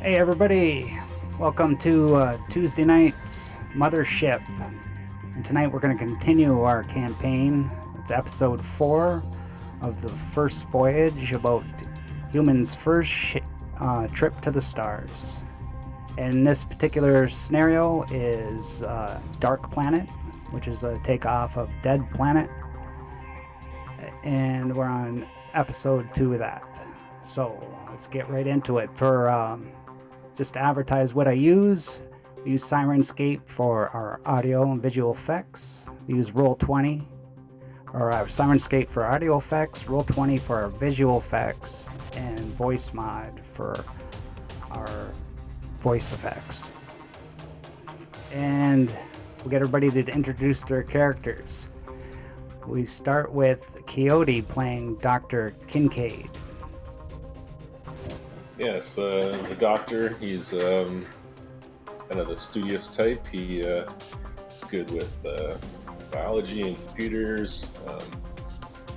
Hey everybody, welcome to Tuesday night's Mothership. And tonight we're going to continue our campaign with episode 4 of the first voyage about humans' first trip to the stars. And this particular scenario is Dark Planet, which is a takeoff of Dead Planet. And we're on episode 2 of that. So let's get right into it. Just to advertise what I use, we use Sirenscape for our audio and visual effects. We use Roll20, or Sirenscape for audio effects, Roll20 for our visual effects, and Voice Mod for our voice effects. And we'll get everybody to introduce their characters. We start with Coyote playing Dr. Kincaid. Yes, the doctor, he's kind of the studious type. He's good with biology and computers.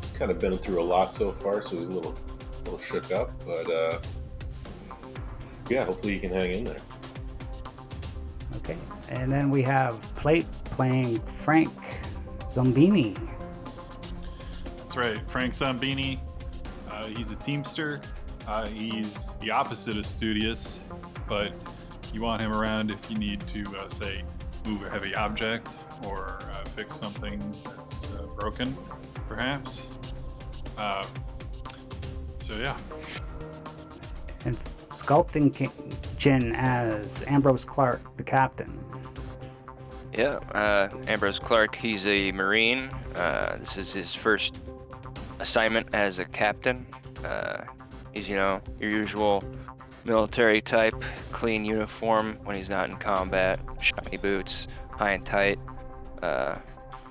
He's kind of been through a lot so far, so he's a little shook up. But yeah, hopefully he can hang in there. Okay, and then we have Plate playing Frank Zombini. That's right, Frank Zombini. He's a teamster. He's the opposite of studious, but you want him around if you need to, say, move a heavy object or fix something that's broken, perhaps. So yeah. And Sculpting Chin as Ambrose Clark, the captain. Yeah, Ambrose Clark, he's a Marine. This is his first assignment as a captain. He's, your usual military type, clean uniform when he's not in combat, shiny boots, high and tight.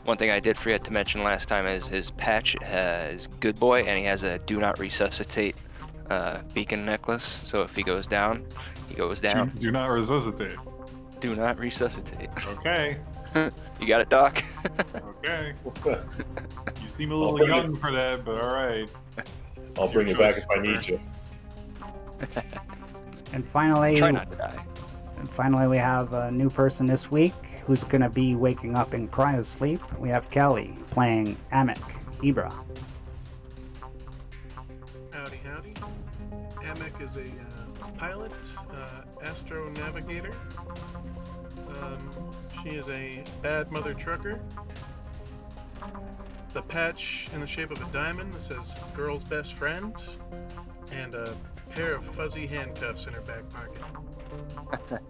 One thing I did forget to mention last time is his patch is Good Boy, and he has a Do Not Resuscitate beacon necklace, so if he goes down, he goes down. Do not resuscitate. Do not resuscitate. Okay. You got it, Doc? Okay. You seem a little young for that, but alright. I'll bring you back if I need you. And finally, Try not to die. And finally, we have a new person this week who's going to be waking up in cryo sleep. We have Kelly playing Amek Ibra. Howdy, howdy. Amek is a pilot, astro navigator. She is a bad mother trucker. The patch in the shape of a diamond that says girl's best friend, and a pair of fuzzy handcuffs in her back pocket.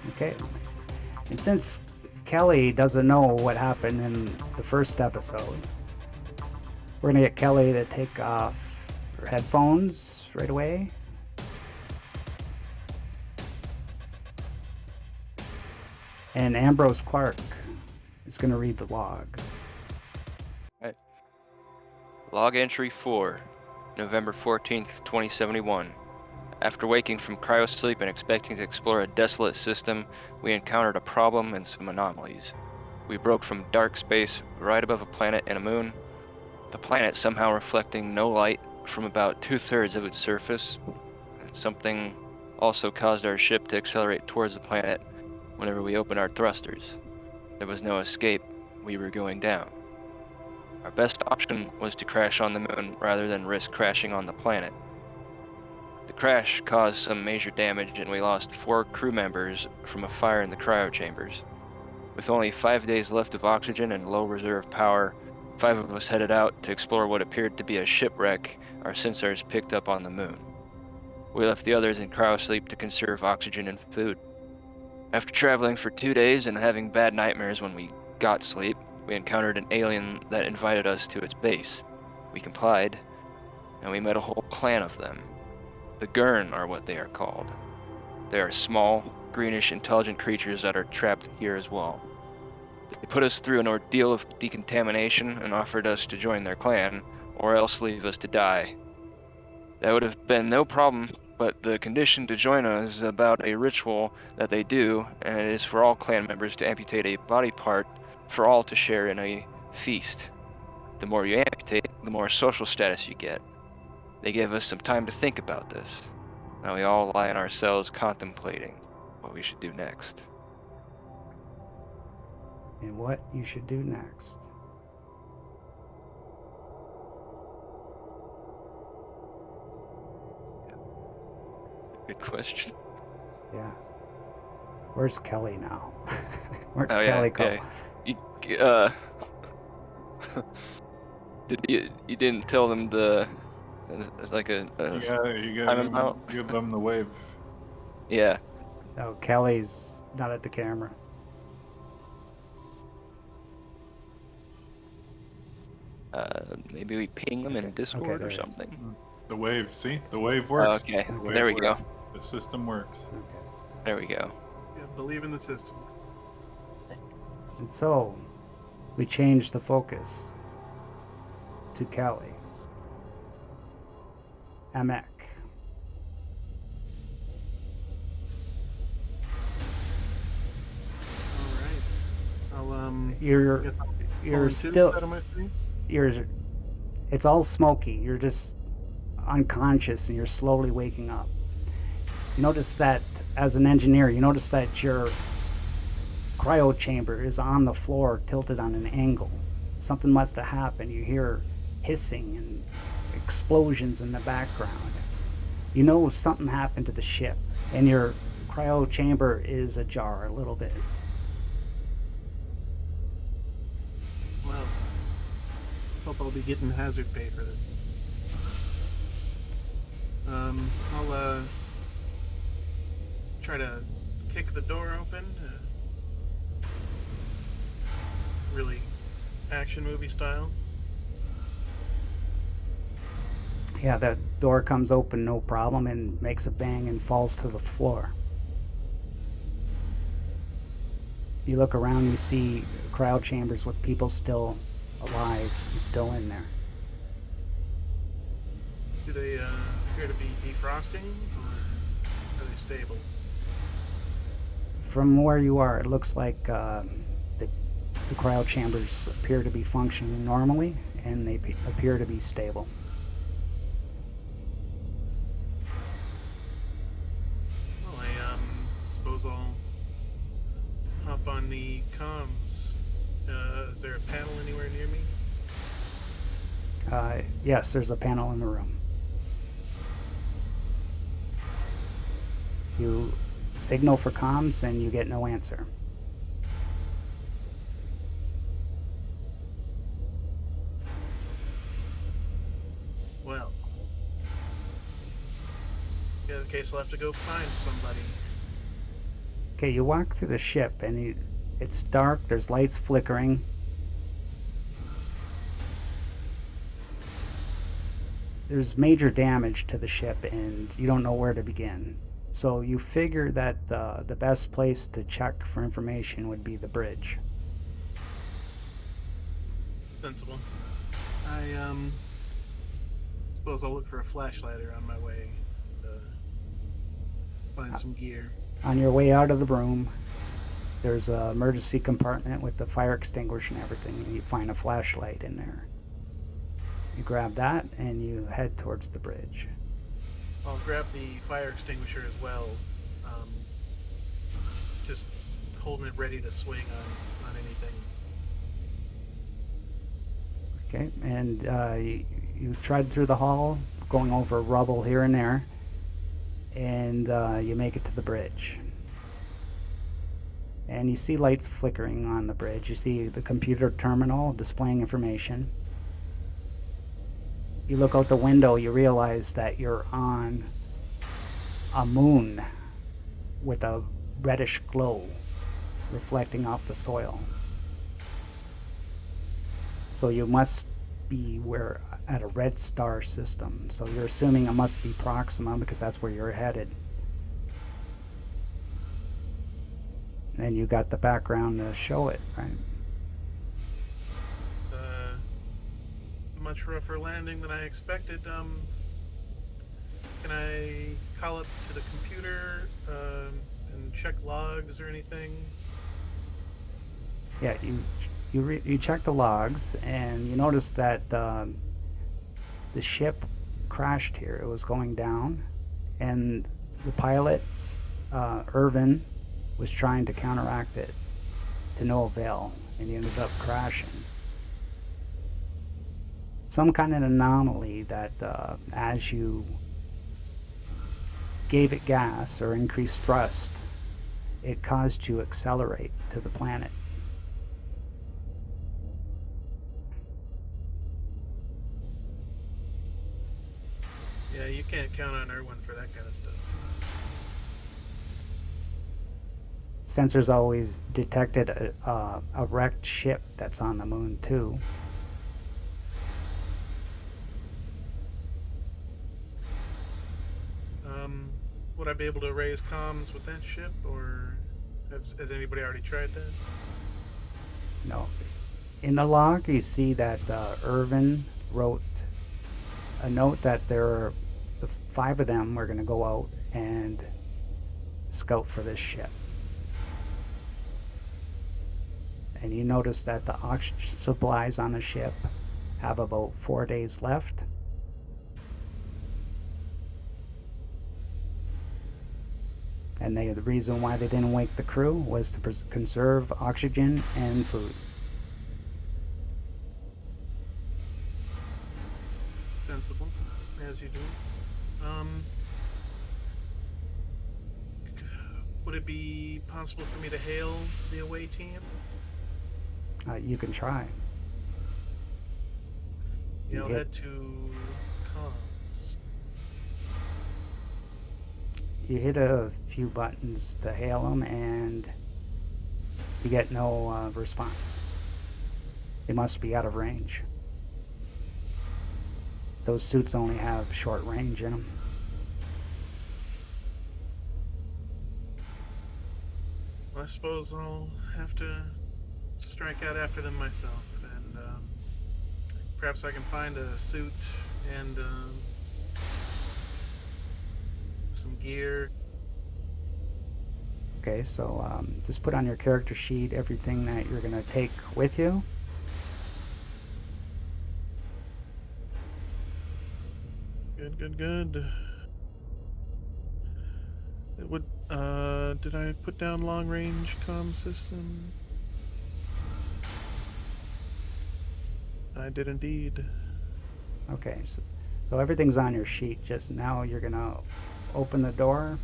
Okay. And since Kelly doesn't know what happened in the first episode, we're going to get Kelly to take off her headphones right away. And Ambrose Clark is going to read the log. Right. Log entry 4, November 14th, 2071. After waking from cryosleep and expecting to explore a desolate system, we encountered a problem and some anomalies. We broke from dark space right above a planet and a moon, the planet somehow reflecting no light from about 2/3 of its surface. Something also caused our ship to accelerate towards the planet whenever we opened our thrusters. There was no escape. We were going down. Our best option was to crash on the moon rather than risk crashing on the planet. The crash caused some major damage and we lost 4 crew members from a fire in the cryo chambers. With only 5 days left of oxygen and low reserve power, 5 of us headed out to explore what appeared to be a shipwreck our sensors picked up on the moon. We left the others in cryosleep to conserve oxygen and food. After traveling for 2 days and having bad nightmares when we got sleep, we encountered an alien that invited us to its base. We complied, and we met a whole clan of them. The Gurn are what they are called. They are small, greenish, intelligent creatures that are trapped here as well. They put us through an ordeal of decontamination and offered us to join their clan, or else leave us to die. That would have been no problem, but the condition to join us is about a ritual that they do, and it is for all clan members to amputate a body part for all to share in a feast. The more you amputate, the more social status you get. They gave us some time to think about this. Now we all lie in our cells contemplating what we should do next. And what you should do next. Good question. Yeah. Where's Kelly now? Where'd Oh Kelly yeah, go? yeah. You didn't tell them like a You time gotta amount? give them the wave. Yeah. No, Kelly's not at the camera. Maybe we ping them in Discord there or it is. something. The wave, see? The wave works. Okay, The wave there we works. go. The system works. Okay. There we go. Yeah, believe in the system. And so, we changed the focus to Kelly. Amek. All right. I'll You're guess I'll you're pull still out of my face. it's all smoky. You're just unconscious and you're slowly waking up. You notice that as an engineer, you notice that your cryo chamber is on the floor, tilted on an angle. Something must have happened. You hear hissing and explosions in the background. You know something happened to the ship, and your cryo chamber is ajar a little bit. Well, hope I'll be getting hazard pay for this. I'll try to kick the door open. Really action movie style. Yeah, the door comes open no problem and makes a bang and falls to the floor. You look around, you see cryo chambers with people still alive and still in there. Do they appear to be defrosting, or are they stable? From where you are, it looks like the cryo chambers appear to be functioning normally, and they appear to be stable. Well, I suppose I'll hop on the comms. Is there a panel anywhere near me? Yes, there's a panel in the room. You signal for comms and you get no answer. Well, in the case, I'll have to go find somebody. Okay, you walk through the ship and it's dark, there's lights flickering. There's major damage to the ship and you don't know where to begin. So you figure that the best place to check for information would be the bridge. Sensible. I suppose I'll look for a flashlight on my way. Find some gear. On your way out of the room, there's an emergency compartment with the fire extinguisher and everything, and you find a flashlight in there. You grab that and you head towards the bridge. I'll grab the fire extinguisher as well. Just holding it ready to swing on anything. Okay, and you tread through the hall, going over rubble here and there, and you make it to the bridge. And you see lights flickering on the bridge. You see the computer terminal displaying information. You look out the window, you realize that you're on a moon with a reddish glow reflecting off the soil. So you must be at a red star system. So you're assuming it must be Proxima because that's where you're headed. And you got the background to show it, right? Much rougher landing than I expected. Can I call up to the computer and check logs or anything? Yeah, you check the logs and you notice that the ship crashed here. It was going down, And the pilots, Irvin, was trying to counteract it to no avail, and he ended up crashing. Some kind of anomaly that as you gave it gas or increased thrust, it caused you to accelerate to the planet. Yeah, you can't count on Irwin for that kind of stuff. Sensors always detected a wrecked ship that's on the moon too. Would I be able to raise comms with that ship, or has anybody already tried that? No. In the log, you see that Irvin wrote a note that the 5 of them were going to go out and scout for this ship. And you notice that the oxygen supplies on the ship have about 4 days left. And the reason why they didn't wake the crew was to conserve oxygen and food. Sensible, as you do. Would it be possible for me to hail the away team? You can try. Yeah, I'll head to comms. You hit a few buttons to hail them, and you get no response. They must be out of range. Those suits only have short range in them. Well, I suppose I'll have to strike out after them myself, and perhaps I can find a suit and some gear. Okay, so just put on your character sheet everything that you're going to take with you. Good. It would, did I put down long range comm system? I did indeed. Okay, so everything's on your sheet. Just now you're going to open the door.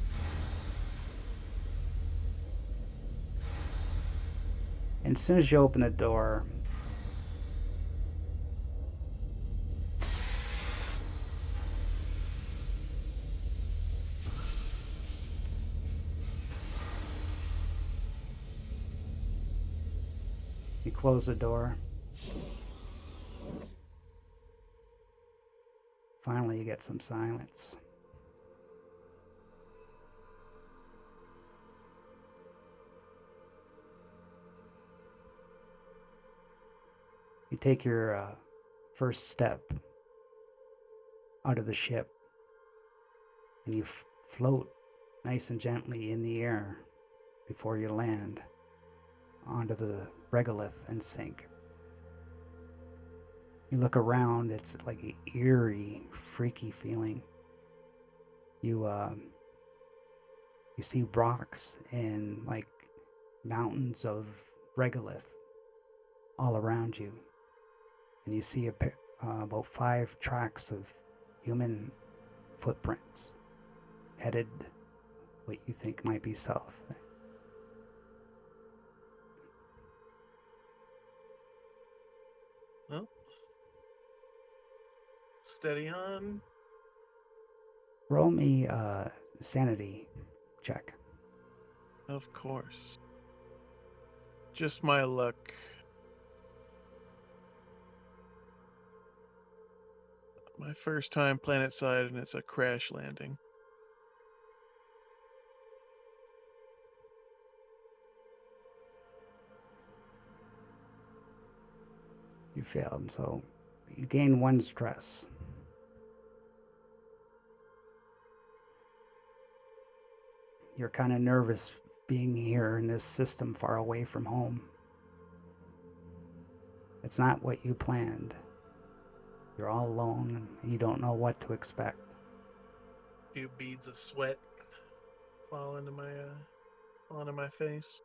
And as soon as you open the door, you close the door. Finally, you get some silence. You take your first step out of the ship, and you float nice and gently in the air before you land onto the regolith and sink. You look around, it's like an eerie, freaky feeling. You see rocks and like mountains of regolith all around you. And you see about 5 tracks of human footprints headed what you think might be south. Well, steady on. Roll me a sanity check. Of course. Just my luck. My first time planet side, and it's a crash landing. You failed, so you gain 1 stress. You're kind of nervous being here in this system far away from home. It's not what you planned. You're all alone and you don't know what to expect. few beads of sweat fall into my face.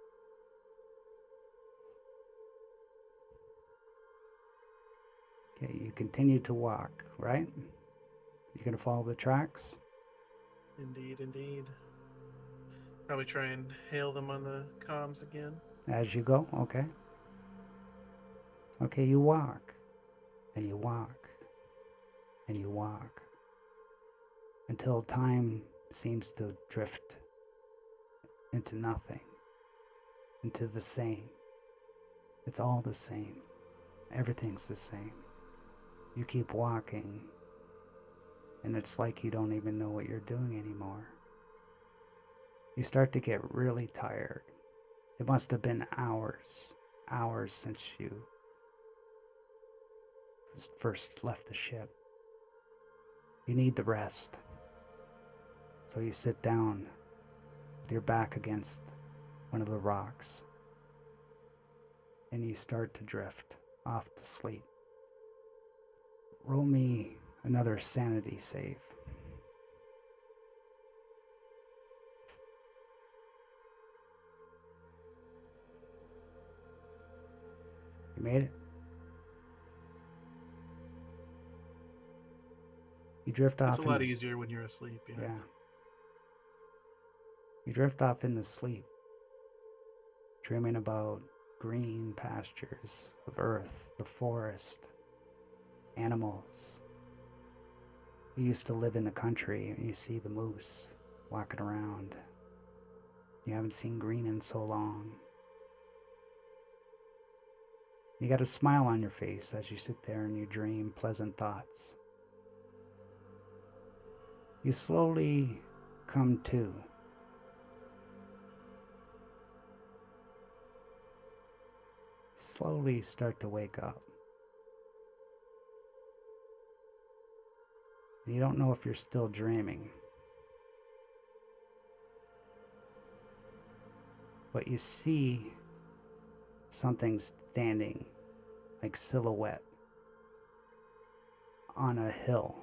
Okay, you continue to walk, right? You gonna follow the tracks? Indeed, indeed. Probably try and hail them on the comms again. As you go, okay. Okay, you walk, and you walk, and you walk, until time seems to drift into nothing, into the same. It's all the same. Everything's the same. You keep walking, and it's like you don't even know what you're doing anymore. You start to get really tired. It must have been hours since you first left the ship. You need the rest. So you sit down with your back against one of the rocks, and you start to drift off to sleep. Roll me another sanity save. You made it. You drift off. It's a lot easier when you're asleep. Yeah. You drift off into sleep, dreaming about green pastures of earth, the forest, animals. You used to live in the country, and you see the moose walking around. You haven't seen green in so long. You got a smile on your face as you sit there and you dream pleasant thoughts. You slowly come to. Slowly start to wake up. You don't know if you're still dreaming. But you see something standing like silhouette on a hill.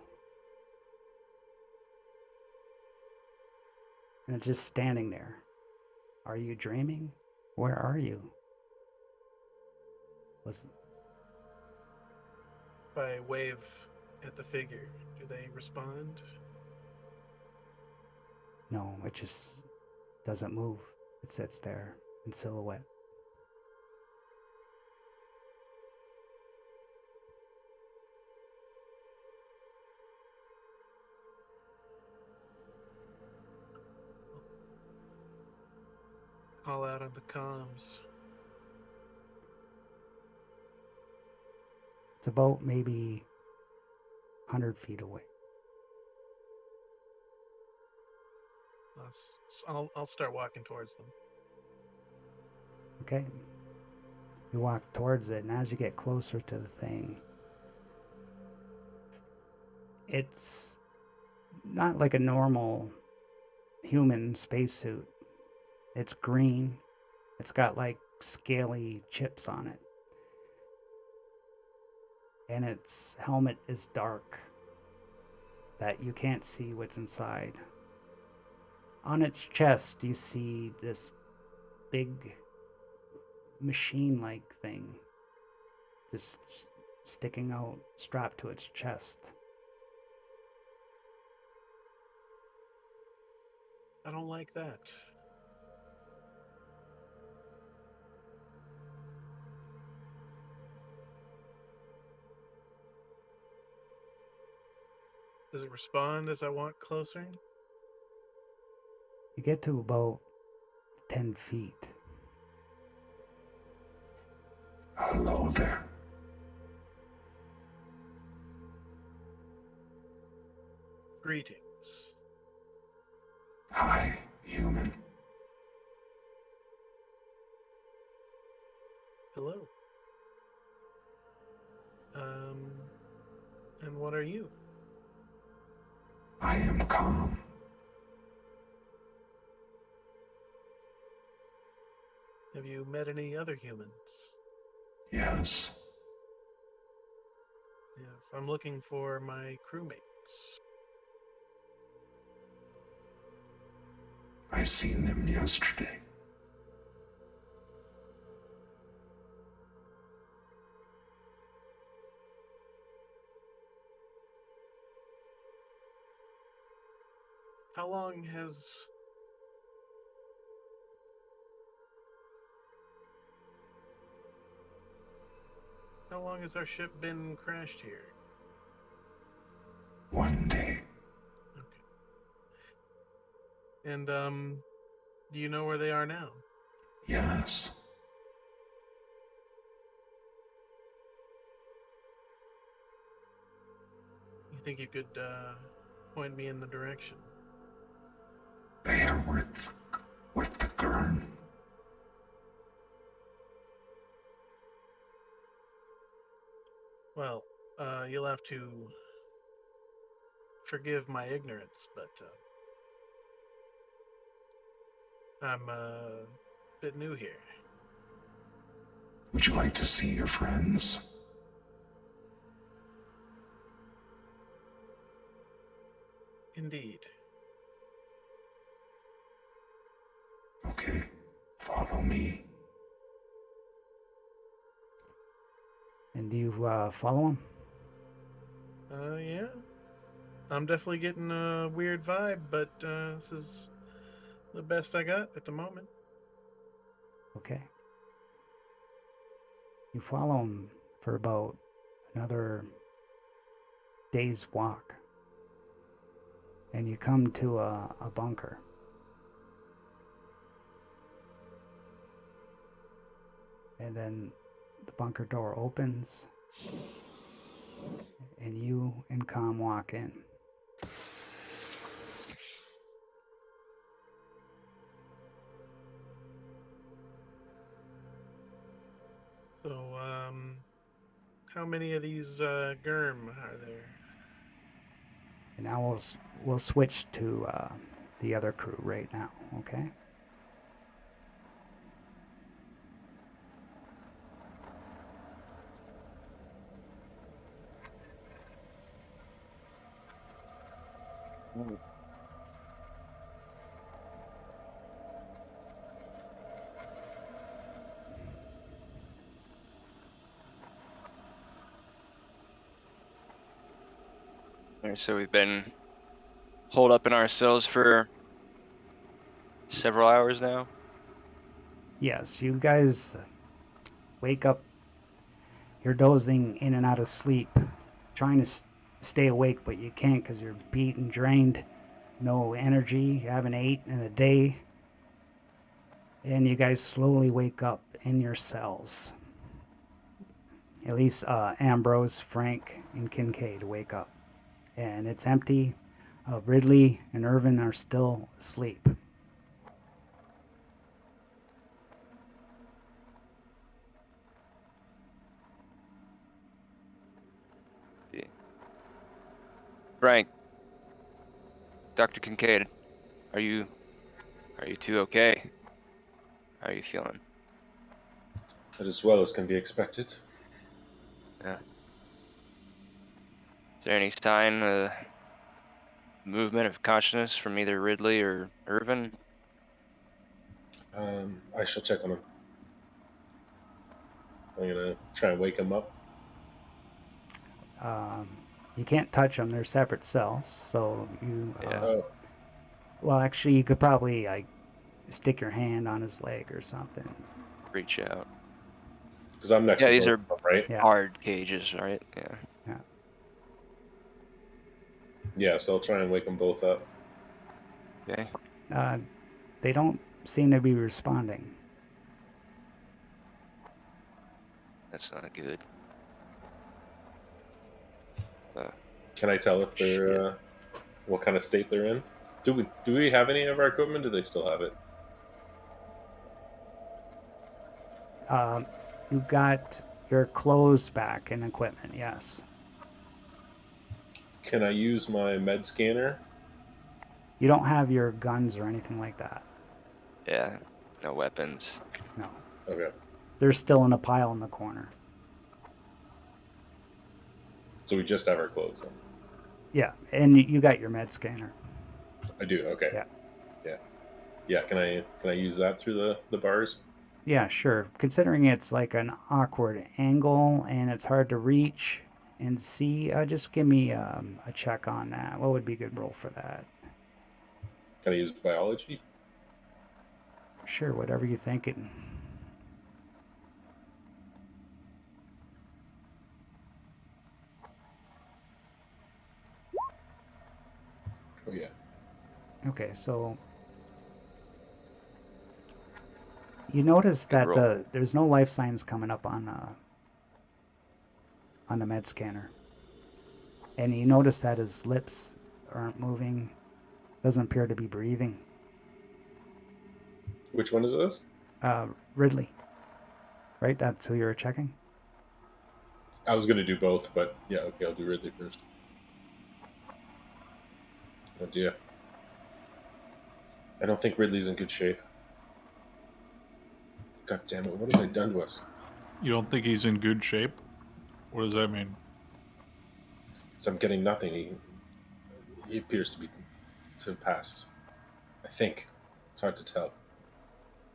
And it's just standing there. Are you dreaming? Where are you? If I wave at the figure, do they respond? No, it just doesn't move. It sits there in silhouette. Call out on the comms. It's about maybe 100 feet away. I'll start walking towards them. Okay. You walk towards it, and as you get closer to the thing, it's not like a normal human spacesuit. It's green. It's got like scaly chips on it. And its helmet is dark, that you can't see what's inside. On its chest, you see this big machine-like thing just sticking out, strapped to its chest. I don't like that. Does it respond as I walk closer? You get to about 10 feet. Hello there. Greetings. Hi, human. Hello. And what are you? I am calm. Have you met any other humans? Yes. Yes, I'm looking for my crewmates. I seen them yesterday. How long has our ship been crashed here? One day. Okay. And do you know where they are now? Yes. You think you could point me in the direction? They are with the Gurn. Well, you'll have to forgive my ignorance, but I'm a bit new here. Would you like to see your friends? Indeed. Okay, follow me. And do you follow him? Yeah. I'm definitely getting a weird vibe, but this is the best I got at the moment. Okay. You follow him for about another day's walk. And you come to a bunker. And then the bunker door opens. And you and Com walk in. So, how many of these Gurm are there? And now we'll switch to the other crew right now, okay? Alright, so we've been holed up in our cells for several hours now. Yes, you guys wake up. You're dozing in and out of sleep, trying to stay awake, but you can't because you're beat and drained. No energy. You haven't ate in a day. And you guys slowly wake up in your cells. At least Ambrose, Frank, and Kincaid wake up. And it's empty. Ridley and Irvin are still asleep. Yeah. Frank, Dr. Kincaid, are you two okay? How are you feeling? But as well as can be expected. Yeah. Is there any sign of movement of consciousness from either Ridley or Irvin? I shall check on him. I'm gonna try and wake him up. You can't touch them; they're separate cells. So you, Yeah. Oh, well, actually, you could probably like stick your hand on his leg or something. Reach out. because I'm next Yeah, to these both are of them, right? Yeah, hard cages, right? Yeah. yeah. Yeah, so I'll try and wake them both up. Okay. Uh, they don't seem to be responding. That's not good. Can I tell if Shit. they're what kind of state they're in? Do we have any of our equipment? Do they still have it? You got your clothes back and equipment. Yes. Can I use my med scanner? You don't have your guns or anything like that. Yeah. No weapons. No. Okay, They're still in a pile in the corner. so we just have our clothes then. Yeah, and you got your med scanner. I do. Okay. Yeah. Yeah. Yeah, can I use that through the bars? Yeah, sure. Considering it's like an awkward angle and it's hard to reach and see, just give me a check on that. What would be a good roll for that? Can I use biology? Sure, whatever you think. Oh yeah. Okay, so you notice Good that roll. there's no life signs coming up on the med scanner, and you notice that his lips aren't moving, doesn't appear to be breathing. Which one is this? Ridley, right? That's who you were checking. I was gonna do both, but yeah, okay, I'll do Ridley first. Oh dear. I don't think Ridley's in good shape. God damn it! What have they done to us? You don't think he's in good shape? What does that mean? So I'm getting nothing. He appears to have passed. I think it's hard to tell.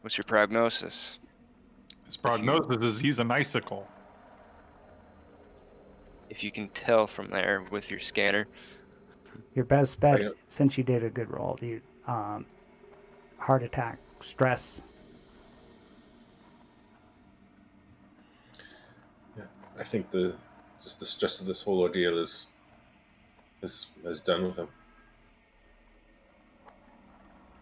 What's your prognosis? His If you prognosis is he's an icicle. if you can tell from there with your scanner. Your best bet, I, since you did a good roll, heart attack, stress. yeah, I think the stress of this whole ordeal is done with him.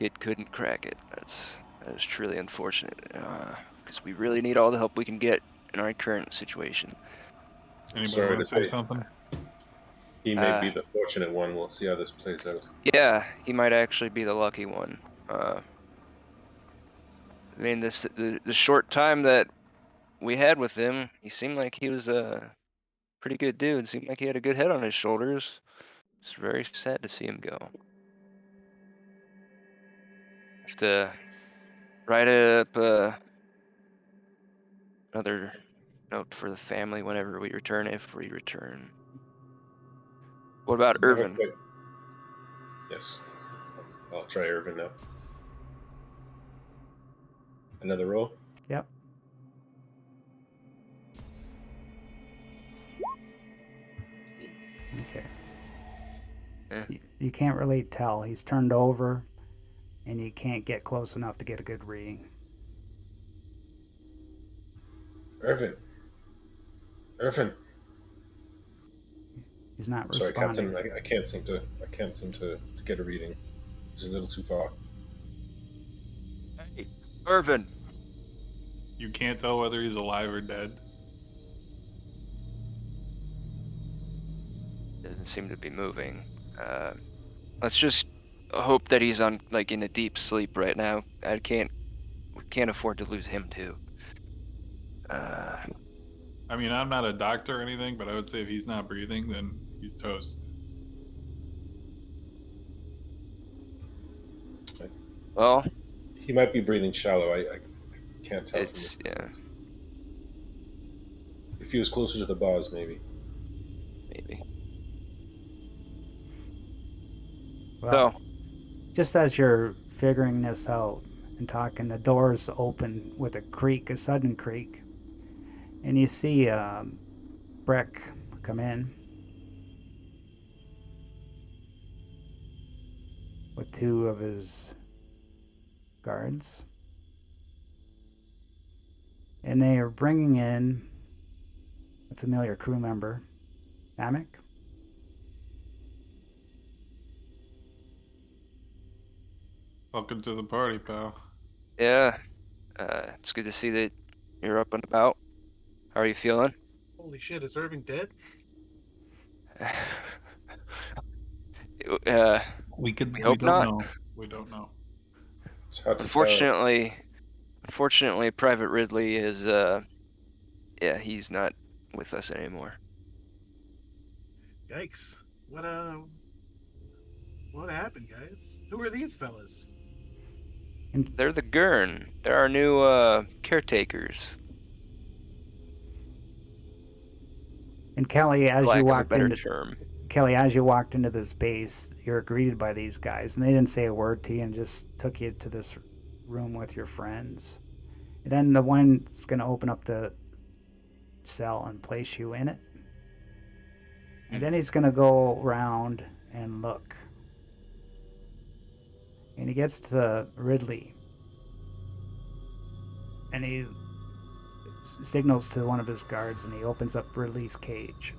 It couldn't crack it. That is truly unfortunate. Because we really need all the help we can get in our current situation. Anybody Sorry want to to say say, something? he may Uh, be the fortunate one. We'll see how this plays out. yeah, he might actually be the lucky one. I mean, the short time that we had with him, he seemed like he was a pretty good dude. Seemed like he had a good head on his shoulders. It's very sad to see him go. Have to write up another note for the family whenever we return, if we return. What about Never Irvin? quite. Yes, I'll try Irvin now. Another roll. Yep. Okay. Eh, You can't really tell. He's turned over, and you can't get close enough to get a good reading. Irvin. Irvin. He's not I'm sorry, Captain. responding. I can't seem to get a reading. He's a little too far. Hey, Irvin. You can't tell whether he's alive or dead. Doesn't seem to be moving. Let's just hope that he's on like in a deep sleep right now. We can't afford to lose him too. I mean, I'm not a doctor or anything, but I would say if he's not breathing, then he's toast. Well, He might be breathing shallow. I can't tell from this it's yeah, distance. If he was closer to the bars, maybe. maybe. Well, So, just as you're figuring this out and talking, the doors open with a creak, a sudden creak, and you see Breck come in with two of his guards, and they are bringing in a familiar crew member, Namek. Welcome to the party, pal. yeah, it's good to see that you're up and about. How are you feeling? Holy shit, is Irving dead? uh, We we we hope don't not. know. We don't know. It's hard to tell. Unfortunately, Private Ridley is yeah, he's not with us anymore. Yikes. What happened, guys? Who are these fellas? They're the Gurn. They're our new caretakers, And Kelly, for as you lack of a walked better in, term. Kelly, as you walked into this base, you're greeted by these guys, and they didn't say a word to you and just took you to this room with your friends. And then the one's going to open up the cell and place you in it. And then he's going to go around and look. And he gets to Ridley. And he signals to one of his guards, and he opens up Ridley's cage.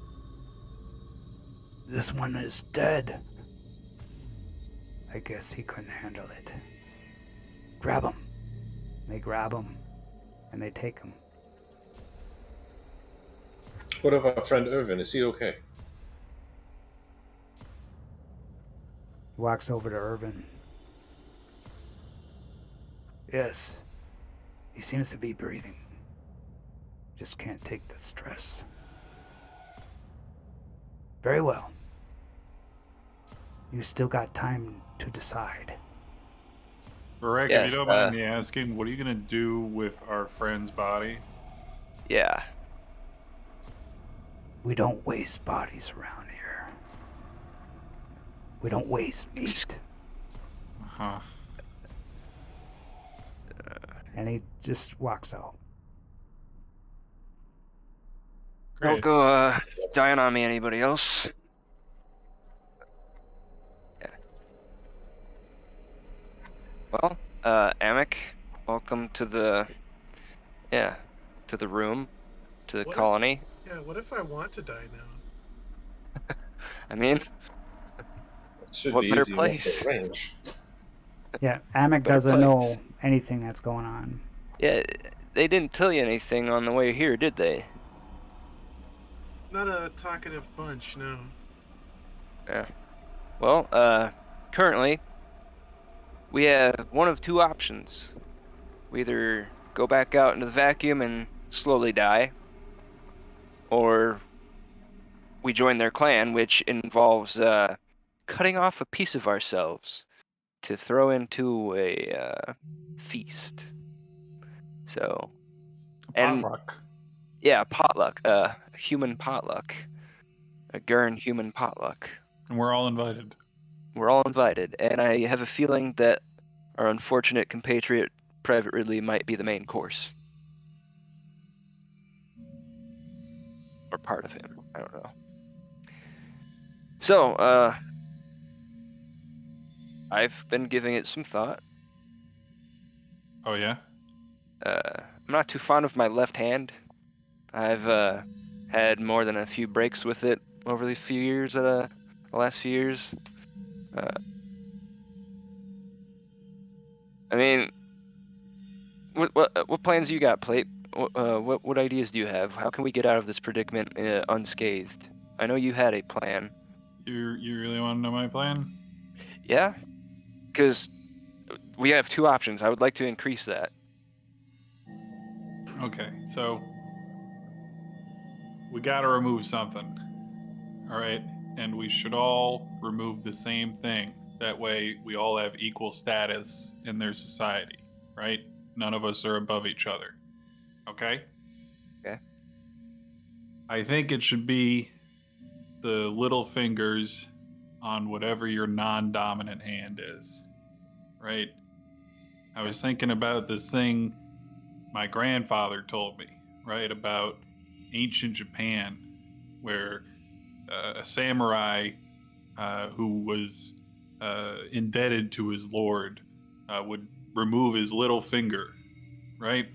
This one is dead. I guess he couldn't handle it. Grab him. They grab him, and they take him. What of our friend Irvin? Is he okay? He walks over to Irvin. Yes. He seems to be breathing. Just can't take the stress. Very well. You still got time to decide. Varek, Yeah, if you don't mind me asking, what are you gonna do with our friend's body? Yeah. We don't waste bodies around here. We don't waste meat. Uh-huh. And he just walks out. Don't Great. go dying on me, anybody else. Yeah. Well, Amik, welcome to the room, to the What if- colony. Yeah, what if I want to die now? I mean, It should What be better easy enough place? to arrange. Yeah, Amik Better doesn't know place. anything that's going on. yeah, they didn't tell you anything on the way here, did they? Not a talkative bunch, no. Yeah. Well, currently, we have one of two options. We either go back out into the vacuum and slowly die, or we join their clan, which involves cutting off a piece of ourselves to throw into a feast. So, and Potluck. yeah, potluck, human potluck, a Gurn human potluck. And we're all invited. We're all invited, and I have a feeling that our unfortunate compatriot Private Ridley might be the main course. Or part of him, I don't know. So, I've been giving it some thought. Oh yeah? I'm not too fond of my left hand. I've had more than a few breaks with it over the few years, the last few years. I mean, what plans you got, Plate? What ideas do you have? How can we get out of this predicament unscathed? I know you had a plan. You really want to know my plan? Yeah, because we have two options. I would like to increase that. Okay, so we gotta remove something. Alright? And we should all remove the same thing. That way we all have equal status in their society, right? None of us are above each other. Okay? Okay. I think it should be the little fingers on whatever your non-dominant hand is. Right? I was thinking about this thing my grandfather told me, right, about ancient Japan, where a samurai who was indebted to his lord would remove his little finger, right?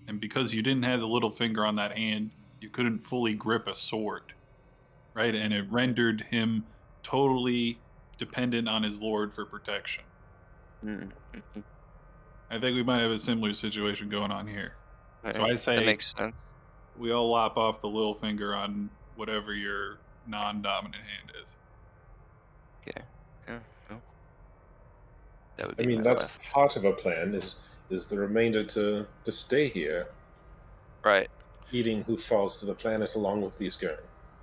And because you didn't have the little finger on that hand, you couldn't fully grip a sword, right? And it rendered him totally dependent on his lord for protection. Mm-hmm. I think we might have a similar situation going on here. So I say that makes sense. we all lop off the little finger on whatever your non-dominant hand is. Okay. Yeah. Well, that would I be mean, my that's left. part of a plan. Is the remainder to stay here, Right. eating who falls to the planet along with these girls?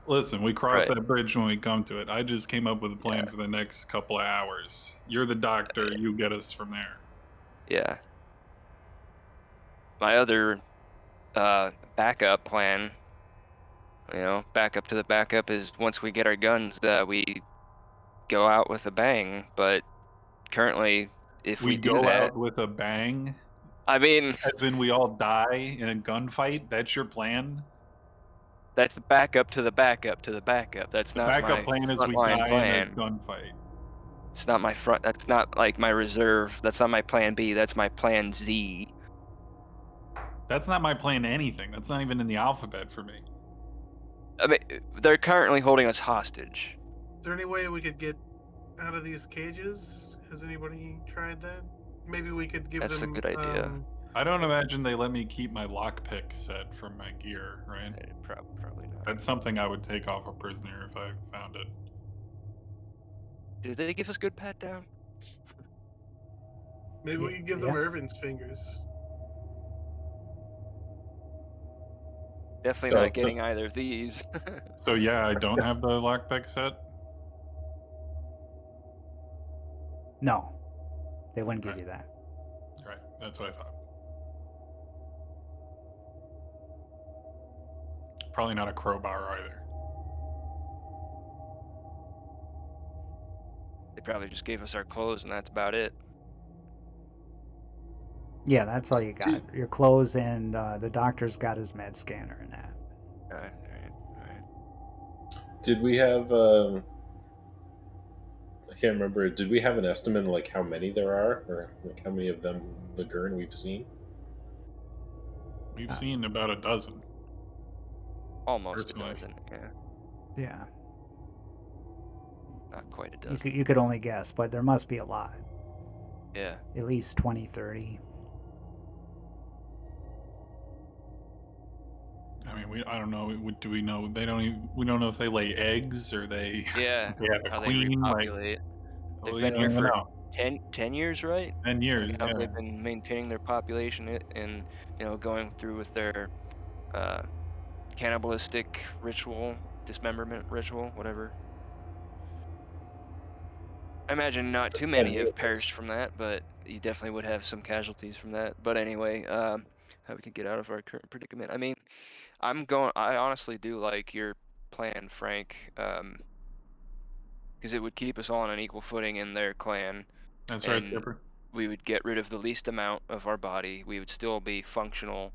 Listen, we cross Right. that bridge when we come to it. I just came up with a plan for the next couple of hours. You're the doctor. You get us from there. Yeah. My other backup plan backup to the backup is once we get our guns, we go out with a bang. But currently, if we We do go that, out with a bang, I mean, as in we all die in a gunfight. That's your plan. that's the backup to the backup to the backup. That's The not backup my plan is we frontline die in a plan. gunfight. It's not my front. That's not like my reserve. That's not my plan B. That's my plan Z. That's not my plan. Anything. That's not even in the alphabet for me. I mean, they're currently holding us hostage. Is there any way we could get out of these cages? Has anybody tried that? Maybe we could give That's a them. good idea. I don't imagine they let me keep my lockpick set from my gear, right? Probably not. That's something I would take off a prisoner if I found it. Did they give us good pat down? Maybe we could give them Irvin's fingers. Definitely Oh, not getting either of these. So yeah, I don't have the lockpick set. No, they wouldn't give you that. Right, that's what I thought. Probably not a crowbar either. They probably just gave us our clothes and that's about it. Yeah, that's all you got. Your clothes and the doctor's got his med scanner and that. Alright. did we have? I can't remember. Did we have an estimate of like how many there are, or like how many of them the Gurn we've seen? We've seen about a dozen. Almost Personally. a dozen, yeah. Yeah, Not quite a dozen. you could only guess, but there must be a lot. Yeah. At least 20, 30. I mean, I don't know. Do we know? We don't know if they lay eggs or they. Yeah. They have a How queen. they Like, repopulate. They've we been don't here even for know. 10 years, right? 10 years. Like, how Yeah. they've been maintaining their population and going through with their cannibalistic ritual, dismemberment ritual, whatever. I imagine not For too 10 many years. have perished from that, but you definitely would have some casualties from that. But anyway, how we can get out of our current predicament. I mean, I honestly do like your plan, Frank, because it would keep us all on an equal footing in their clan, That's right, and Skipper. we would get rid of the least amount of our body. We would still be functional,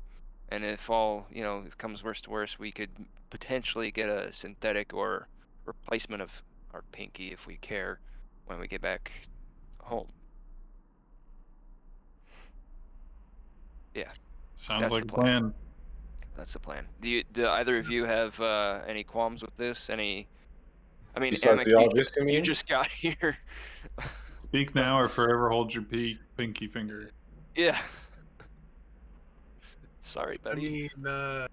and if if it comes worse to worse, we could potentially get a synthetic or replacement of our pinky if we care when we get back home. Yeah, Sounds that's like the a plan. plan. That's the plan. Do either of you have any qualms with this? I mean, Besides Amik, the obvious, you you mean? just got here. Speak now or forever hold your pinky finger. Yeah. Sorry, I buddy. mean,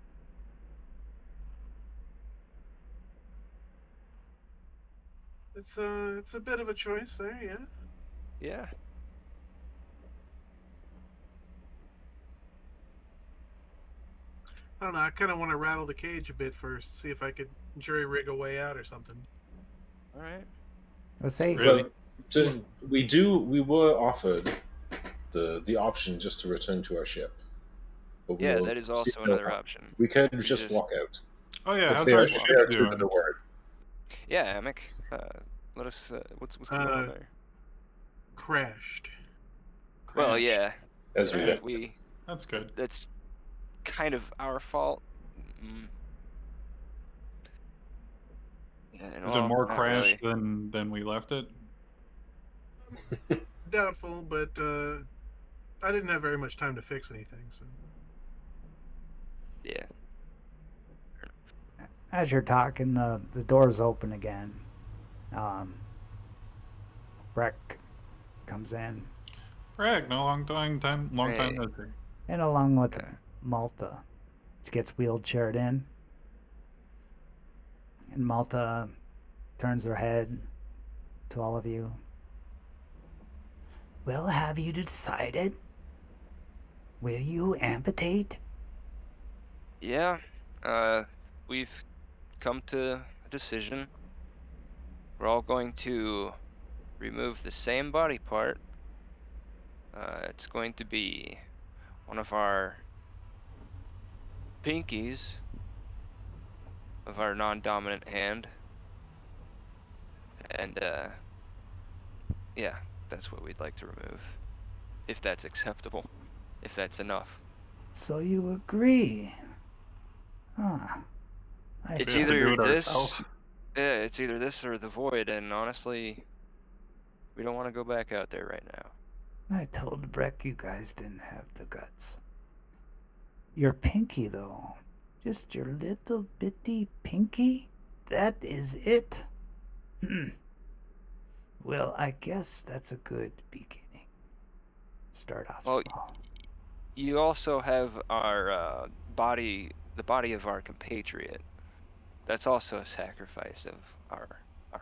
it's a bit of a choice there, yeah. Yeah. I don't know. I kind of want to rattle the cage a bit first, see if I could jury rig a way out or something. All right. Let's say Really? But we were offered the option just to return to our ship. But we Yeah, will that is see also no another harm. option. We could We just walk out. Oh yeah, If how's they our are, if ship they are true to doing? the word. Yeah, Amik. Let us. What's going on there? Crashed. Well, Crash. yeah. As we Alright. left. That's good. That's kind of our fault. Mm. Yeah, and Is it well, more not crash really. than we left it? Doubtful, but I didn't have very much time to fix anything, so. Yeah. as you're talking, the doors open again. Breck comes in, Correct. No long time no Hey. see. and along with Yeah. Malta, she gets wheelchaired in, and Malta turns her head to all of you. Well, have you decided? Will you amputate? Yeah. We've come to a decision. We're all going to remove the same body part. It's going to be one of our pinkies. of our non-dominant hand. And yeah, that's what we'd like to remove. If that's acceptable. If that's enough. So you agree? Huh. It's We have to do either it this, ourselves. yeah, it's either this or the void, and honestly, we don't want to go back out there right now. I told Breck you guys didn't have the guts. Your pinky, though. Just your little bitty pinky? That is it? Well, I guess that's a good beginning. Start off Well, small. you also have our body, the body of our compatriot. That's also a sacrifice of our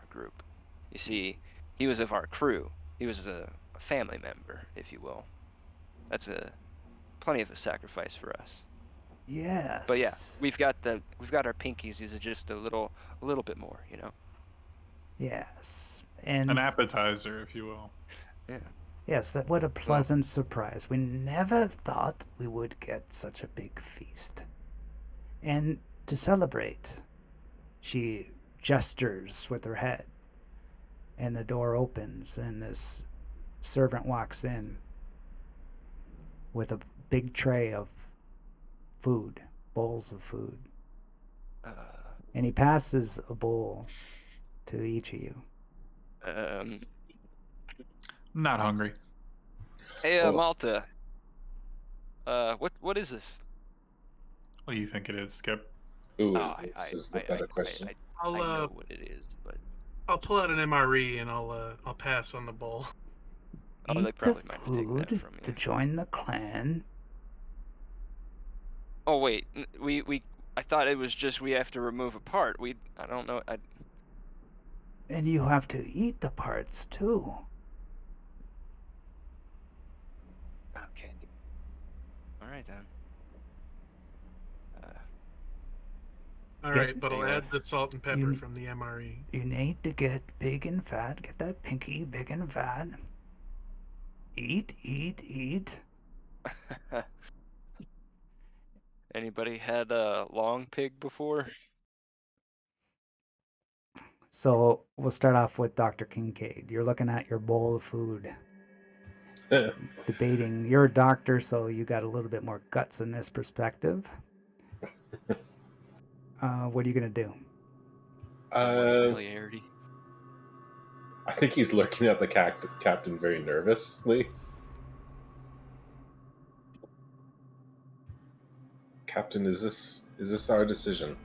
group. You see, he was of our crew. He was a family member, if you will. That's plenty of a sacrifice for us. Yes. But yeah, we've got our pinkies. These are just a little bit more, you know. Yes. And An appetizer, if you will. Yeah. yes, what a pleasant surprise. We never thought we would get such a big feast. And to celebrate, she gestures with her head, and the door opens, and this servant walks in with a big tray of food, bowls of food. And he passes a bowl to each of you. Not hungry. Hey, Oh. Malta. What is this? What do you think it is, Skip? Who Oh, is this? Is the better question. I know what it is, but I'll pull out an MRE and I'll pass on the bowl. they Eat the probably might have taken that food from to you. join the clan. Oh wait, I thought it was just we have to remove a part. I don't know. And you have to eat the parts too. Okay. All right then. All Get- right, but I'll Anyway. add the salt and pepper You- from the MRE. You need to get big and fat. Get that pinky big and fat. Eat, eat, eat. Anybody had a long pig before? So we'll start off with Dr. Kincaid. You're looking at your bowl of food, debating. You're a doctor, so you got a little bit more guts in this perspective. What are you gonna do? Familiarity. I think he's looking at the captain very nervously. Captain, is this our decision?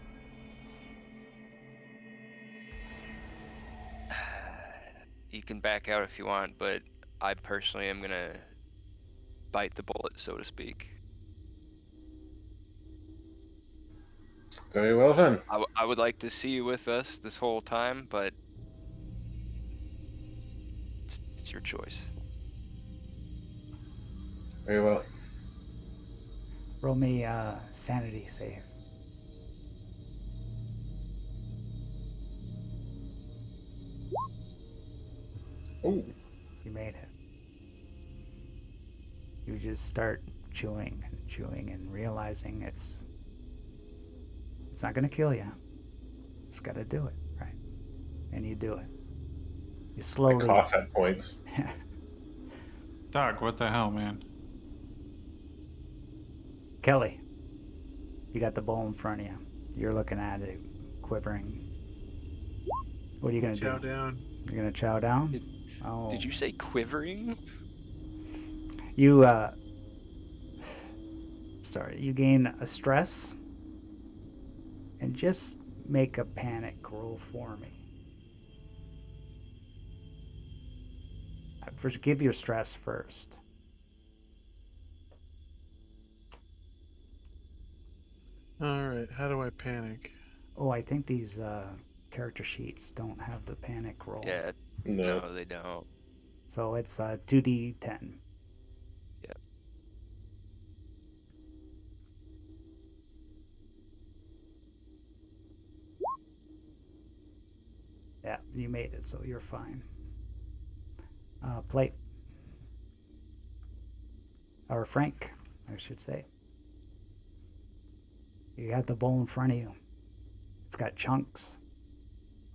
You can back out if you want, but I personally am gonna bite the bullet, so to speak. Very well then. I would like to see you with us this whole time, but it's your choice. Very well. Roll me sanity save. Oh, You made it. You just start chewing and realizing it's not gonna kill you. Just gotta do it, right? And you do it. You I slowly cough at points. Doc, what the hell, man? Kelly, you got the bowl in front of you. You're looking at it, quivering. What are you gonna Chow do? down. You're gonna chow down? Did you say quivering? You you gain a stress, and just make a panic roll for me. First, give your stress first. All right, how do I panic? Oh, I think these character sheets don't have the panic roll. Yeah. No. No, they don't. So it's 2d10. Yeah. Yeah, you made it, so you're fine. Plate. Or Frank, I should say. You have the bowl in front of you. It's got chunks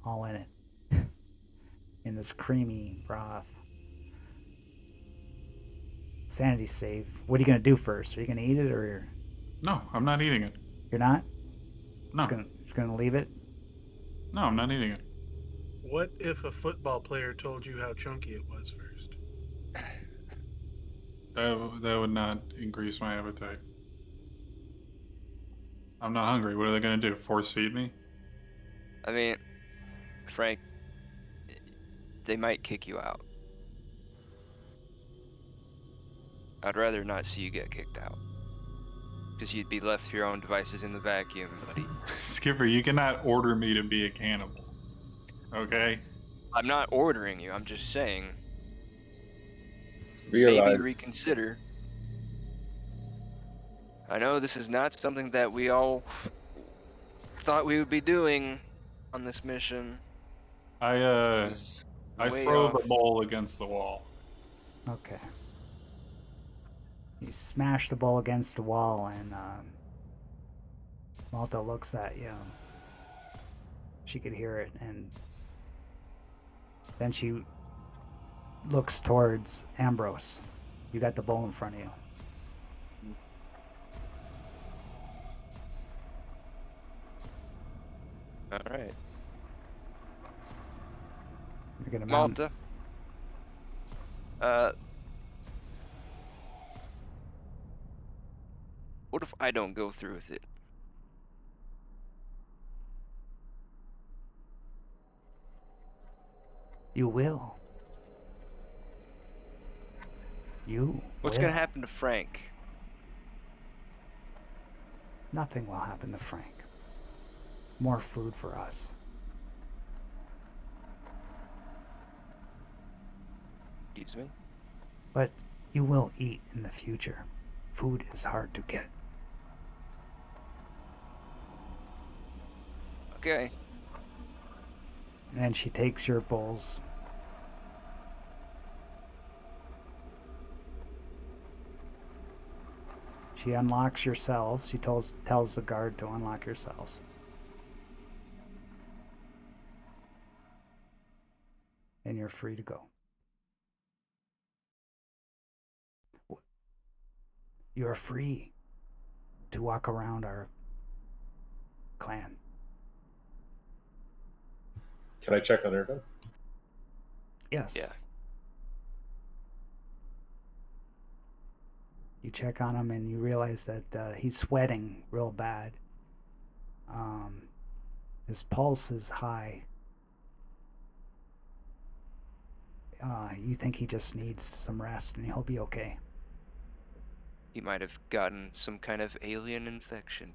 all in it. In this creamy broth. Sanity save. What are you gonna do first? Are you gonna eat it or No, I'm not eating it. you're not? No, Just gonna leave it? no, I'm not eating it. What if a football player told you how chunky it was first? That would not increase my appetite. I'm not hungry. What are they gonna do? Force feed me? I mean, Frank, they might kick you out. I'd rather not see you get kicked out. Because you'd be left to your own devices in the vacuum, buddy. Skipper, you cannot order me to be a cannibal. Okay? I'm not ordering you, I'm just saying, maybe Realize reconsider. I know this is not something that we all thought we would be doing on this mission. I It was way throw off. the bowl against the wall. Okay. You smash the bowl against the wall, and Malta looks at you. She could hear it, and then she looks towards Ambrose. You got the bowl in front of you. Alright. You're gonna mount. Malta. What if I don't go through with it? You will. You What's will. gonna happen to Frank? Nothing will happen to Frank. More food for us. Excuse me? But you will eat in the future. Food is hard to get. Okay. And she takes your bowls. She unlocks your cells. She tells the guard to unlock your cells. And you're free to go. You're free to walk around our clan. Can I check on Irvin? Yes. Yeah. You check on him and you realize that he's sweating real bad. His pulse is high. You think he just needs some rest and he'll be okay. He might have gotten some kind of alien infection.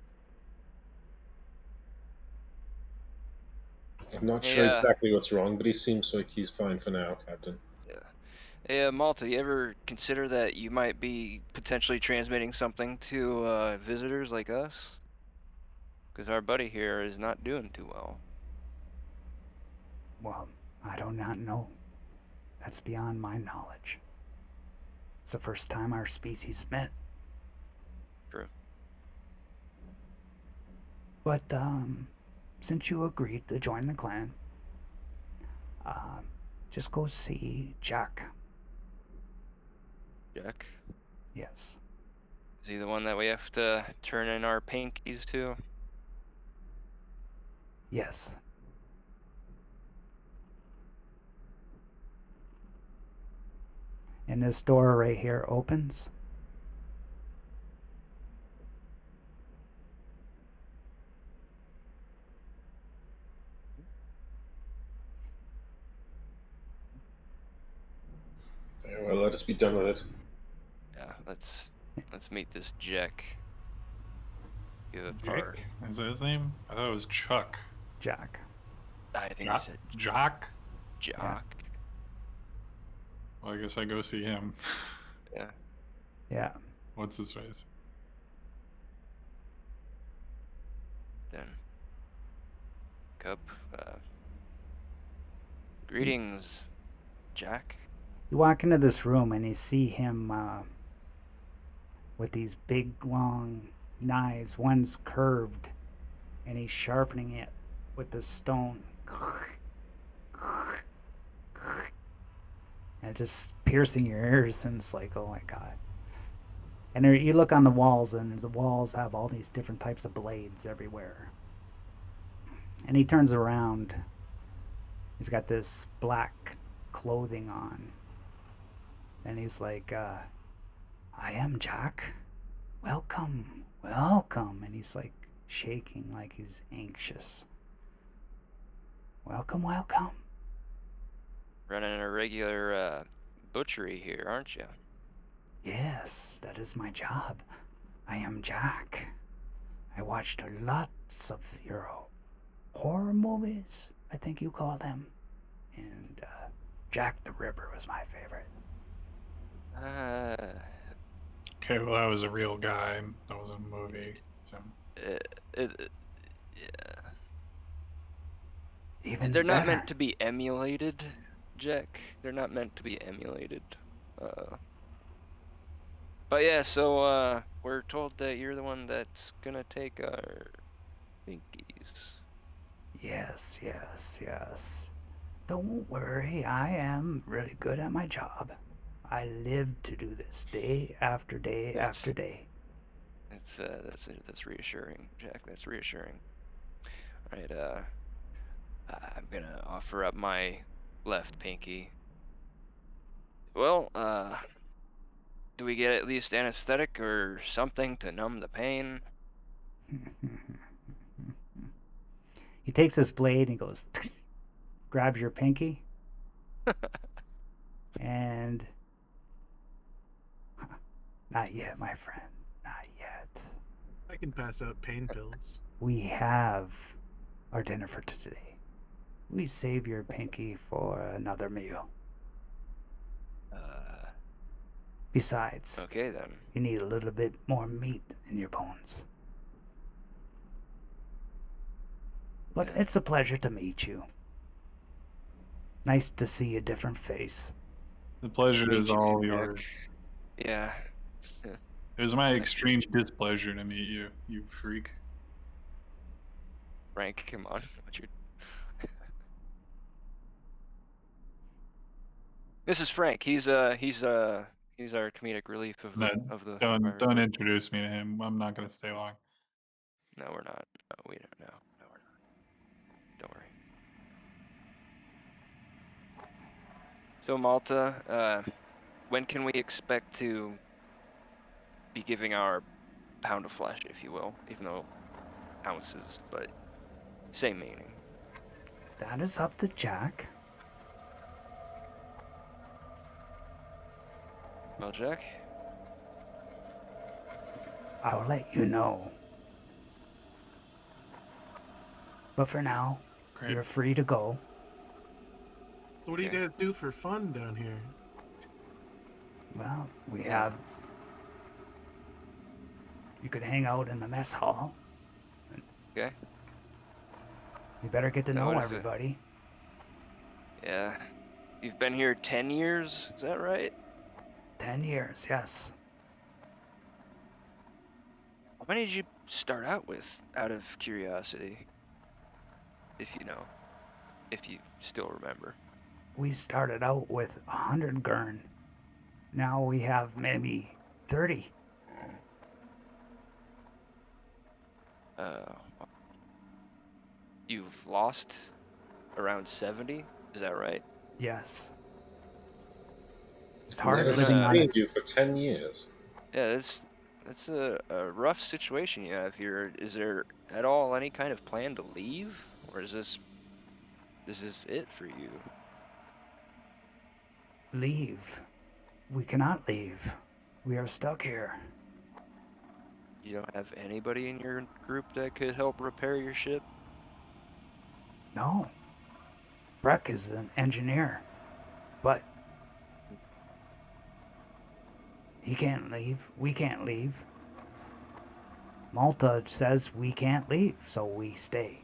I'm not Hey, sure exactly what's wrong, but he seems like he's fine for now, Captain. Yeah. Hey, Malta, you ever consider that you might be potentially transmitting something to visitors like us? Because our buddy here is not doing too well. Well, I do not know. That's beyond my knowledge. It's the first time our species met. True. But since you agreed to join the clan, just go see Jack. Jack? Yes. Is he the one that we have to turn in our pinkies to? Yes. And this door right here opens. Very well, let us be done with it. Yeah, let's meet this Jack. Good Jake? part. Is that his name? I thought it was Chuck. Jack. I think he said Jock? Jock. Well, I guess I go see him. Yeah. Yeah. What's his face? Then. Cup. Greetings, Jack. You walk into this room and you see him with these big long knives. One's curved and he's sharpening it with the stone. And just piercing your ears, and it's like, oh my god. And there, you look on the walls, and the walls have all these different types of blades everywhere. And he turns around. He's got this black clothing on. And he's like, I am Jack. Welcome, welcome. And he's like shaking like he's anxious. Welcome, welcome. Running a regular butchery here, aren't you? Yes, that is my job. I am Jack. I watched lots of your horror movies, I think you call them. And Jack the Ripper was my favorite. Okay, well, that was a real guy. That was a movie. So Yeah. Even They're not better. meant to be emulated, Jack. They're not meant to be emulated. But yeah, so we're told that you're the one that's gonna take our pinkies. Yes, yes, yes. Don't worry, I am really good at my job. I live to do this day after day after day. That's reassuring, Jack. That's reassuring. All right, I'm gonna offer up my left pinky. Well, do we get at least anesthetic or something to numb the pain? He takes his blade and he goes, grabs your pinky, and not yet, my friend, not yet. I can pass out pain pills. We have our dinner for today. We save your pinky for another meal. Besides, Okay then. you need a little bit more meat in your bones. But Yeah. it's a pleasure to meet you. Nice to see a different face. the pleasure Meet is you all too, yours. Jack. Yeah. It was my It's nice to extreme meet you. displeasure to meet you, you freak. Frank, come on. What's your... This is Frank. He's our comedic relief of No, the don't introduce me to him. I'm not gonna stay long. No, we're not. No, we don't. No, we're not. Don't worry. So Malta, when can we expect to be giving our pound of flesh, if you will, even though ounces, but same meaning. That is up to Jack. Well, Jack? I'll let you know. But for now, Great. you're free to go. So what do you Okay. guys do for fun down here? Well, we Yeah. have. You could hang out in the mess hall. Okay. You better get to Now, know what if everybody. Yeah. You've been here 10 years, is that right? 10 years, yes. How many did you start out with, out of curiosity? If you know. If you still remember. We started out with 100 gurn. Now we have maybe 30. You've lost around 70, is that right? Yes. It's And hard that has living on sustained it. you for 10 years. Yeah, that's a rough situation you have here. Is there at all any kind of plan to leave? Or is this it for you? Leave. We cannot leave. We are stuck here. You don't have anybody in your group that could help repair your ship? No. Breck is an engineer. But he can't leave. We can't leave. Malta says we can't leave, so we stay.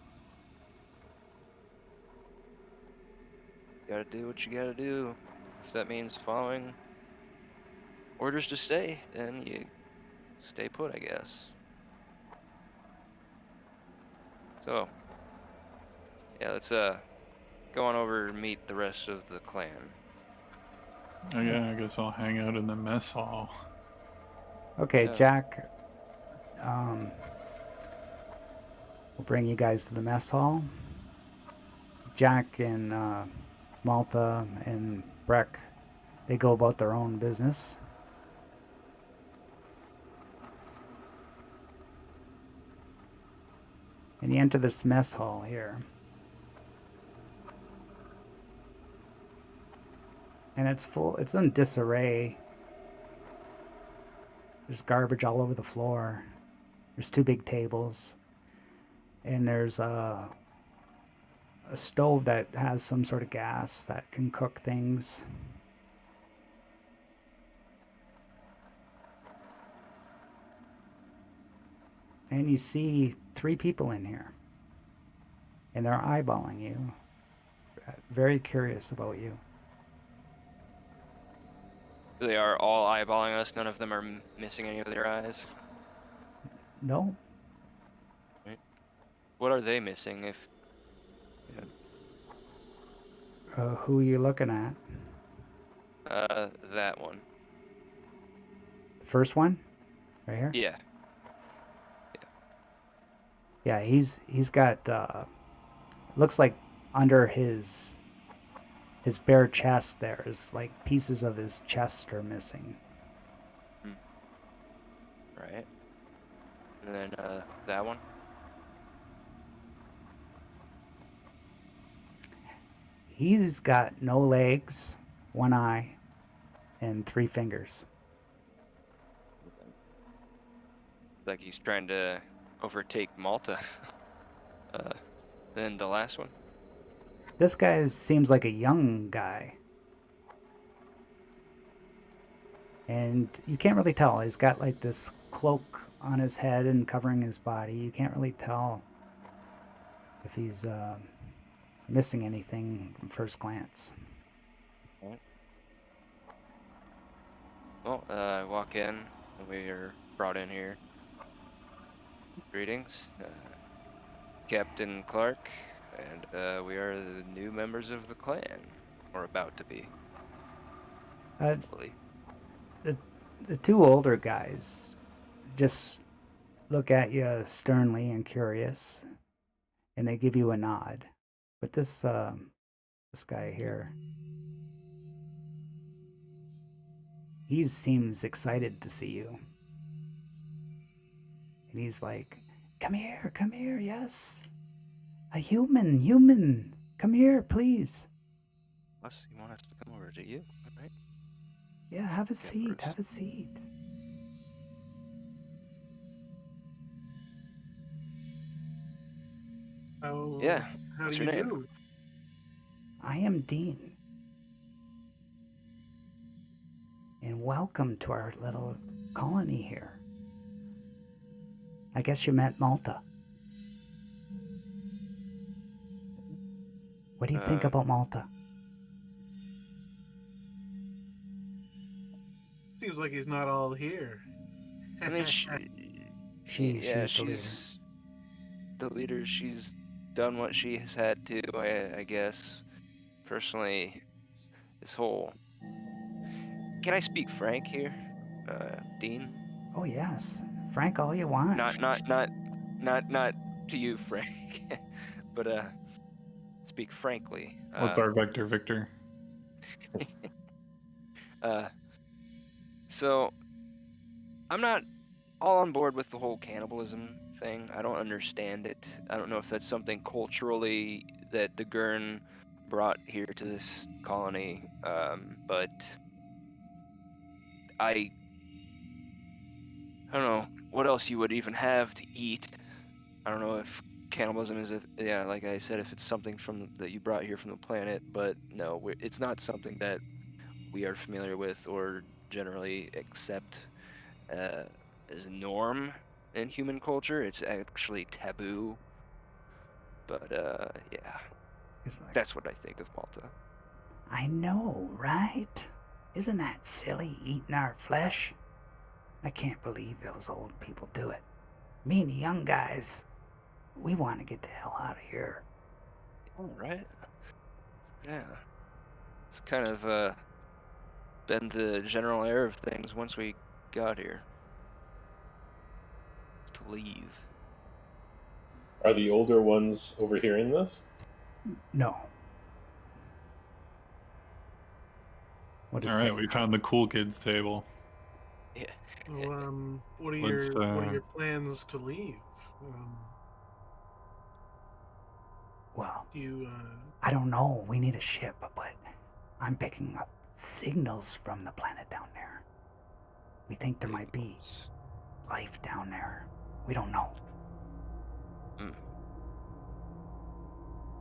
You gotta do what you gotta do. If that means following orders to stay, then you stay put, I guess. So, Yeah, let's go on over and meet the rest of the clan. Oh yeah, I guess I'll hang out in the mess hall. Okay, Yeah. Jack. We'll bring you guys to the mess hall. Jack and Malta and Breck, they go about their own business. And you enter this mess hall here. And it's full, it's in disarray. There's garbage all over the floor. There's 2 big tables. And there's a stove that has some sort of gas that can cook things. And you see 3 people in here. And they're eyeballing you. Very curious about you. They are all eyeballing us. None of them are missing any of their eyes. No? Right. What are they missing? If Who are you looking at? that one. The first one? Right here? Yeah. Yeah, he's got looks like under his bare chest there's like pieces of his chest are missing. Right. And then that one. He's got no legs, 1 eye, and 3 fingers. Like he's trying to overtake Malta. Then the last one. This guy seems like a young guy. And you can't really tell. He's got like this cloak on his head and covering his body. You can't really tell if he's missing anything from first glance. Right. Well, I walk in and we are brought in here. Greetings, Captain Clark, and we are the new members of the clan, or about to be. Hopefully. The 2 older guys just look at you sternly and curious, and they give you a nod. But this guy here, he seems excited to see you. And he's like, come here, yes. A human, come here, please. Us? You want us to come over to you, right? Yeah, have a seat, Bruce. have a seat. Oh, Yeah. How What's do your you name? do? I am Dean. And welcome to our little colony here. I guess you met Malta. What do you think about Malta? Seems like he's not all here. I mean, She's she's the leader. She's done what she has had to, I guess. Personally, this whole. Can I speak frank here, Dean? Oh yes, Frank, all you want. Not to you, Frank, but speak frankly. What's our vector, Victor? So I'm not all on board with the whole cannibalism thing. I don't understand it. I don't know if that's something culturally that the Gurn brought here to this colony, but I don't know what else you would even have to eat. I don't know if cannibalism is like I said, if it's something that you brought here from the planet, but no, it's not something that we are familiar with or generally accept as a norm in human culture. It's actually taboo. But yeah, He's like, that's what I think of Malta. I know, right? Isn't that silly, eating our flesh? I can't believe those old people do it. Me and the young guys, we want to get the hell out of here. All right. Yeah. It's kind of been the general air of things once we got here. To leave. Are the older ones overhearing this? No. What is All right, it? we found the cool kids table. Yeah. Well, what are Let's, your plans to leave? Well, Do you I don't know. We need a ship, but I'm picking up signals from the planet down there. We think there might be life down there. We don't know. Hmm.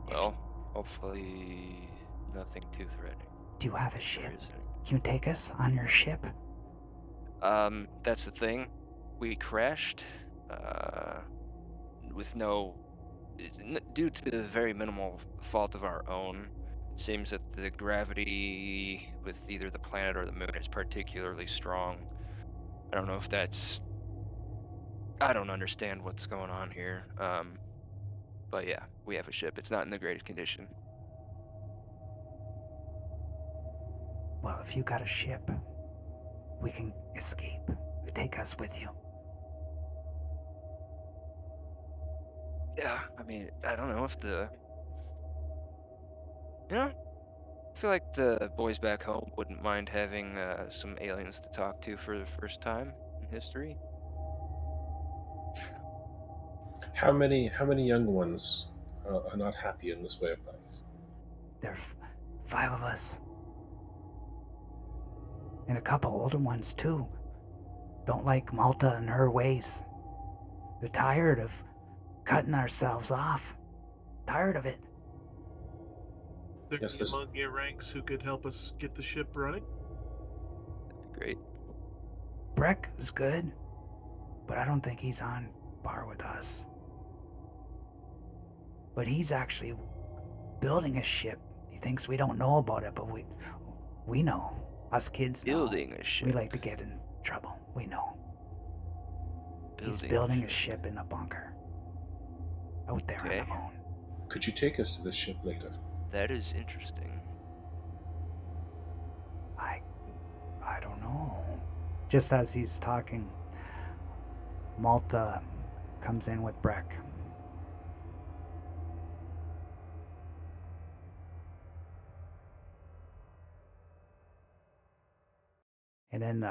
If Well, hopefully nothing too threatening. Do you have a If there ship? isn't. Can you take us on your ship? That's the thing. We crashed, with no, due to very minimal fault of our own. It seems that the gravity with either the planet or the moon is particularly strong. I don't know if that's. I don't understand what's going on here. But yeah, we have a ship. It's not in the greatest condition. Well, if you got a ship, we can escape. Take us with you. Yeah, I mean, I don't know if I feel like the boys back home wouldn't mind having some aliens to talk to for the first time in history. How many young ones are not happy in this way of life? There's 5 of us. And a couple older ones, too. Don't like Malta and her ways. They're tired of cutting ourselves off. Tired of it. there Yes, any there's. among your ranks who could help us get the ship running? Great. Breck is good, but I don't think he's on par with us. But he's actually building a ship. He thinks we don't know about it, but we know. Us kids know. Building a ship. We like to get in trouble. We know. He's Building building a ship in a bunker. Out there on Okay. the moon. Could you take us to the ship later? That is interesting. I don't know. Just as he's talking, Malta comes in with Breck. And then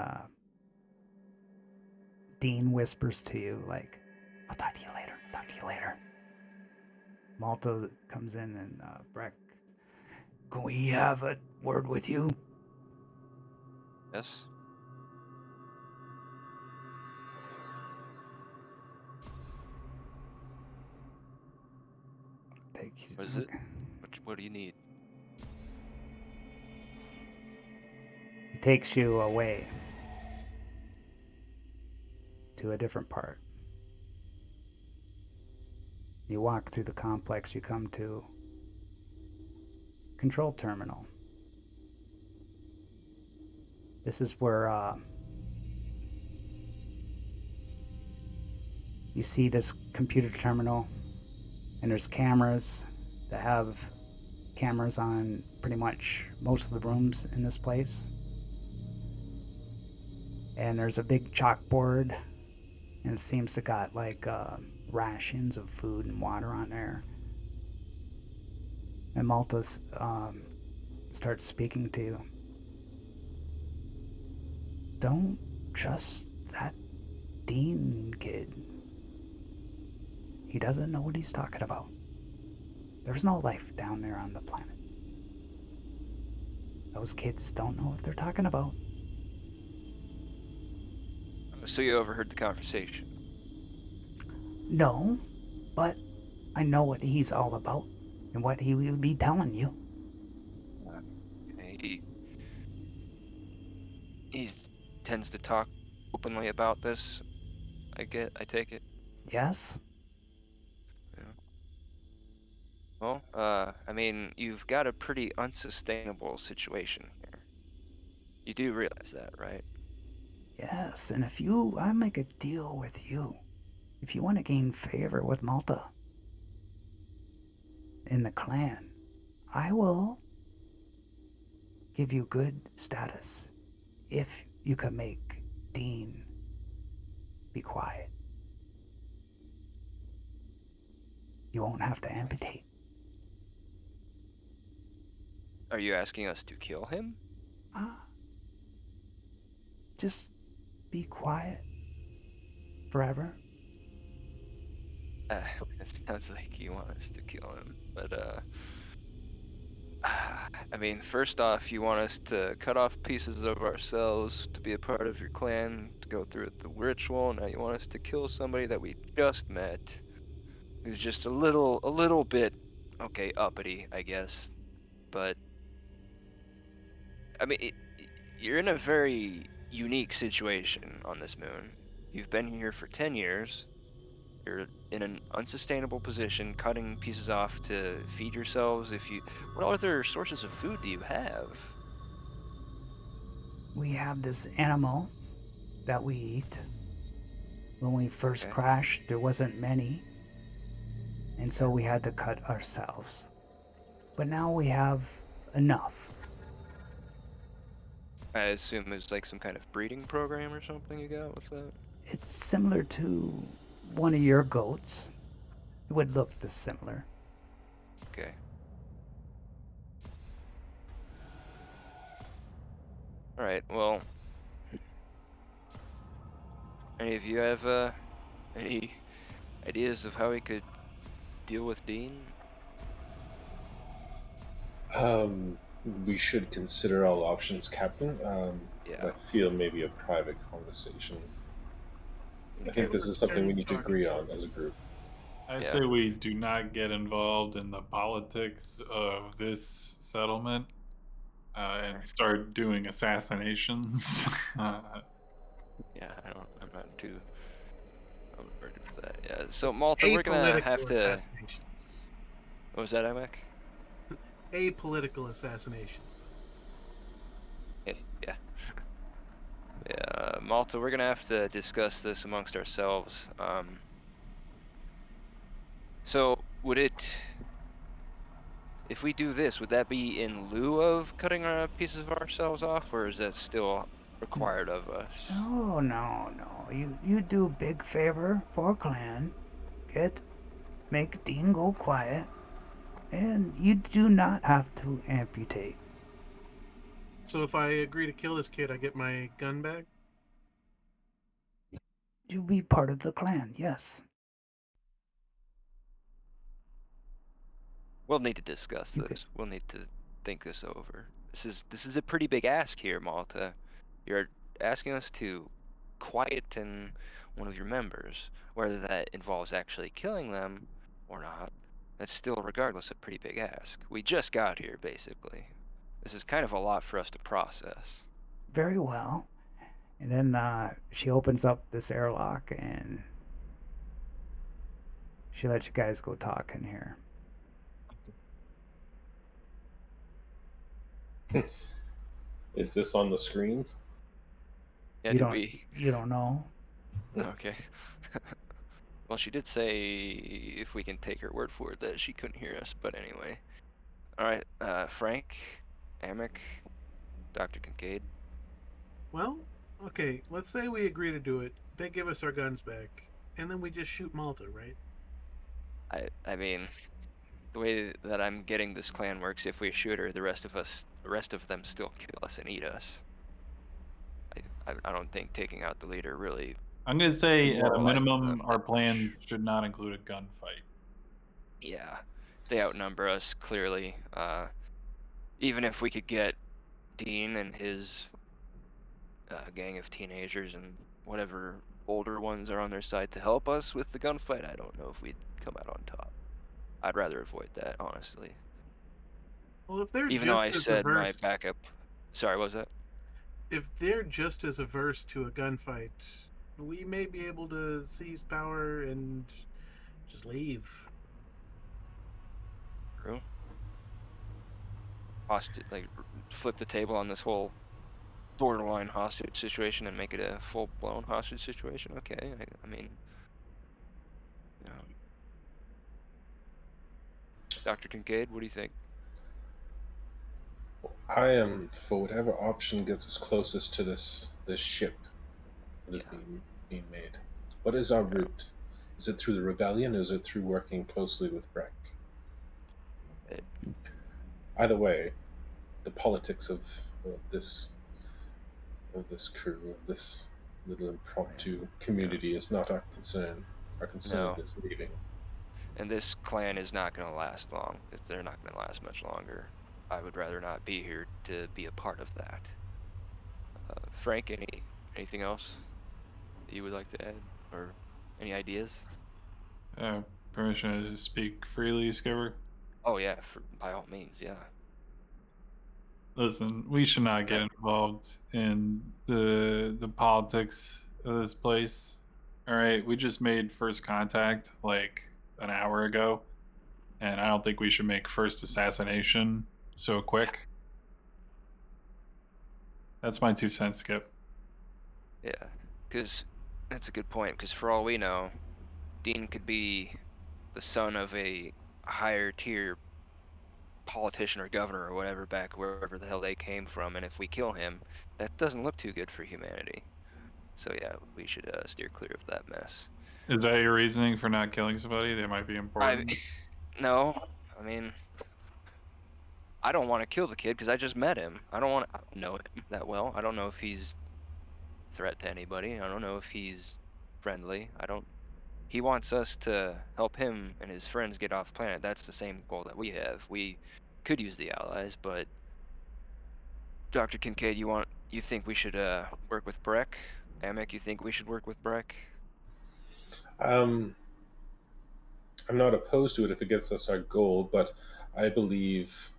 Dean whispers to you, like, I'll talk to you later. Talk to you later. Malta comes in and Breck, can we have a word with you? Yes. What is it? What do you need? He takes you away to a different part. You walk through the complex, you come to control terminal. This is where you see this computer terminal, and there's cameras that have cameras on pretty much most of the rooms in this place. And there's a big chalkboard, and it seems to got like rations of food and water on there. And Malta starts speaking to you. Don't trust that Dean kid. He doesn't know what he's talking about. There's no life down there on the planet. Those kids don't know what they're talking about. So you overheard the conversation? No, but I know what he's all about and what he would be telling you. He tends to talk openly about this. I take it. Yes? Yeah. Well, I mean, you've got a pretty unsustainable situation here. You do realize that, right? Yes, and I make a deal with you. If you want to gain favor with Malta, in the clan, I will give you good status if you can make Dean be quiet. You won't have to amputate. Are you asking us to kill him? Just be quiet forever. It sounds like you want us to kill him, but I mean, first off, you want us to cut off pieces of ourselves to be a part of your clan, to go through the ritual. Now you want us to kill somebody that we just met, who's just a little bit, okay, uppity, I guess. But I mean, you're in a very unique situation on this moon. You've been here for 10 years. You're in an unsustainable position, cutting pieces off to feed yourselves. What other sources of food do you have? We have this animal that we eat. When we first Okay. crashed, there wasn't many, and so we had to cut ourselves. But now we have enough. I assume it's like some kind of breeding program or something you got with that? It's similar to one of your goats. It would look this similar. Okay. Alright, well, any of you have any ideas of how we could deal with Dean? We should consider all options, Captain. Yeah. I feel maybe a private conversation. I Okay, think this is something we need to talking agree to on as a group. I Yeah. say we do not get involved in the politics of this settlement and start doing assassinations. Yeah, I'm not too averted for that. Yeah, so Malta, we're gonna have Apolitical to. assassinations. What was that, Imac? Apolitical assassinations. Yeah, yeah. Yeah, Malta, we're gonna have to discuss this amongst ourselves. So if we do this, would that be in lieu of cutting pieces of ourselves off, or is that still required of us? No, no, no. You do big favor for clan. Make Dean go quiet, and you do not have to amputate. So if I agree to kill this kid, I get my gun back? You'll be part of the clan, yes. We'll need to discuss You could. this. We'll need to think this over. This is a pretty big ask here, Malta. You're asking us to quieten one of your members, whether that involves actually killing them or not. That's still, regardless, a pretty big ask. We just got here, basically. This is kind of a lot for us to process. Very well. And then she opens up this airlock and she lets you guys go talk in here. Is this on the screens? Yeah, you did don't we? you don't know. Okay. Well, she did say, if we can take her word for it, that she couldn't hear us, but anyway. Alright, Frank, Amic, Dr. Kincaid. Well, okay, let's say we agree to do it. They give us our guns back, and then we just shoot Malta, right? I mean, the way that I'm getting this clan works, if we shoot her, the rest of them still kill us and eat us. I don't think taking out the leader really I'm going to say, at a demoralizes minimum, them our that plan much. should not include a gunfight. Yeah, they outnumber us clearly. Even if we could get Dean and his gang of teenagers and whatever older ones are on their side to help us with the gunfight, I don't know if we'd come out on top. I'd rather avoid that, honestly. Well, if they're Even though just I as said my averse, backup. Sorry, what was that? if they're just as averse to a gunfight, we may be able to seize power and just leave. True. Hostage, like flip the table on this whole borderline hostage situation and make it a full-blown hostage situation. Okay, I mean, you know, Dr. Kincaid, what do you think? I am for whatever option gets us closest to this ship that is Yeah. being made. What is our Yeah. route? Is it through the rebellion, or is it through working closely with Breck? It, Either way, the politics of this crew, of this little impromptu yeah. community, is not our concern. Our concern No. is leaving. And this clan is not going to last long. They're not going to last much longer. I would rather not be here to be a part of that. Frank, anything else that you would like to add, or any ideas? Permission to speak freely, Skipper. Oh yeah, by all means, yeah. Listen, we should not get involved in the politics of this place. All right, we just made first contact like an hour ago, and I don't think we should make first assassination so quick. That's my 2 cents, Skip. Yeah, because that's a good point. Because for all we know, Dean could be the son of a higher tier politician or governor or whatever back wherever the hell they came from, and if we kill him, that doesn't look too good for humanity. So yeah, we should steer clear of that mess. Is that your reasoning for not killing somebody? They might be I important. no, I mean I don't want to kill the kid because I just met him. I don't know him that well. I don't know if he's a threat to anybody. I don't know if he's friendly. I don't. He wants us to help him and his friends get off planet. That's the same goal that we have. We could use the allies, but Dr. Kincaid, you think we should work with Breck? Amek, you think we should work with Breck? Um, I'm not opposed to it if it gets us our goal, but I believe,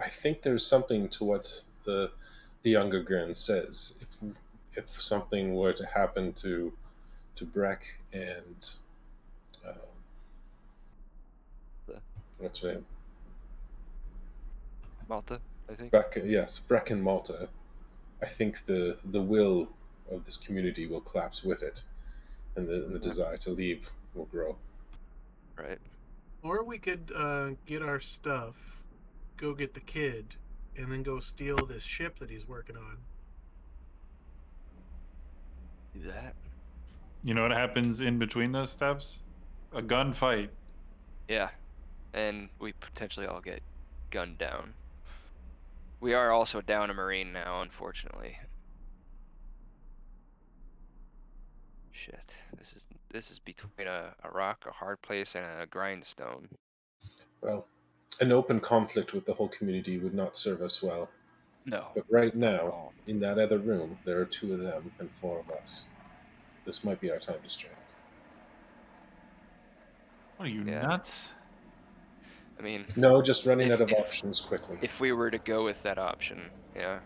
I think there's something to what the younger Gren says. If something were to happen to Breck and uh, The what's her name? Malta, I think. Breck, yes, Breck and Malta. I think the will of this community will collapse with it, and the Yeah. desire to leave will grow. Right. Or we could get our stuff, go get the kid, and then go steal this ship that he's working on. Do that. You know what happens in between those steps? A gunfight. Yeah. And we potentially all get gunned down. We are also down a Marine now, unfortunately. Shit. This is between a rock, a hard place, and a grindstone. Well, an open conflict with the whole community would not serve us well. No, But right not at now, all. in that other room, there are two of them and four of us. This might be our time to strike. What are you, Yeah. nuts? I mean, No, just running if out of if options quickly. if we were to go with that option, yeah.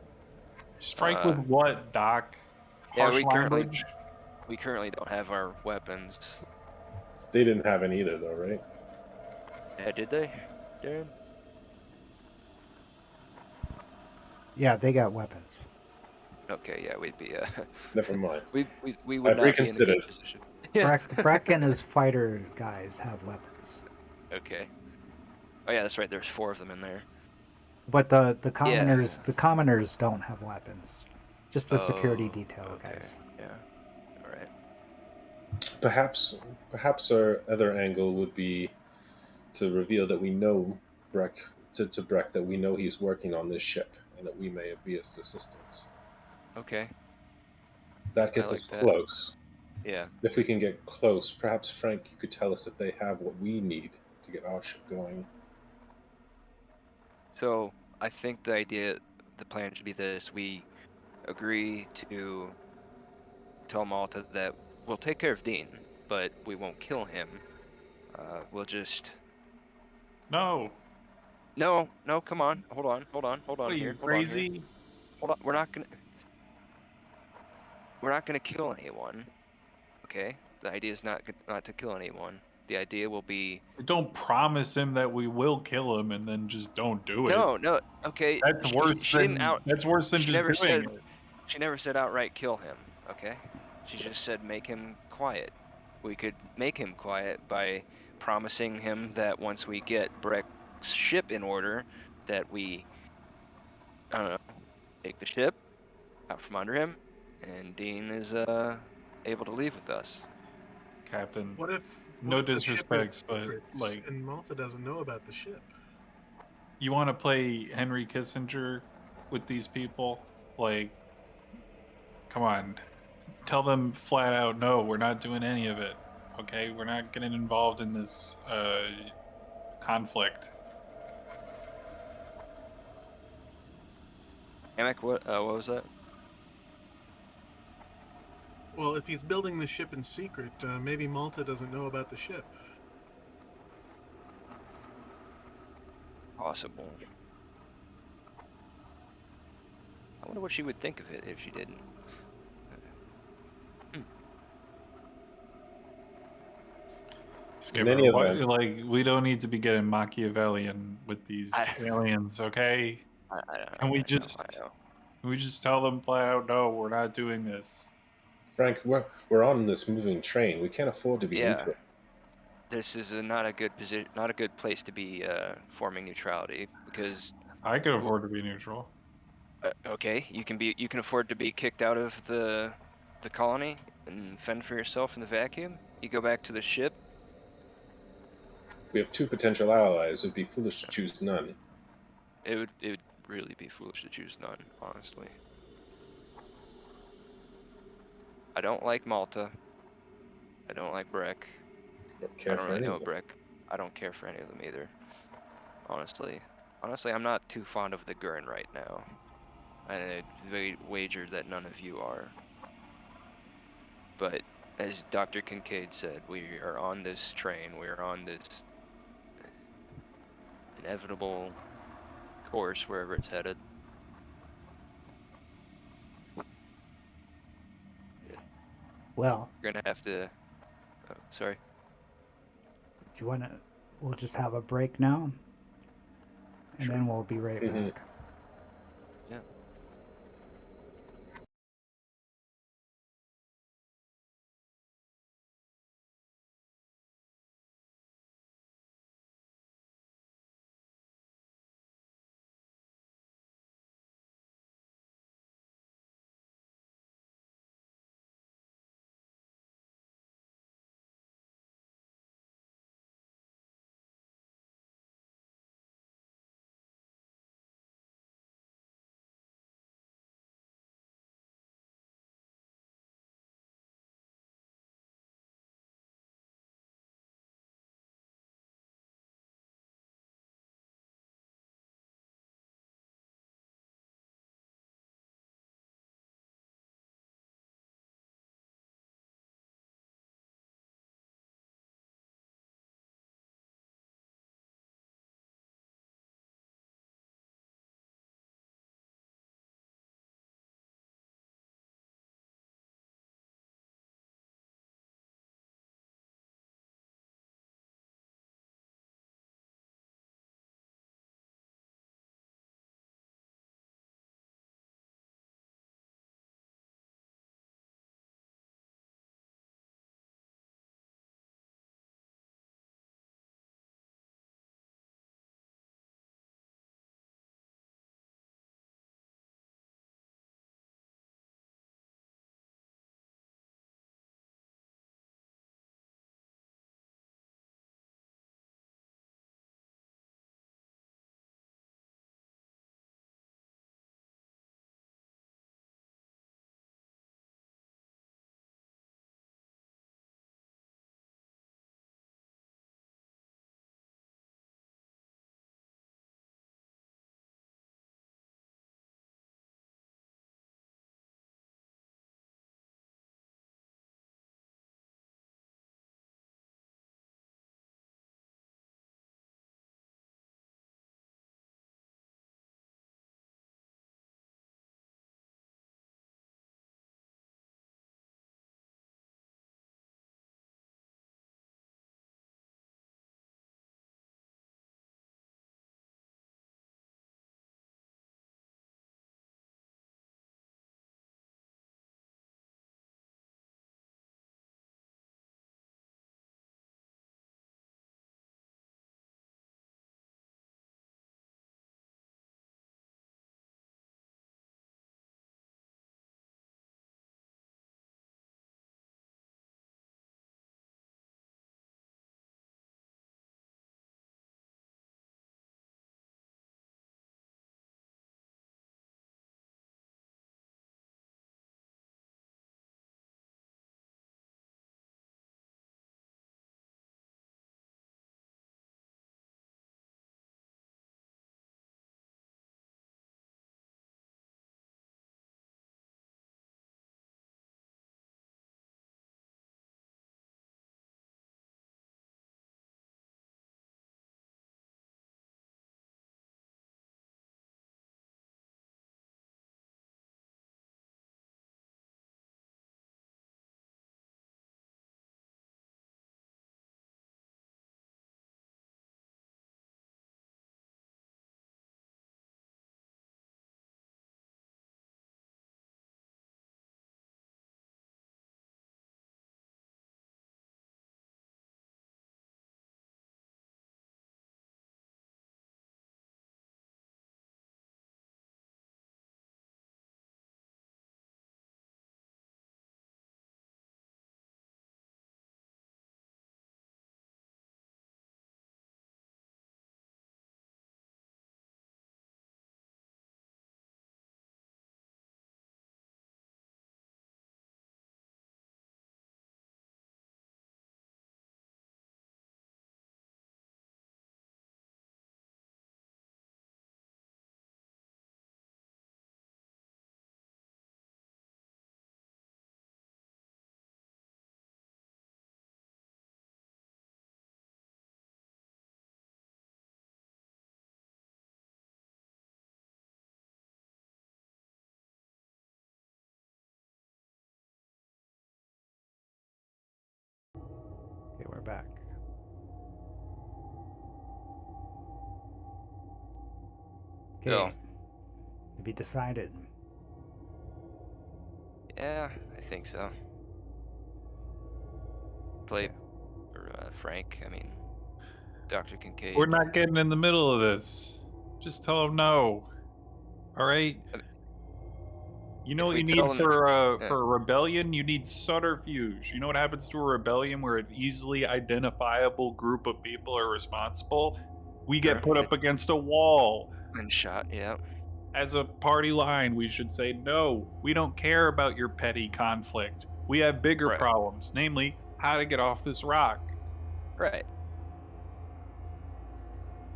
Strike with Uh, what, Doc? yeah, Harsh language? we currently don't have our weapons. They didn't have any either, though, right? Yeah, did they, Darren? Yeah, they got weapons. Okay, yeah, we'd be Never mind. we would I've not be in a good reconsidered. position. Yeah. Breck and his fighter guys have weapons. Okay. Oh yeah, that's right. There's 4 of them in there. But the Yeah. commoners don't have weapons. Just the security Oh. detail Okay. guys. Yeah. All right. Perhaps our other angle would be to reveal that we know Breck to Breck that we know he's working on this ship and that we may be of assistance. Okay. That I gets like us that. close. Yeah. If we can get close, perhaps Frank, you could tell us if they have what we need to get our ship going. So I think the plan should be this: we agree to tell Malta that we'll take care of Dean, but we won't kill him. We'll just No. no, no. Come on. Hold What on are here. you, Hold on here. crazy? Hold on. We're not gonna kill anyone. Okay. The idea is not to kill anyone. The idea will be Don't promise him that we will kill him and then just don't do it. no, no. Okay. That's worse She didn't than out. that's worse than She just never doing said. it. She never said outright kill him. Okay. She just said make him quiet. We could make him quiet by promising him that once we get Breck ship in order, that we, I don't know, take the ship out from under him, and Dean is able to leave with us. Captain. What if No the ship is disrespects, but secret like, and Malta doesn't know about the ship? you want to play Henry Kissinger with these people? Like, come on, tell them flat out, no, we're not doing any of it. Okay, we're not getting involved in this conflict. Hammock, what was that? Well, if he's building the ship in secret, maybe Malta doesn't know about the ship. Possible. I wonder what she would think of it if she didn't. Skipper, any what, event, like, we don't need to be getting Machiavellian with these I, aliens, okay? Can we just I know. can we just tell them flat out, no, we're not doing this? Frank, we're on this moving train. We can't afford to be Yeah, neutral. this is not a good position, not a good place to be forming neutrality, because I could afford to be neutral. okay, you can afford to be kicked out of the colony and fend for yourself in the vacuum. You go back to the ship. We have two potential allies. It would be foolish to choose none. It would really be foolish to choose none, honestly. I don't like Malta. I don't like Breck. Or I care don't for really any know of them. Breck. I don't care for any of them either, honestly. Honestly, I'm not too fond of the Gurn right now. And I'd wager that none of you are. But as Dr. Kincaid said, we are on this train. We are on this inevitable course wherever it's headed. Well, We're gonna have to. Oh, sorry. do you want to? We'll just have a break now, and Sure. then we'll be right Mhm. back. Yeah. back. Okay. Bill. Have you decided? Yeah, I think so. Play Okay. for Frank. I mean, Dr. Kincaid. We're not getting in the middle of this. Just tell him no. All right. You know If what we you need tell him, for yeah. a rebellion? You need subterfuge. You know what happens to a rebellion where an easily identifiable group of people are responsible? We get Sure, put up against a wall. and shot. Yeah. As a party line, we should say, no, we don't care about your petty conflict. We have bigger Right. problems, namely, how to get off this rock. Right.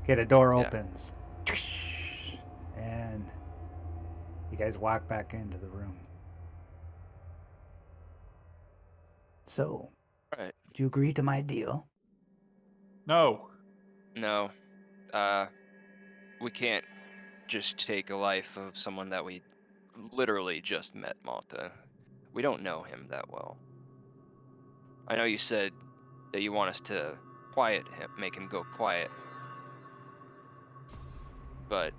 Okay, the door Yeah. opens. And you guys walk back into the room. So, Right. do you agree to my deal? No. No. We can't just take a life of someone that we literally just met, Malta. We don't know him that well. I know you said that you want us to quiet him, make him go quiet, but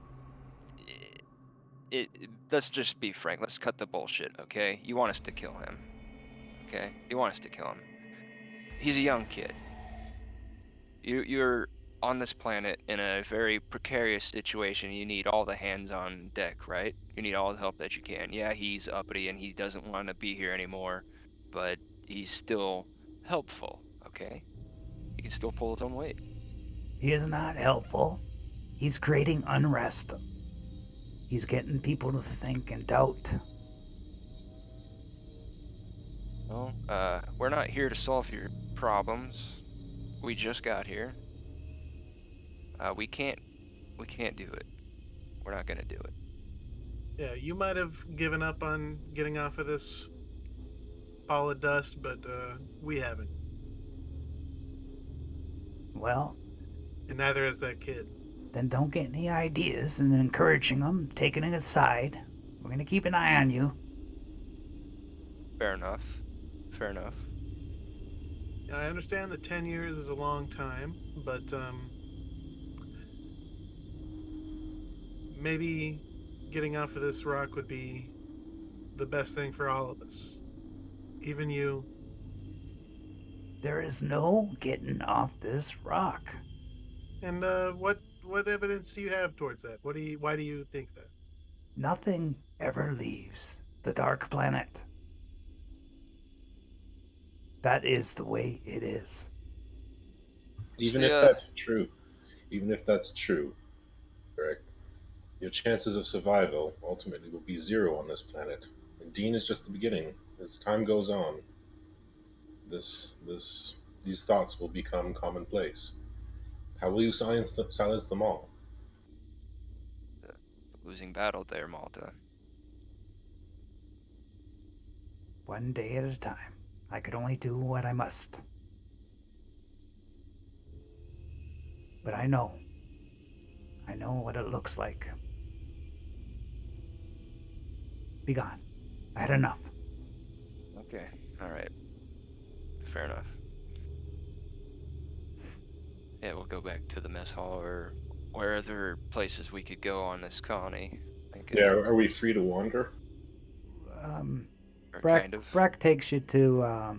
let's just be frank. Let's cut the bullshit, okay? You want us to kill him, okay? You want us to kill him. He's a young kid. You're on this planet in a very precarious situation. You need all the hands on deck, right? You need all the help that you can. Yeah, he's uppity and he doesn't want to be here anymore, but he's still helpful, okay? He can still pull his own weight. He is not helpful. He's creating unrest. He's getting people to think and doubt. Well, we're not here to solve your problems. We just got here. We can't do it. We're not gonna do it. Yeah, you might have given up on getting off of this ball of dust, but we haven't. Well, And neither has that kid. then don't get any ideas and encouraging him, taking it aside. We're gonna keep an eye on you. Fair enough. Fair enough. And I understand that 10 years is a long time, but maybe getting off of this rock would be the best thing for all of us. Even you. There is no getting off this rock. And what evidence do you have towards that? Why do you think that? Nothing ever leaves the dark planet. That is the way it is. Even See, if that's true, correct, your chances of survival ultimately will be zero on this planet. And Dean is just the beginning. As time goes on, these thoughts will become commonplace. How will you silence them all? losing battle there, Malta. One day at a time. I could only do what I must. But I know. I know what it looks like. Be gone. I had enough. Okay. All right. Fair enough. Yeah, we'll go back to the mess hall or wherever places we could go on this colony. Yeah, are we free to wander? Or Breck, kind of. Breck takes you to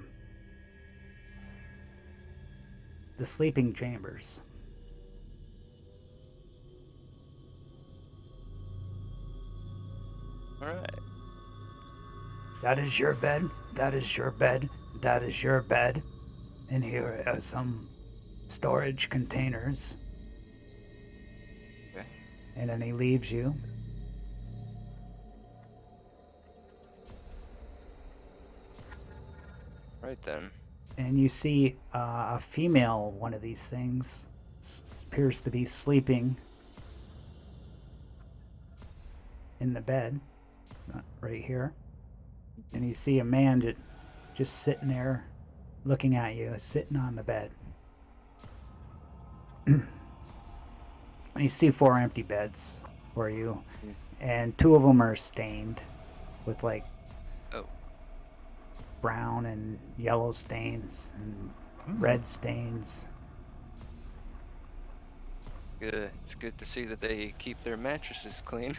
the sleeping chambers. All right. That is your bed. That is your bed. That is your bed. And here are some storage containers. Okay. And then he leaves you. Right then. And you see a female one of these things appears to be sleeping in the bed right here. And you see a man just sitting there looking at you, sitting on the bed. And you see 4 empty beds for you, and 2 of them are stained with like Oh. brown and yellow stains, and red stains. Good. It's good to see that they keep their mattresses clean.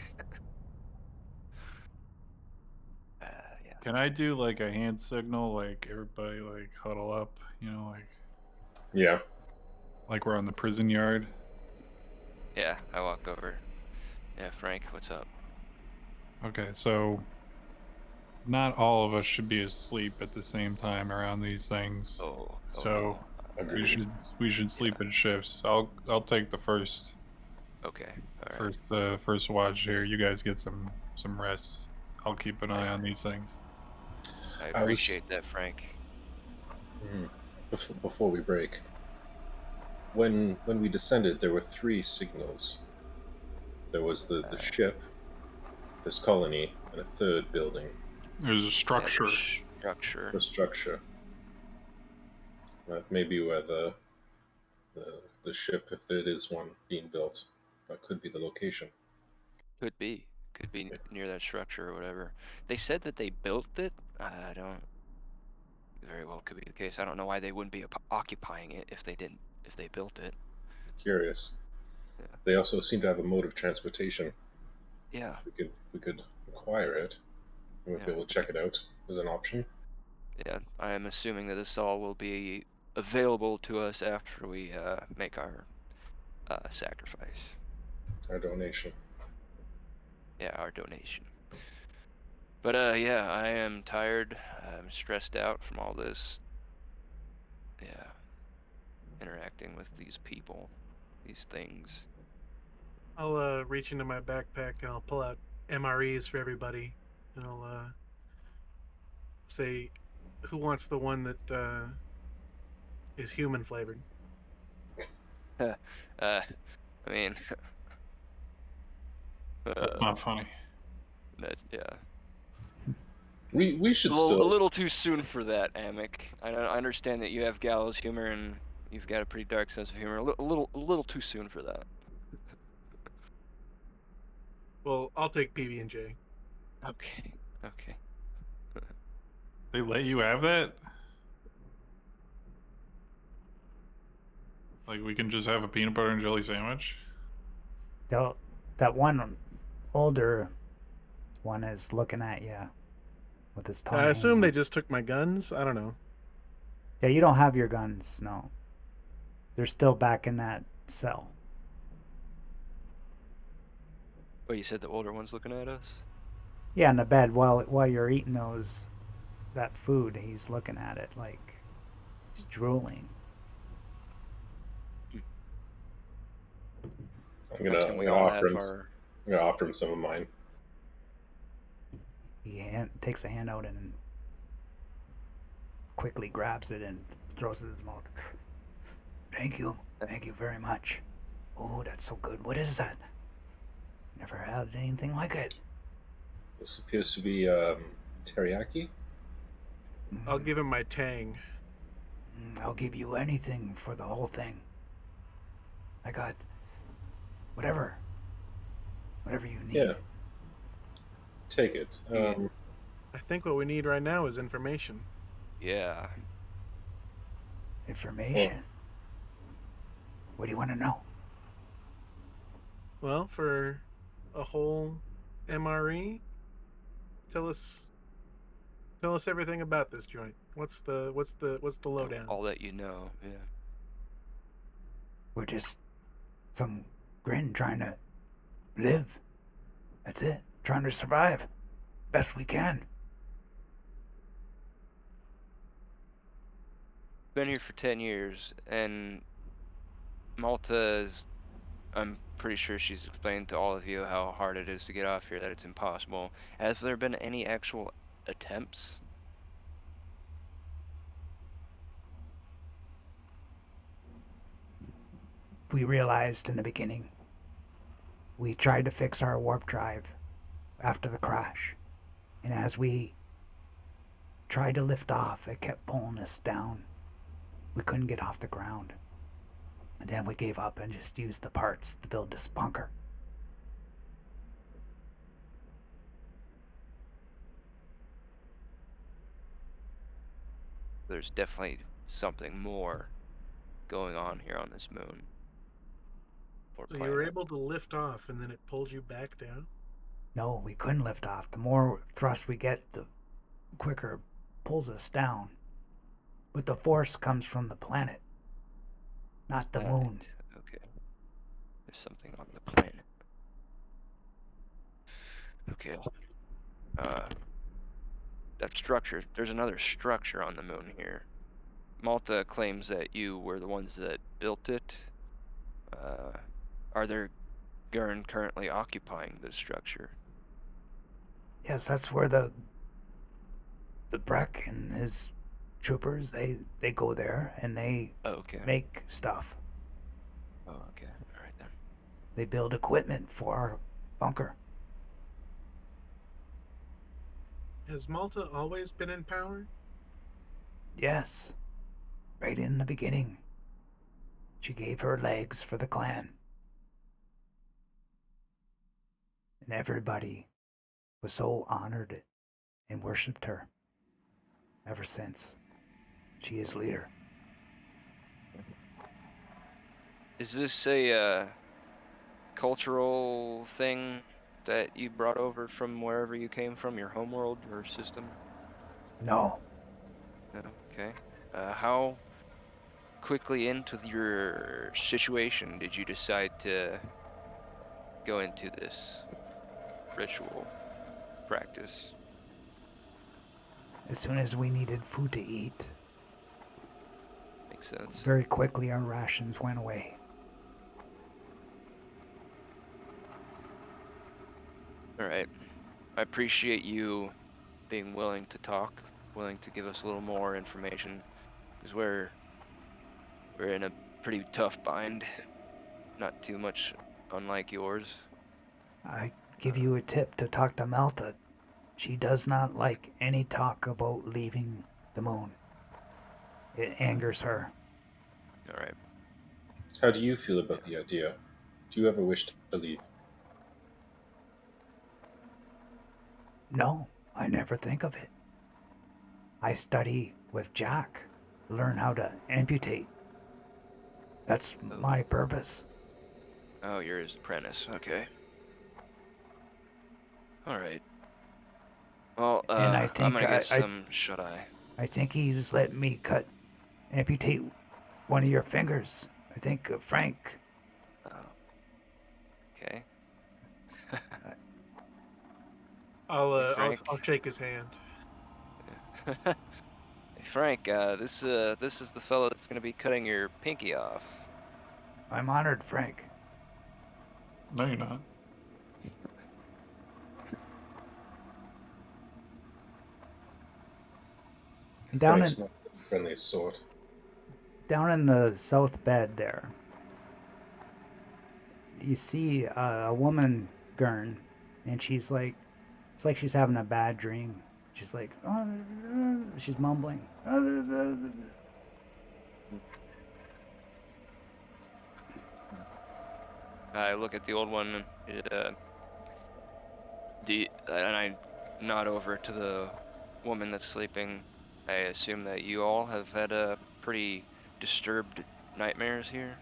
Yeah. Can I do like a hand signal, like everybody like huddle up, Yeah. like we're on the prison yard? Yeah, I walk over. Yeah, Frank, what's up? Okay, so not all of us should be asleep at the same time around these things. Oh So no. we Agreed. should we should sleep Yeah. in shifts. I'll take the Okay. All right. first watch here. You guys get some rest. I'll keep an eye on these things. I I was appreciate that, Frank. before we break. When we descended, there were three signals. There was the Uh, ship, this colony, and a third building, There's a yeah, the structure. structure the structure. That may be where the ship, if there is one being built, that could be the location. could be near that structure or whatever. They said that they built it. I don't. Very well could be the case. I don't know why they wouldn't be occupying it if they built it. Curious. Yeah. They also seem to have a mode of transportation. Yeah. If we could acquire it, we might Yeah. be able to check it out as an option. Yeah. I am assuming that this all will be available to us after we make our sacrifice. Our donation. Yeah, our donation. But yeah, I am tired. I'm stressed out from all this. Yeah, interacting with these people, these things. I'll reach into my backpack and I'll pull out MREs for everybody, and I'll say, "Who wants the one that is human flavored?" I mean, That's uh, not funny. that's yeah. We A should little, a still. little too soon for that, Amic. I understand that you have gallows humor and you've got a pretty dark sense of humor. A little too soon for that. Well, I'll take PB&J. Okay, okay. They let you have that? Like we can just have a peanut butter and jelly sandwich? That one older one is looking at you with his tongue I hanging assume they out. just took my guns. I don't know. Yeah, you don't have your guns, no. They're still back in that cell. Oh, you said the older one's looking at us? Yeah, in the bed while you're eating that food, he's looking at it like he's drooling. I'm I gonna assume I'm we gonna all offer have him. our. I'm gonna offer him some of mine. Takes a hand out and quickly grabs it and throws it in his mouth. Thank you. Thank you very much. Oh, that's so good. What is that? Never had anything like it. This appears to be teriyaki. I'll give him my Tang. I'll give you anything for the whole thing. I got whatever you need. Yeah, take it. I think what we need right now is information. Yeah. Information. What do you want to know? Well, for a whole MRE, tell us everything about this joint. What's the lowdown? All that you know. Yeah. We're just some grin trying to live. That's it. Trying to survive best we can. Been here for 10 years, and Malta is. I'm pretty sure she's explained to all of you how hard it is to get off here, that it's impossible. Has there been any actual attempts? We realized in the beginning. We tried to fix our warp drive after the crash. And as we tried to lift off, it kept pulling us down. We couldn't get off the ground. And then we gave up and just used the parts to build this bunker. There's definitely something more going on here on this moon. Or So you were planet. able to lift off, and then it pulled you back down? No, we couldn't lift off. The more thrust we get, the quicker it pulls us down. But the force comes from the planet, not the moon. Planet. Okay. There's something on the planet. Okay. That structure. There's another structure on the moon here. Malta claims that you were the ones that built it. Are there Gurn currently occupying the structure? Yes, that's where the Breck and his troopers, they go there and they Okay. make stuff. Oh, okay. All right then. They build equipment for our bunker. Has Malta always been in power? Yes, right in the beginning. She gave her legs for the clan. And everybody was so honored and worshipped her ever since. She is leader. Is this a cultural thing that you brought over from wherever you came from, your homeworld or system? No, No. Okay. How quickly into your situation did you decide to go into this ritual practice? as soon as we needed food to eat, Makes sense. very quickly our rations went away. All right. I appreciate you being willing to talk, willing to give us a little more information, because we're in a pretty tough bind. Not too much unlike yours. I give you a tip to talk to Malta. She does not like any talk about leaving the moon. It angers her. All right. How do you feel about the idea? Do you ever wish to leave? No, I never think of it. I study with Jack, learn how to amputate. That's my purpose. Oh, you're his apprentice. Okay. All right. Well, And I I'm think gonna get some shut-eye. I think he's let me amputate one of your fingers. I think Frank. Oh. Okay. Hey, Frank. I'll shake his hand. Hey, Frank, this is the fellow that's gonna be cutting your pinky off. I'm honored, Frank. No, you're not. Frank's not the friendliest sort. Down in the south bed there, you see a woman Gurn, and she's like, it's like she's having a bad dream. She's like, she's mumbling. I look at the old one, and I nod over to the woman that's sleeping. I assume that you all have had a pretty disturbed nightmares here?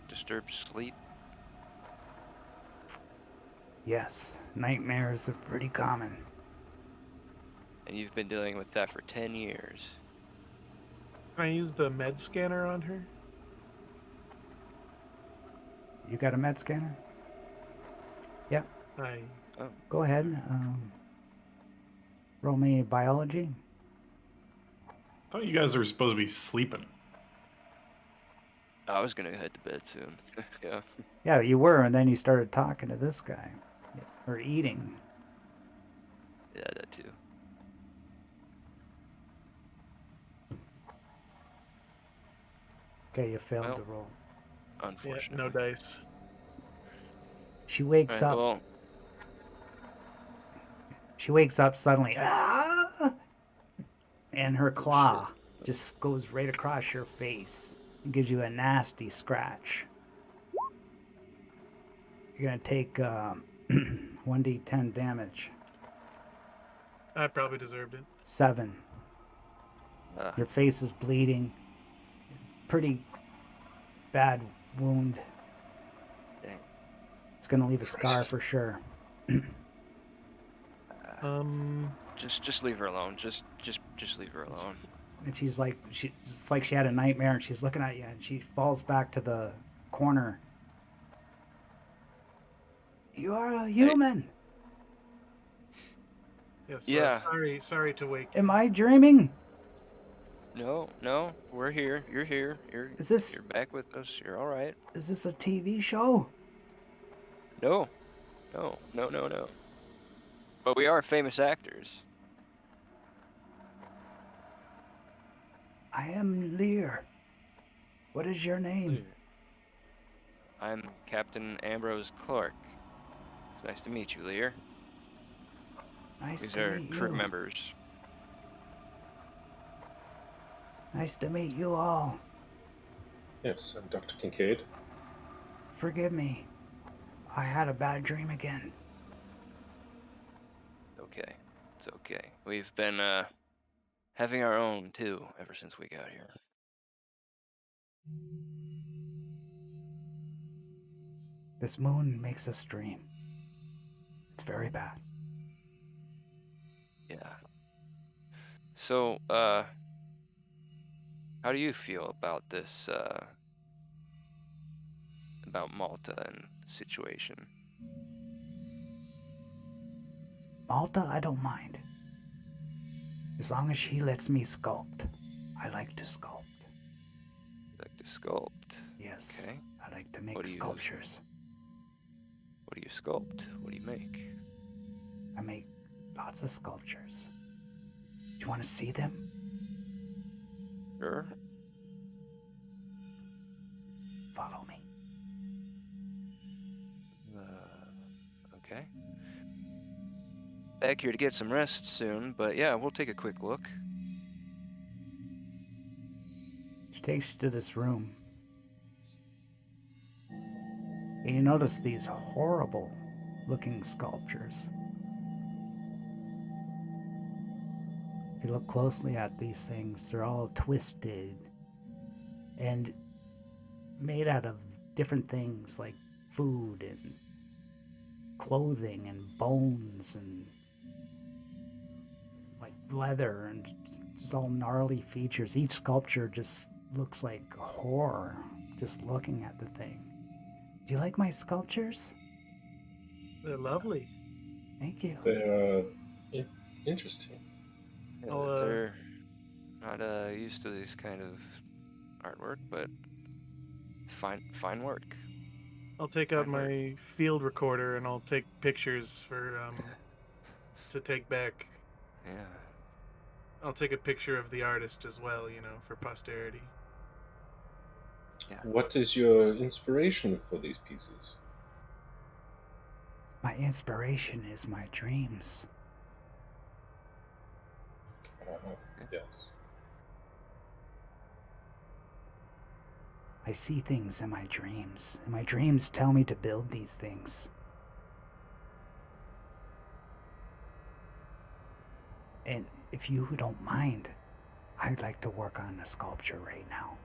Disturbed sleep? Yes, nightmares are pretty common. And you've been dealing with that for 10 years. Can I use the med scanner on her? You got a med scanner? Yep. Oh, Go ahead. Roll me biology. I thought you guys were supposed to be sleeping. I was gonna head to bed soon. Yeah. Yeah, you were, and then you started talking to this guy. Or eating. Yeah, that too. Okay, you failed Well, the roll. Yeah, Unfortunately. no dice. She wakes Alright, up. well, She wakes up suddenly. Ah! And her claw just goes right across your face and gives you a nasty scratch. You're going to take 1d10 damage. I probably deserved it. 7. uh, Your face is bleeding. pretty bad wound. Dang. It's gonna leave a scar for sure. Just leave her alone. Just leave her alone. And she's like, it's like she had a nightmare, and she's looking at you, and she falls back to the corner. You are a human. Yes. Yeah. Sorry to wake you. Am I dreaming? No, we're here. You're here. You're back with us. You're all right. Is this a TV show? No. But we are famous actors. I am Lear. What is your name? I'm Captain Ambrose Clark. It's nice to meet you, Lear. Nice These to are meet crew you. members. Nice to meet you all. Yes, I'm Dr. Kincaid. Forgive me. I had a bad dream again. Okay. It's okay. We've been having our own too ever since we got here. This moon makes us dream. It's very bad. Yeah. So, how do you feel about this, about Malta and the situation? Malta, I don't mind. As long as she lets me sculpt. I like to sculpt. You like to sculpt? Yes. Okay. I like to make What do you- sculptures. What do you sculpt? What do you make? I make lots of sculptures. Do you want to see them? Sure. Follow me. Okay. Back here to get some rest soon, but yeah, we'll take a quick look. She takes you to this room. And you notice these horrible looking sculptures. If you look closely at these things, they're all twisted and made out of different things like food and clothing and bones and like leather, and just all gnarly features. Each sculpture just looks like horror just looking at the thing. Do you like my sculptures? They're lovely. Thank you. They're interesting. Yeah, I'll, they're not used to this kind of artwork, but fine work. I'll take out Fine work. my field recorder and I'll take pictures for to take back. Yeah. I'll take a picture of the artist as well, for posterity. Yeah. What is your inspiration for these pieces? My inspiration is my dreams. Yes. I see things in my dreams, and my dreams tell me to build these things. And if you don't mind, I'd like to work on a sculpture right now.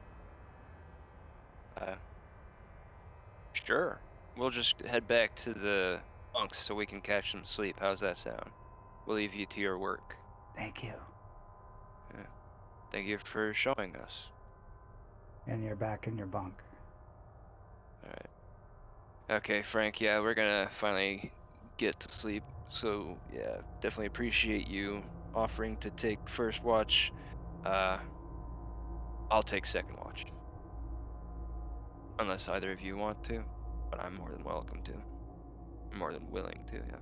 Sure. We'll just head back to the bunks so we can catch some sleep. How's that sound? We'll leave you to your work. Thank you. Thank you for showing us. And you're back in your bunk. Alright. Okay, Frank, yeah, we're gonna finally get to sleep. So, yeah, definitely appreciate you offering to take first watch. I'll take second watch. Unless either of you want to, but I'm more than welcome to. I'm more than willing to, yeah.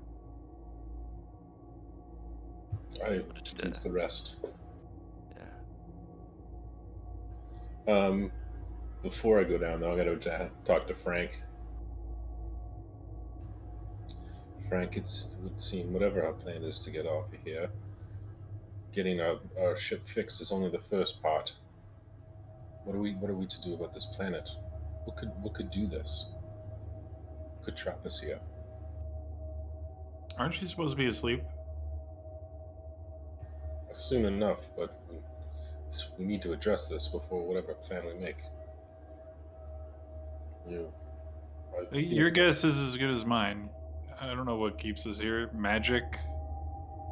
I Just, use the rest. Yeah. Before I go down, though, I'm going to talk to Frank. Frank, it would seem whatever our plan is to get off of here, getting our ship fixed is only the first part. What are we to do about this planet? What could do this? What could trap us here? Aren't you supposed to be asleep? Soon enough, but We need to address this before whatever plan we make. You, I feel- Your guess is as good as mine. I don't know what keeps us here. Magic?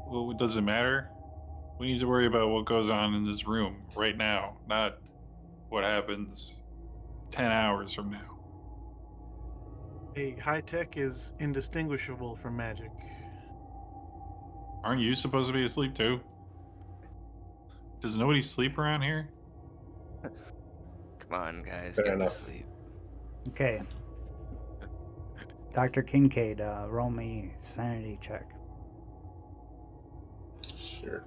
Well, does it matter? We need to worry about what goes on in this room right now, not what happens 10 hours from now. Hey, high tech is indistinguishable from magic. Aren't you supposed to be asleep too? Does nobody sleep around here? Come on, guys, Fair get enough. to sleep. Okay. Dr. Kincaid, roll me sanity check. Sure.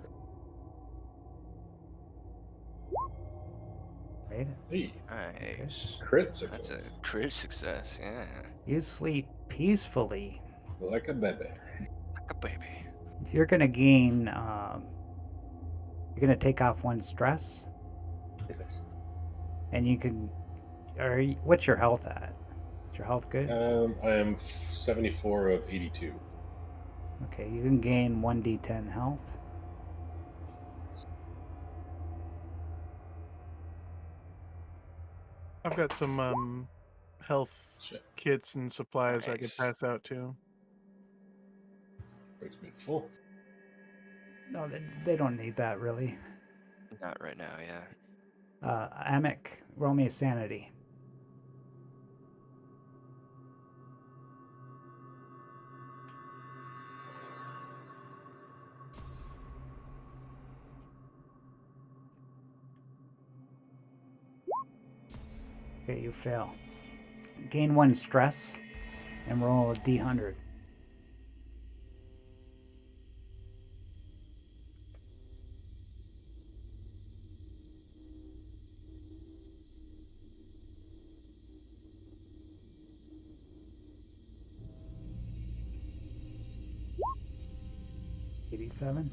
Made it. Hey, Nice. crit That's success. a crit success, yeah. You sleep peacefully. Like a baby. Like a baby. You're gonna gain. You're gonna take off one stress, Nice. and you can. What's your health at? Is your health good? I am 74 of 82. Okay, you can gain 1d10 health. I've got some health Shit. kits and supplies I could Nice. pass out too. Brings me to full. No, they don't need that really. Not right now, yeah. Amic, roll me a sanity. Okay, you fail. Gain one stress and roll a d100. $87.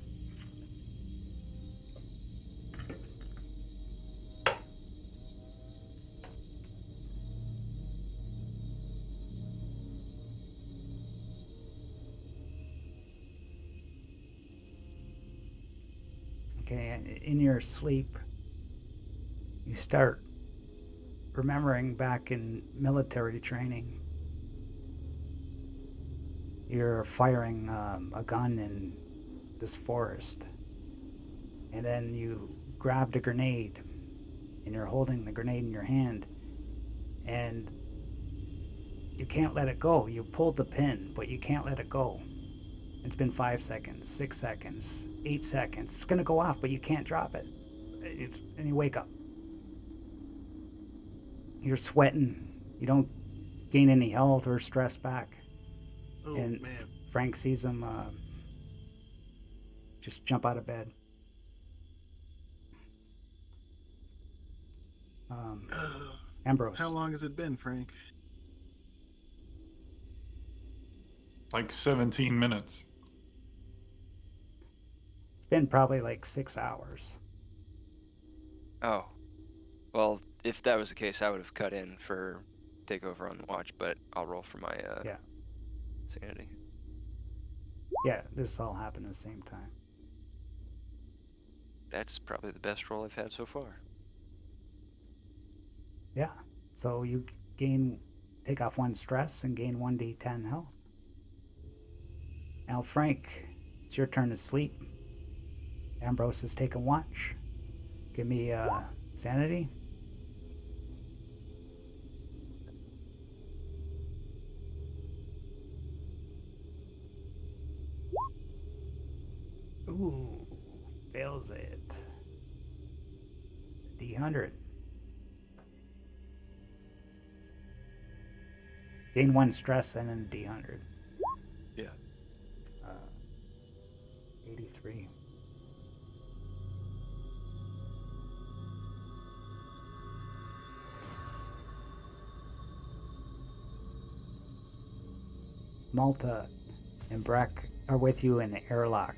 Okay, in your sleep, you start remembering back in military training. You're firing a gun in this forest, and then you grabbed a grenade, and you're holding the grenade in your hand, and you can't let it go. You pulled the pin, but you can't let it go. It's been 5 seconds, 6 seconds, 8 seconds. It's gonna go off, but you can't drop it. And you wake up. You're sweating. You don't gain any health or stress back. Oh And man. Frank sees him just jump out of bed. Ambrose. How long has it been, Frank? Like 17 minutes. It's been probably like 6 hours. Oh. Well, if that was the case, I would have cut in for takeover on the watch, but I'll roll for my Yeah. sanity. Yeah, this all happened at the same time. That's probably the best roll I've had so far. Yeah. So you take off one stress and gain 1d10 health. Now, Frank, it's your turn to sleep. Ambrose is taking watch. Give me sanity. Ooh, fails it. D100. Gain one stress and then D100. Yeah. 83. Malta and Breck are with you in the airlock.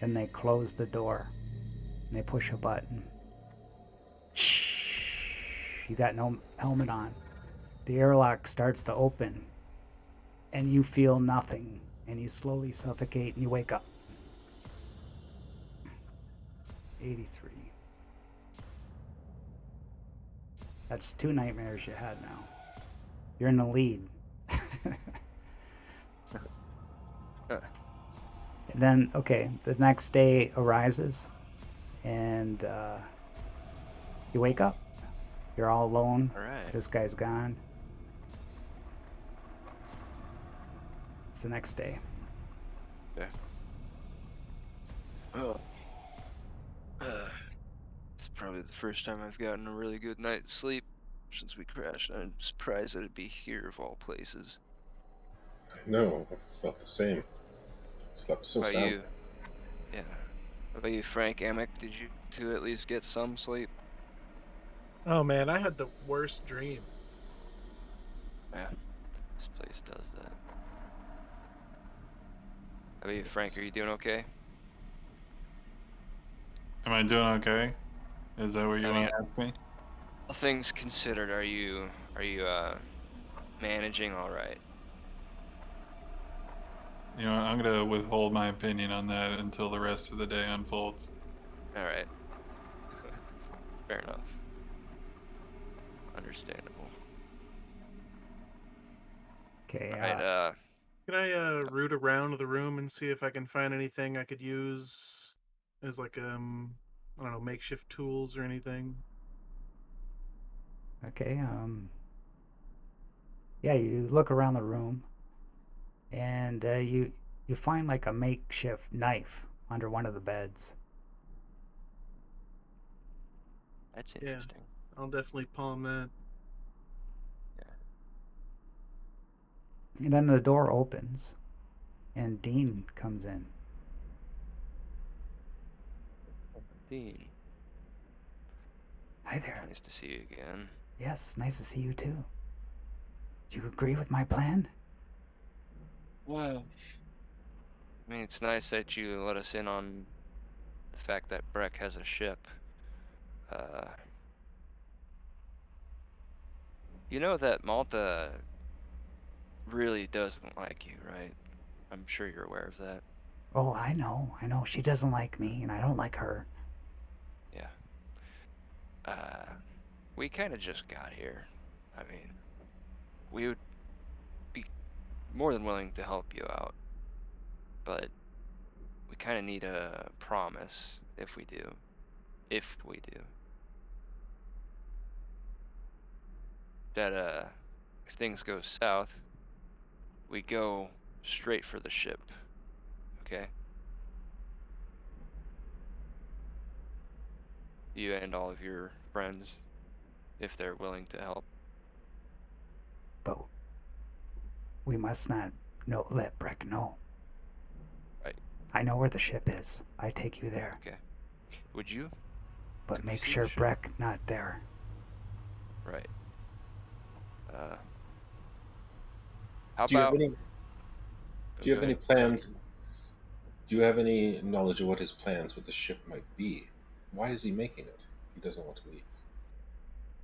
Then they close the door and they push a button. Shh. You got no helmet on. The airlock starts to open and you feel nothing and you slowly suffocate and you wake up. 83. That's 2 nightmares you had now. You're in the lead. And then, okay, the next day arises, and you wake up. You're all alone. All right. This guy's gone. It's the next day. Okay. Oh. It's probably the first time I've gotten a really good night's sleep since we crashed. I'm surprised that it'd be here of all places. I know, I felt the same. Slept so How about sound. you? Yeah. How about you, Frank Amick? Did you two at least get some sleep? Oh man, I had the worst dream. Yeah. This place does that. How about you, Frank? Are you doing okay? Am I doing okay? Is that what you I want mean, to ask me? all things considered, are you managing all right? You know, I'm gonna withhold my opinion on that until the rest of the day unfolds. All right. Fair enough. Understandable. Okay, All right. Can I root around the room and see if I can find anything I could use as like I don't know, makeshift tools or anything? okay. Yeah, you look around the room, and you find like a makeshift knife under one of the beds. That's Yeah, interesting. I'll definitely palm that. Yeah. And then the door opens, and Dean comes in. Dean, Hi there. nice to see you again. Yes, nice to see you too. Do you agree with my plan? Well, I mean, it's nice that you let us in on the fact that Breck has a ship. Uh, you know that Malta really doesn't like you, right? I'm sure you're aware of that. Oh, I know. I know. She doesn't like me, and I don't like her. Yeah. Uh, we kind of just got here. I mean, we would be more than willing to help you out, but we kind of need a promise if we do. If we do. That if things go south, we go straight for the ship. Okay? You and all of your friends, if they're willing to help. But we must not let Breck know. Right. I know where the ship is. I take you there. Okay. Would you? But Could we make see the sure ship? Breck not there. Right. Uh, how Do you have about? any? Oh, Do you go have any ahead. plans? Do you have any knowledge of what his plans with the ship might be? Why is he making it? He doesn't want to leave.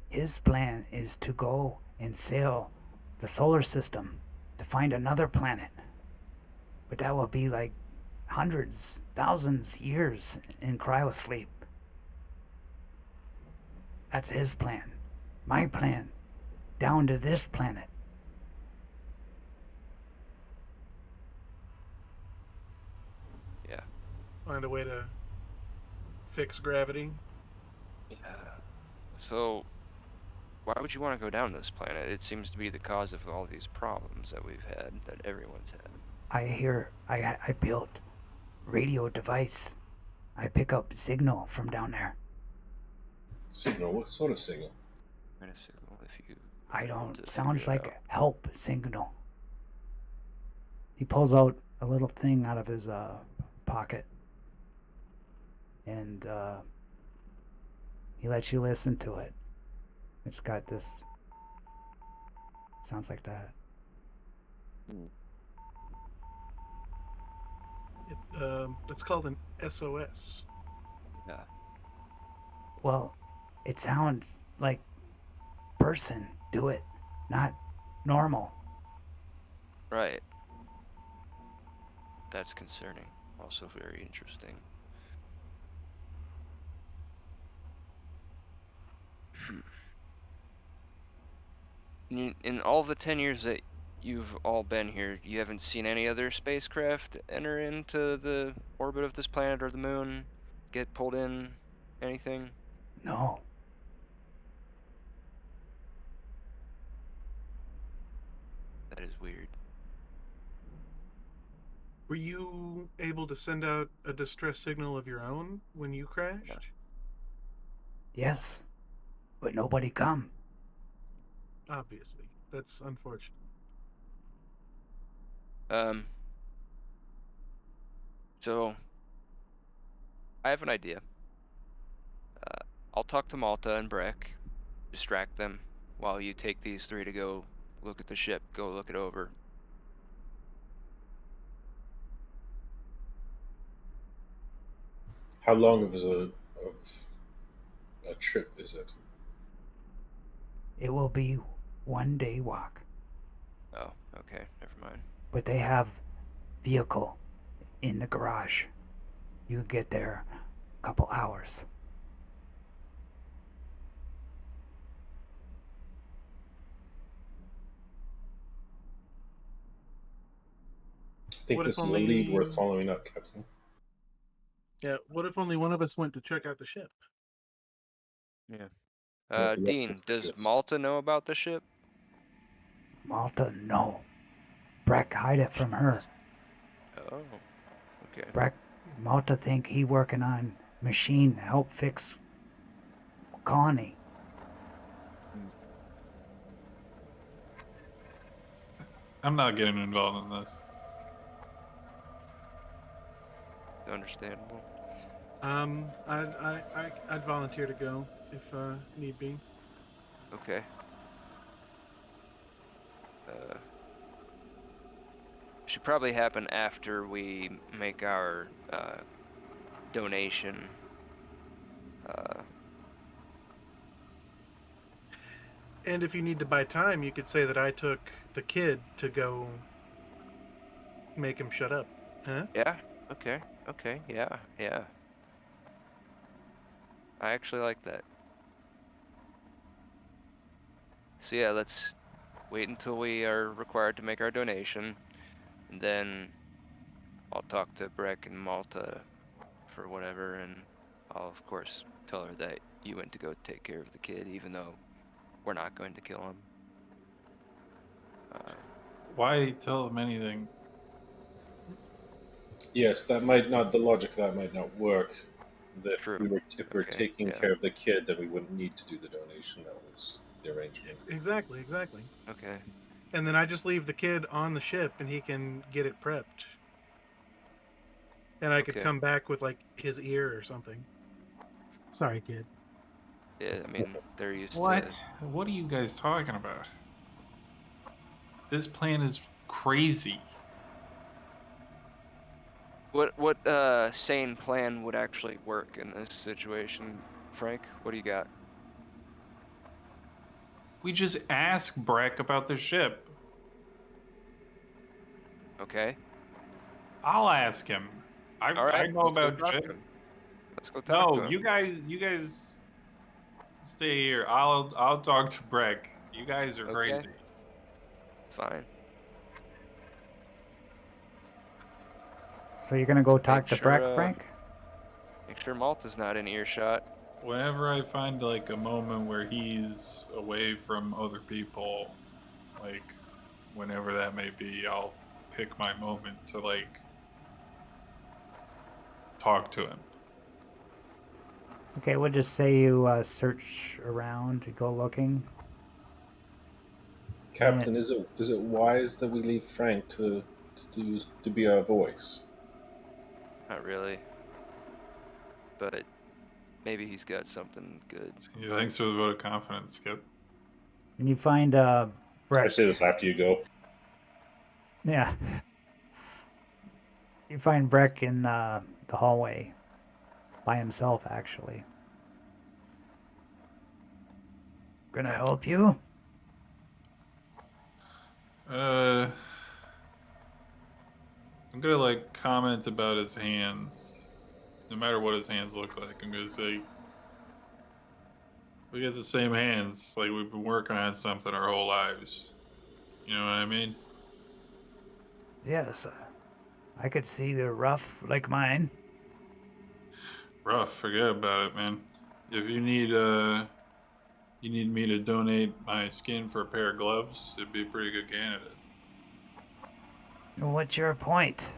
His plan is to go and sail the solar system to find another planet. But that will be like hundreds, thousands years in cryosleep. That's his plan. My plan. Down to this planet. Yeah. Find a way to fix gravity. Yeah. So, why would you want to go down this planet? It seems to be the cause of all these problems that we've had, that everyone's had. I built radio device. I pick up signal from down there. Signal? What sort of signal? Kind of signal if you I were able don't, to figure sounds it like out. help signal. He pulls out a little thing out of his pocket, and he lets you listen to it. It's got this, sounds like that. It's called an SOS. Yeah. Well, it sounds like person do it, not normal. Right. That's concerning. Also very interesting. In all the 10 years that you've all been here, you haven't seen any other spacecraft enter into the orbit of this planet or the moon, get pulled in, anything? No. That is weird. Were you able to send out a distress signal of your own when you crashed? Yes. But nobody come. Obviously. That's unfortunate. So I have an idea. I'll talk to Malta and Breck, distract them while you take these three to go look at the ship, go look it over. How long of a trip is it? It will be 1 day walk. Oh, okay, never mind. But they have vehicle in the garage. You can get there a couple hours. I think What if this is a lead only worth following up, Captain. Yeah, what if only one of us went to check out the ship? Yeah. Let the rest of Dean, us be does kids. Malta know about the ship? Malta, no. Breck hide it from her. Oh, okay. Breck, Malta think he working on machine help fix colony. I'm not getting involved in this. Understandable. I'd volunteer to go if need be. Okay. Should probably happen after we make our donation. And if you need to buy time, you could say that I took the kid to go make him shut up. Huh? Yeah. Okay. Okay. Yeah. Yeah. I actually like that. So yeah, let's wait until we are required to make our donation, and then I'll talk to Breck and Malta for whatever, and I'll of course tell her that you went to go take care of the kid, even though we're not going to kill him. Why tell them anything? Yes, that might not. The logic of that might not work. That True. if we're Okay, taking yeah. care of the kid, then we wouldn't need to do the donation. That was the arrangement. Exactly. Okay. And then I just leave the kid on the ship, and he can get it prepped. And I could Okay. come back with like his ear or something. Sorry, kid. Yeah, I mean, they're used What? to. What are you guys talking about? This plan is crazy. What sane plan would actually work in this situation, Frank? What do you got? We just ask Breck about the ship. Okay. I'll ask him. All I right. know Let's go about talk ship. to him. Let's go talk to No, him. you guys stay here. I'll talk to Breck. You guys are Okay. crazy. Fine. So you're gonna go Make talk to sure Breck, Frank? make sure Malta's not in earshot. Whenever I find like a moment where he's away from other people, like whenever that may be, I'll pick my moment to like talk to him. Okay, we'll just say you search around, go looking. Captain, is it wise that we leave Frank to be our voice? Not really. But maybe he's got something good. Yeah, thanks for the vote of confidence, Skip. And you find I Breck. say this after you go. Yeah. You find Breck in the hallway by himself, actually. Gonna help you? I'm gonna like comment about his hands. No matter what his hands look like, I'm gonna say, We got the same hands. Like we've been working on something our whole lives. You know what I mean? Yes, I could see they're rough like mine. Rough. Forget about it, man. If you need me to donate my skin for a pair of gloves, it'd be a pretty good candidate. What's your point?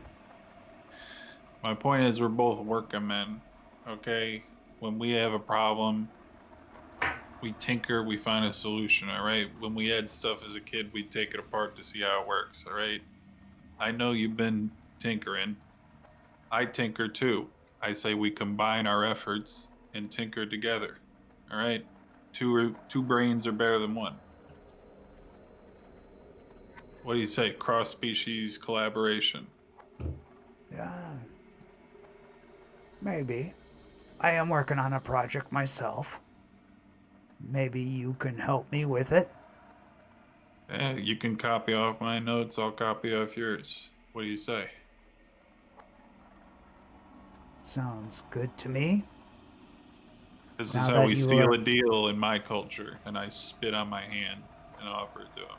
My point is, we're both working men. Okay, when we have a problem, we tinker, we find a solution. All right. When we had stuff as a kid, we take it apart to see how it works. All right. I know you've been tinkering. I tinker too. I say we combine our efforts and tinker together. All right. Two brains are better than one. What do you say? Cross species collaboration. Yeah, maybe. I am working on a project myself. Maybe you can help me with it. You can copy off my notes. I'll copy off yours. What do you say? Sounds good to me. This is Now how that we you seal are. a deal in my culture. And I spit on my hand and offer it to him.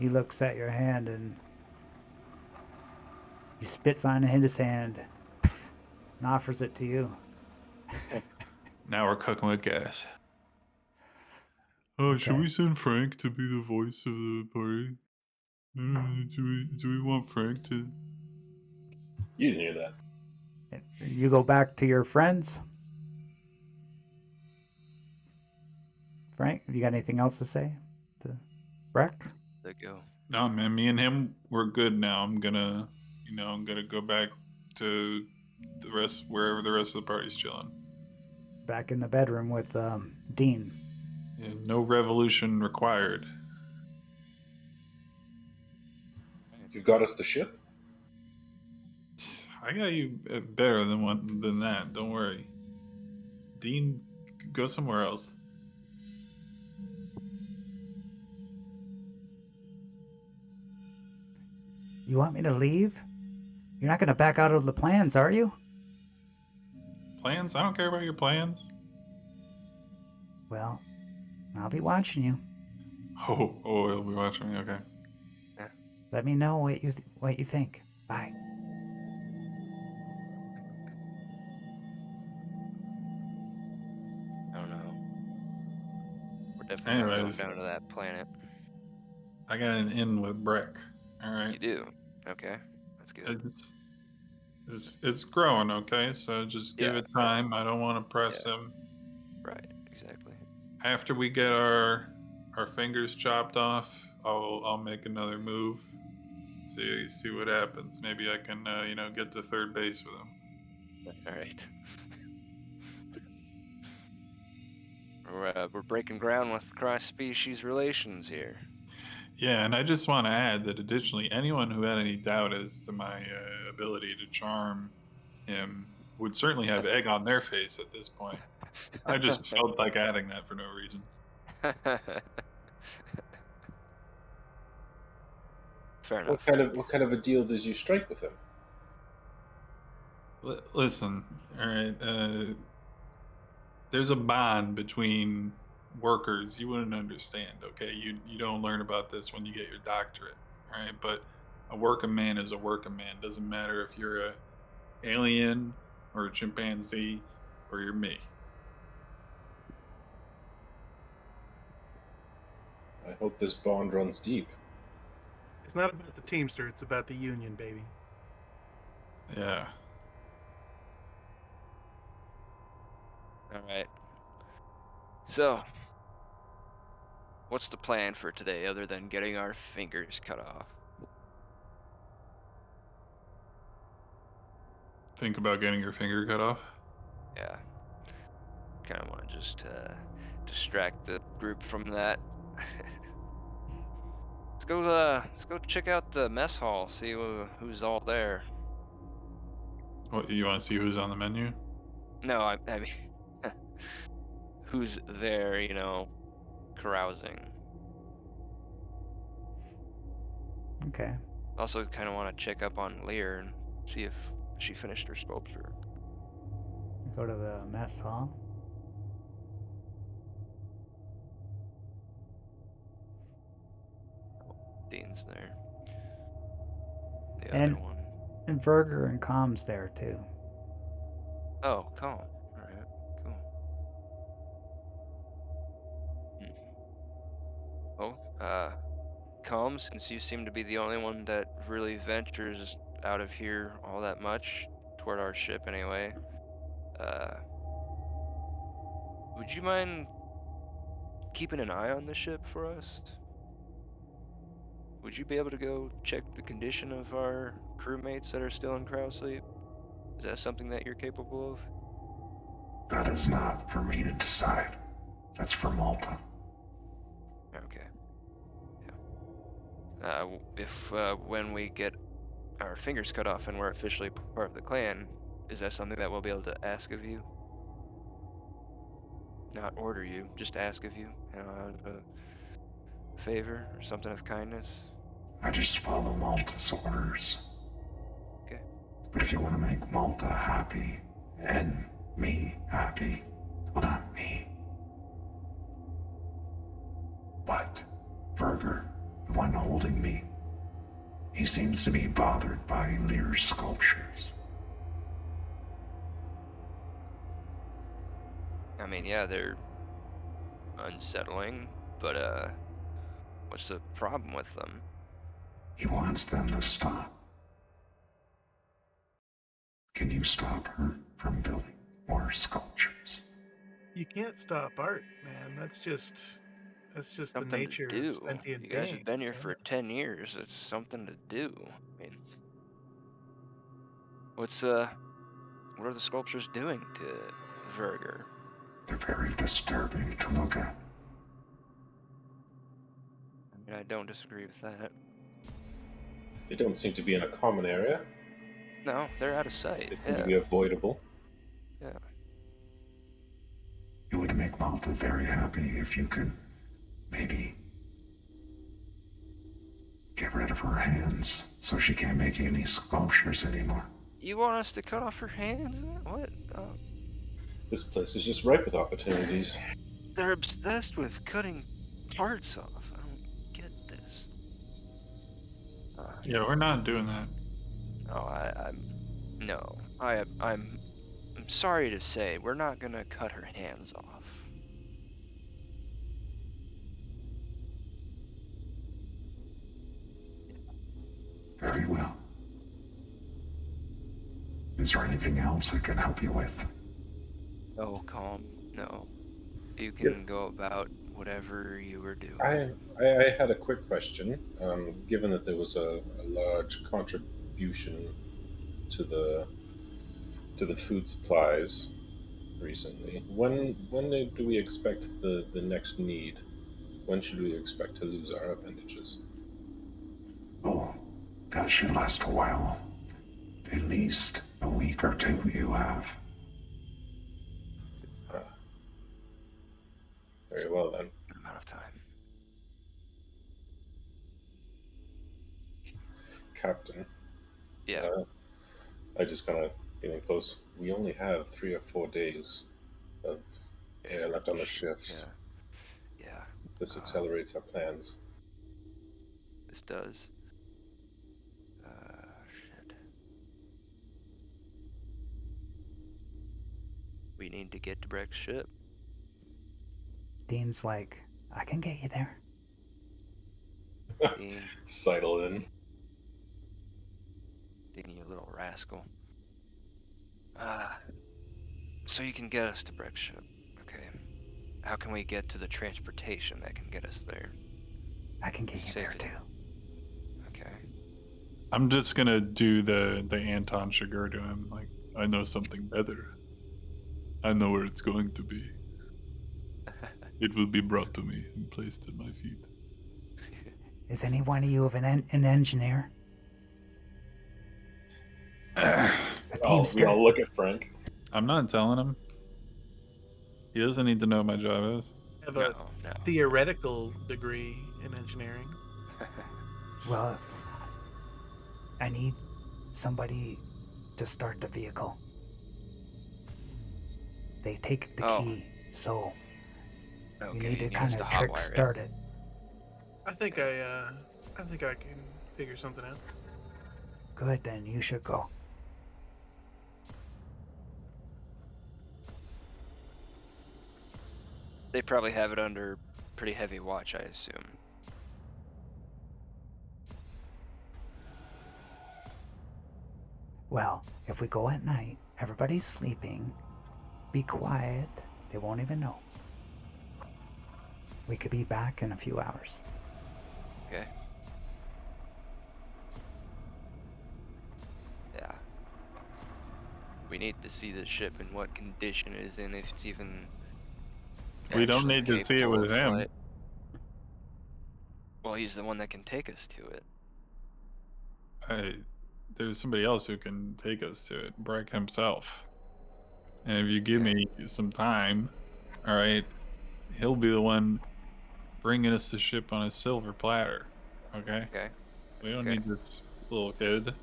He looks at your hand and he spits on his hand and offers it to you. Now we're cooking with gas. Oh, should Okay. we send Frank to be the voice of the party? Do we want Frank to? You didn't hear that. You go back to your friends. Frank, have you got anything else to say to Breck? There you go. No, man. Me and him, we're good now. I'm gonna go back to the rest, wherever the rest of the party's chilling. Back in the bedroom with Dean. Yeah, no revolution required. You've got us the ship? I got you better than that. Don't worry. Dean, go somewhere else. You want me to leave? You're not going to back out of the plans, are you? Plans? I don't care about your plans. Well, I'll be watching you. Oh, he'll be watching me. Okay. Let me know what you think. Bye. I don't know. We're definitely not going Anyways, down to that planet. I got an in with Breck. All right. You do? Okay. That's good. It's growing. Okay, so just give Yeah. it time. I don't want to press Yeah. him. Right. Exactly. After we get our fingers chopped off, I'll make another move. See what happens. Maybe I can get to third base with him. All right. We're breaking ground with cross-species relations here. Yeah, and I just want to add that additionally, anyone who had any doubt as to my ability to charm him would certainly have egg on their face at this point. I just felt like adding that for no reason. Fair enough. What kind of a deal did you strike with him? Listen, all right. There's a bond between workers. You wouldn't understand, okay? You don't learn about this when you get your doctorate, all right? But a working man is a working man. Doesn't matter if you're a alien or a chimpanzee or you're me. I hope this bond runs deep. It's not about the Teamster, it's about the Union, baby. Yeah. All right. So, what's the plan for today other than getting our fingers cut off? Think about getting your finger cut off. Yeah. Kind of want to just distract the group from that. Let's go check out the mess hall, see who's all there. What, you want to see who's on the menu? No, I mean, who's there, carousing. Okay. Also, kind of want to check up on Lear and see if she finished her sculpture. Go to the mess hall. Dean's there. The And- other one. And Verger and Com's there too. Oh, calm. Alright, cool. Calm, since you seem to be the only one that really ventures out of here all that much, toward our ship anyway, would you mind keeping an eye on the ship for us? Would you be able to go check the condition of our crewmates that are still in cryosleep? Is that something that you're capable of? That is not for me to decide. That's for Malta. Okay. Yeah. If when we get our fingers cut off and we're officially part of the clan, is that something that we'll be able to ask of you? Not order you, just ask of you, out of a favor or something of kindness. I just follow Malta's orders. Okay. But if you want to make Malta happy, and me happy, well, not me, but Verger, the one holding me, he seems to be bothered by Lear's sculptures. I mean, yeah, they're unsettling, but what's the problem with them? He wants them to stop. Can you stop her from building more sculptures? You can't stop art, man. That's just the Something nature to do. of sentient You guys have been here beings, for 10 years. It's something to do. I mean, what are the sculptures doing to Verger? They're very disturbing to look at. I mean, I don't disagree with that. They don't seem to be in a common area. No, they're out of sight. They seem Yeah. to be avoidable. Yeah. It would make Malta very happy if you could maybe get rid of her hands so she can't make any sculptures anymore. You want us to cut off her hands? What? This place is just ripe with opportunities. They're obsessed with cutting parts off. I don't get this. Yeah, we're not doing that. I'm sorry to say, we're not gonna cut her hands off. Very well. Is there anything else I can help you with? Oh, calm. No. You can go about whatever you were doing. I had a quick question. Given that there was a large contribution to the food supplies recently, when do we expect the next need? When should we expect to lose our appendages? Oh, that should last a while. At least a week or two you have. Very well then. Good amount of time. Captain. Yeah. I just kind of getting close. We only have 3 or 4 days of air left on the shifts. Yeah. This accelerates our plans. This does. Shit. We need to get to Breck's ship. Dean's like, I can get you there. Dean, Sidle in. you little rascal. So you can get us to Breck's ship. Okay. How can we get to the transportation that can get us there? I can get you there Safety. too. Okay. I'm just gonna do the Anton Chigurh to him. Like, I know something better. I know where it's going to be. It will be brought to me and placed at my feet. Is any one of you an engineer? A We teamster? all look at Frank. I'm not telling him. He doesn't need to know what my job is. I have a No. theoretical degree in engineering. Well, I need somebody to start the vehicle. They take the Oh. key, so Okay, you need to us kind to of hotwire it. trick start it. I think I I think I can figure something out. Good, then you should go. They probably have it under pretty heavy watch, I assume. Well, if we go at night, everybody's sleeping. Be quiet. They won't even know. We could be back in a few hours. Okay. Yeah. We need to see the ship and what condition it is in, if it's even We don't actually need to see it capable with of him. flight. Well, he's the one that can take us to it. There's somebody else who can take us to it, Breck himself. And if you give Okay. me some time, all right, he'll be the one bringing us the ship on a silver platter. Okay? Okay. We don't Okay. need this little kid.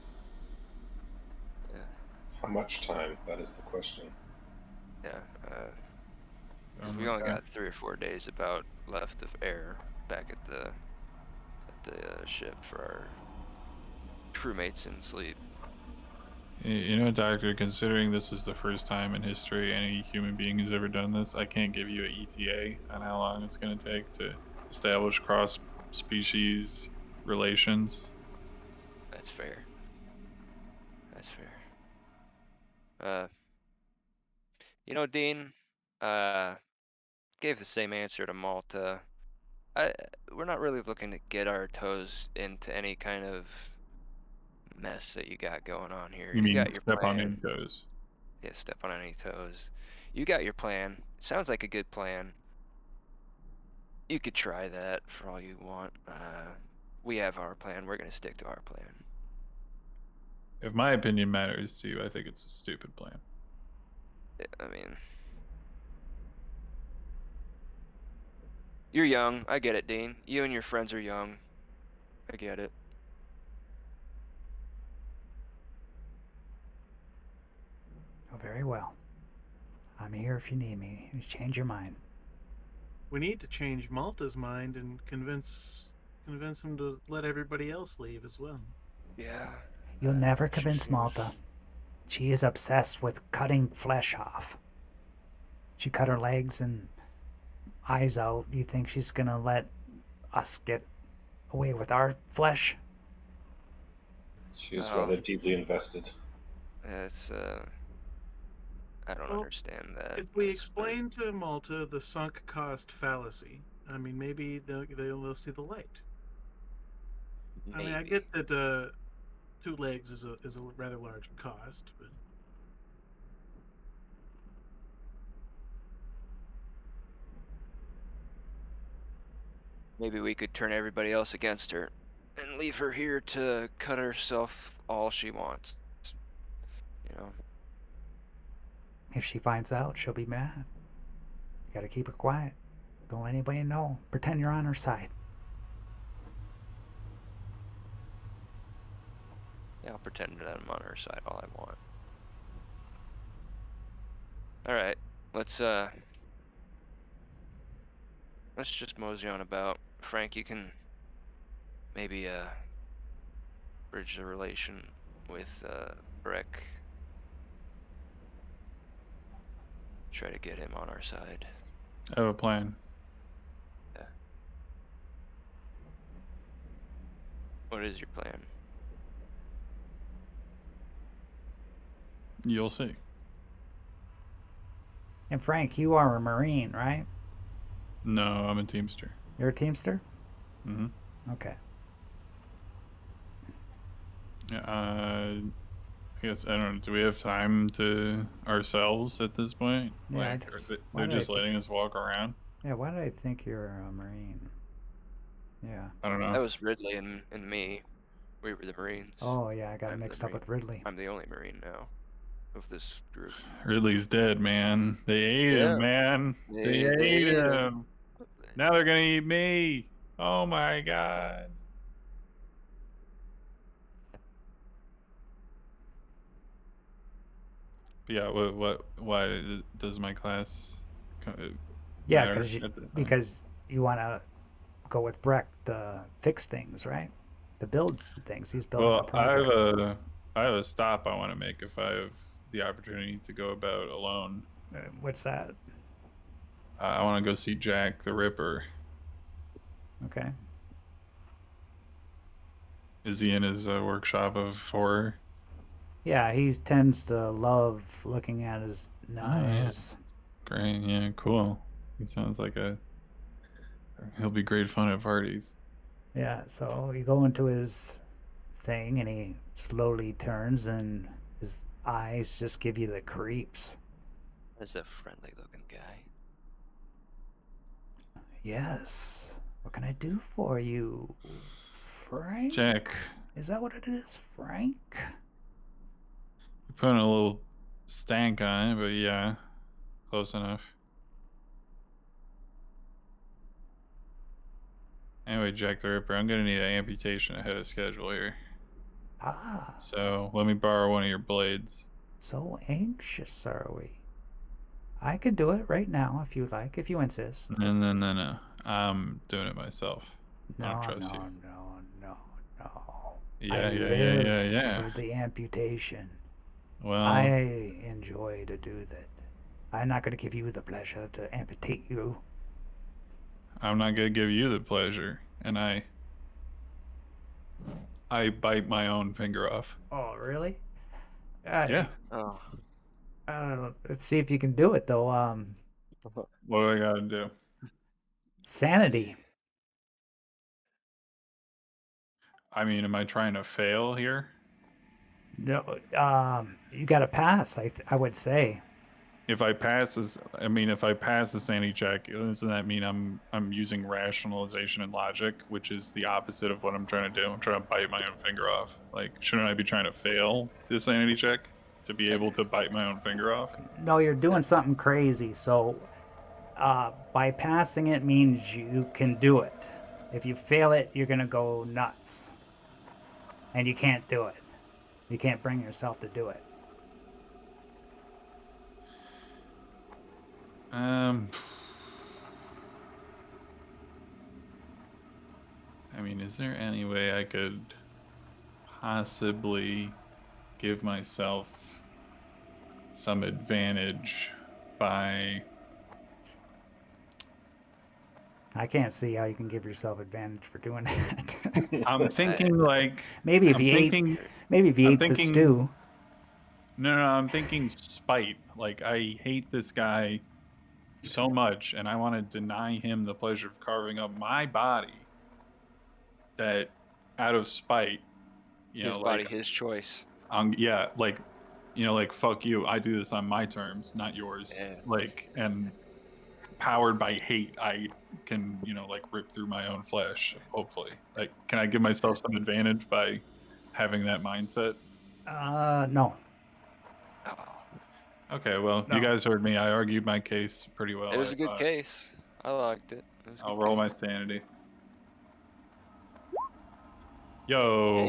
Yeah. How much time? That is the question. Yeah. Oh Because we my only God. got 3 or 4 days about left of air back at the ship for our crewmates in sleep. You know, Doctor, considering this is the first time in history any human being has ever done this, I can't give you an ETA on how long it's going to take to establish cross species relations. That's fair. That's fair. Uh, Dean, uh, gave the same answer to Malta. We're not really looking to get our toes into any kind of mess that you got going on here. You You mean got your step on plan. any toes? Yeah, step on any toes. You got your plan. It sounds like a good plan. You could try that for all you want. We have our plan. We're gonna stick to our plan. If my opinion matters to you, I think it's a stupid plan. I mean, you're young. I get it, Dean. You and your friends are young. I get it. Oh, very well. I'm here if you need me. You change your mind. We need to change Malta's mind and convince him to let everybody else leave as well. Yeah. You'll never She convince seems. Malta. She is obsessed with cutting flesh off. She cut her legs and eyes out. You think she's gonna let us get away with our flesh? She is Well, rather deeply invested. it's I don't Well, understand that. if we But explain to Malta the sunk cost fallacy, I mean, maybe they'll see the light. I mean, I maybe. get that 2 legs is a rather large cost, but Maybe we could turn everybody else against her and leave her here to cut herself all she wants. You know? If she finds out, she'll be mad. You gotta keep her quiet. Don't let anybody know. Pretend you're on her side. Yeah, I'll pretend that I'm on her side all I want. Alright. Let's just mosey on about. Frank, you can maybe bridge the relation with Breck. Try to get him on our side. I have a plan. Yeah. What is your plan? You'll see. And Frank, you are a Marine, right? No, I'm a Teamster. You're a Teamster? Mm-hmm. Okay. Yeah, I guess, I don't know, do we have time to ourselves at this point? Yeah, Like, why they're did I just letting us walk around? yeah, why did I think you're a Marine? Yeah. I don't That know. was Ridley and me. We were the Marines. Oh, yeah, I got it I'm the mixed up Marine. with Ridley. I'm the only Marine now of this group. Ridley's dead, man. They ate him, Yeah. man. They They ate ate him. him. Now they're gonna eat me. Oh my god. But yeah, why does my class Yeah, matter at that time? because you want to go with Breck to fix things, right? to build things. He's building a Well, project. I have a stop I want to make if I have the opportunity to go about alone. What's that? I want to go see Jack the Ripper. Okay. Is he in his workshop of horror? Yeah, he tends to love looking at his yeah. knives. Great, yeah, cool. He sounds like he'll be great fun at parties. Yeah, so you go into his thing and he slowly turns and his eyes just give you the creeps. That's a friendly looking guy. Yes. What can I do for you, Frank? Jack, Is that what it is, Frank? you're putting a little stank on it, but yeah, close enough. Anyway, Jack the Ripper, I'm gonna need an amputation ahead of schedule here. Ah, So let me borrow one of your blades. so anxious are we? I could do it right now if you like, if you insist. No. I'm doing it myself. I don't No, trust no, you. no, no, no. Yeah, I yeah, yeah, live yeah, yeah. for the amputation. Well, I enjoy to do that. I'm not going to give you the pleasure to amputate you. I'm not gonna give you the pleasure, and I bite my own finger off. Oh, really? Yeah. Oh. Let's see if you can do it, though. What do I gotta do? Sanity. I mean, am I trying to fail here? No, you got to pass. I would say. If I pass the sanity check, doesn't that mean I'm using rationalization and logic, which is the opposite of what I'm trying to do? I'm trying to bite my own finger off. Like, shouldn't I be trying to fail the sanity check to be able to bite my own finger off? No, you're doing something crazy. So, bypassing it means you can do it. If you fail it, you're gonna go nuts, and you can't do it. You can't bring yourself to do it. I mean, is there any way I could possibly give myself some advantage by I can't see how you can give yourself advantage for doing that. I'm thinking like maybe if I'm you thinking ate the stew. No, I'm thinking spite. Like, I hate this guy so much, and I want to deny him the pleasure of carving up my body. That, out of spite, His body, his choice. yeah, like, like, fuck you. I do this on my terms, not yours. Yeah. Like, and powered by hate, I can, like, rip through my own flesh. Hopefully, like, can I give myself some advantage by having that mindset? No. Oh. Okay, well, No. you guys heard me. I argued my case pretty well. It was I a good thought. case. I liked it. I'll roll my sanity. Yo. You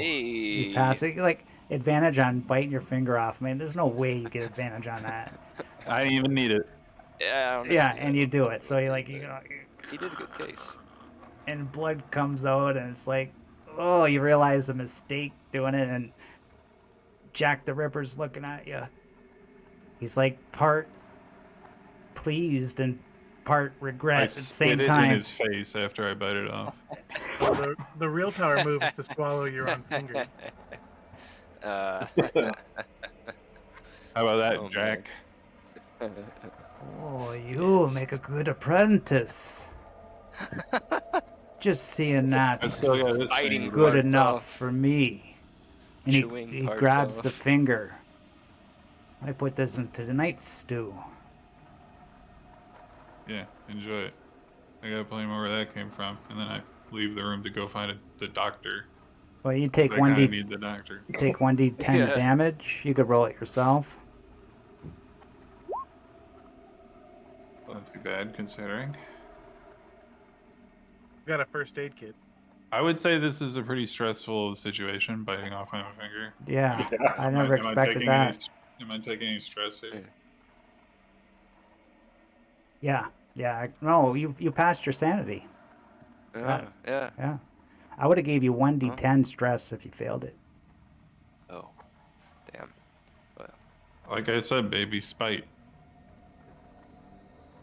Hey. pass it, like advantage on biting your finger off. Man, there's no way you get advantage on that. I didn't even need it. Yeah, honestly, Yeah, I and you don't do know it. So what you to like do, you but he did a good case. and blood comes out, and it's like, oh, you realize a mistake doing it, and Jack the Ripper's looking at you. He's like part pleased and part regret I at the spit same it time. in his face after I bite it off. Well, the real power move is to swallow your own finger. Uh, How about that, Oh, man. Jack? Oh, you make a good apprentice. Just seeing that I still got is this Biting finger. good parts enough off. for me. And Chewing he parts grabs off. the finger. I put this into tonight's stew. Yeah, enjoy it. I gotta play more where that came from, and then I leave the room to go find the doctor. Well, you 'Cause take I one kinda d need the doctor. take 1d10 Yeah. damage. You could roll it yourself. Not too bad, considering. Got a first aid kit. I would say this is a pretty stressful situation, biting off my own finger. Yeah, I Am never am expected taking that. Am I taking any stress here? Yeah. No, you passed your sanity. Yeah. Yeah. I would have gave you 1d10 stress if you failed it. Oh, damn. Well, Like I said, baby, spite.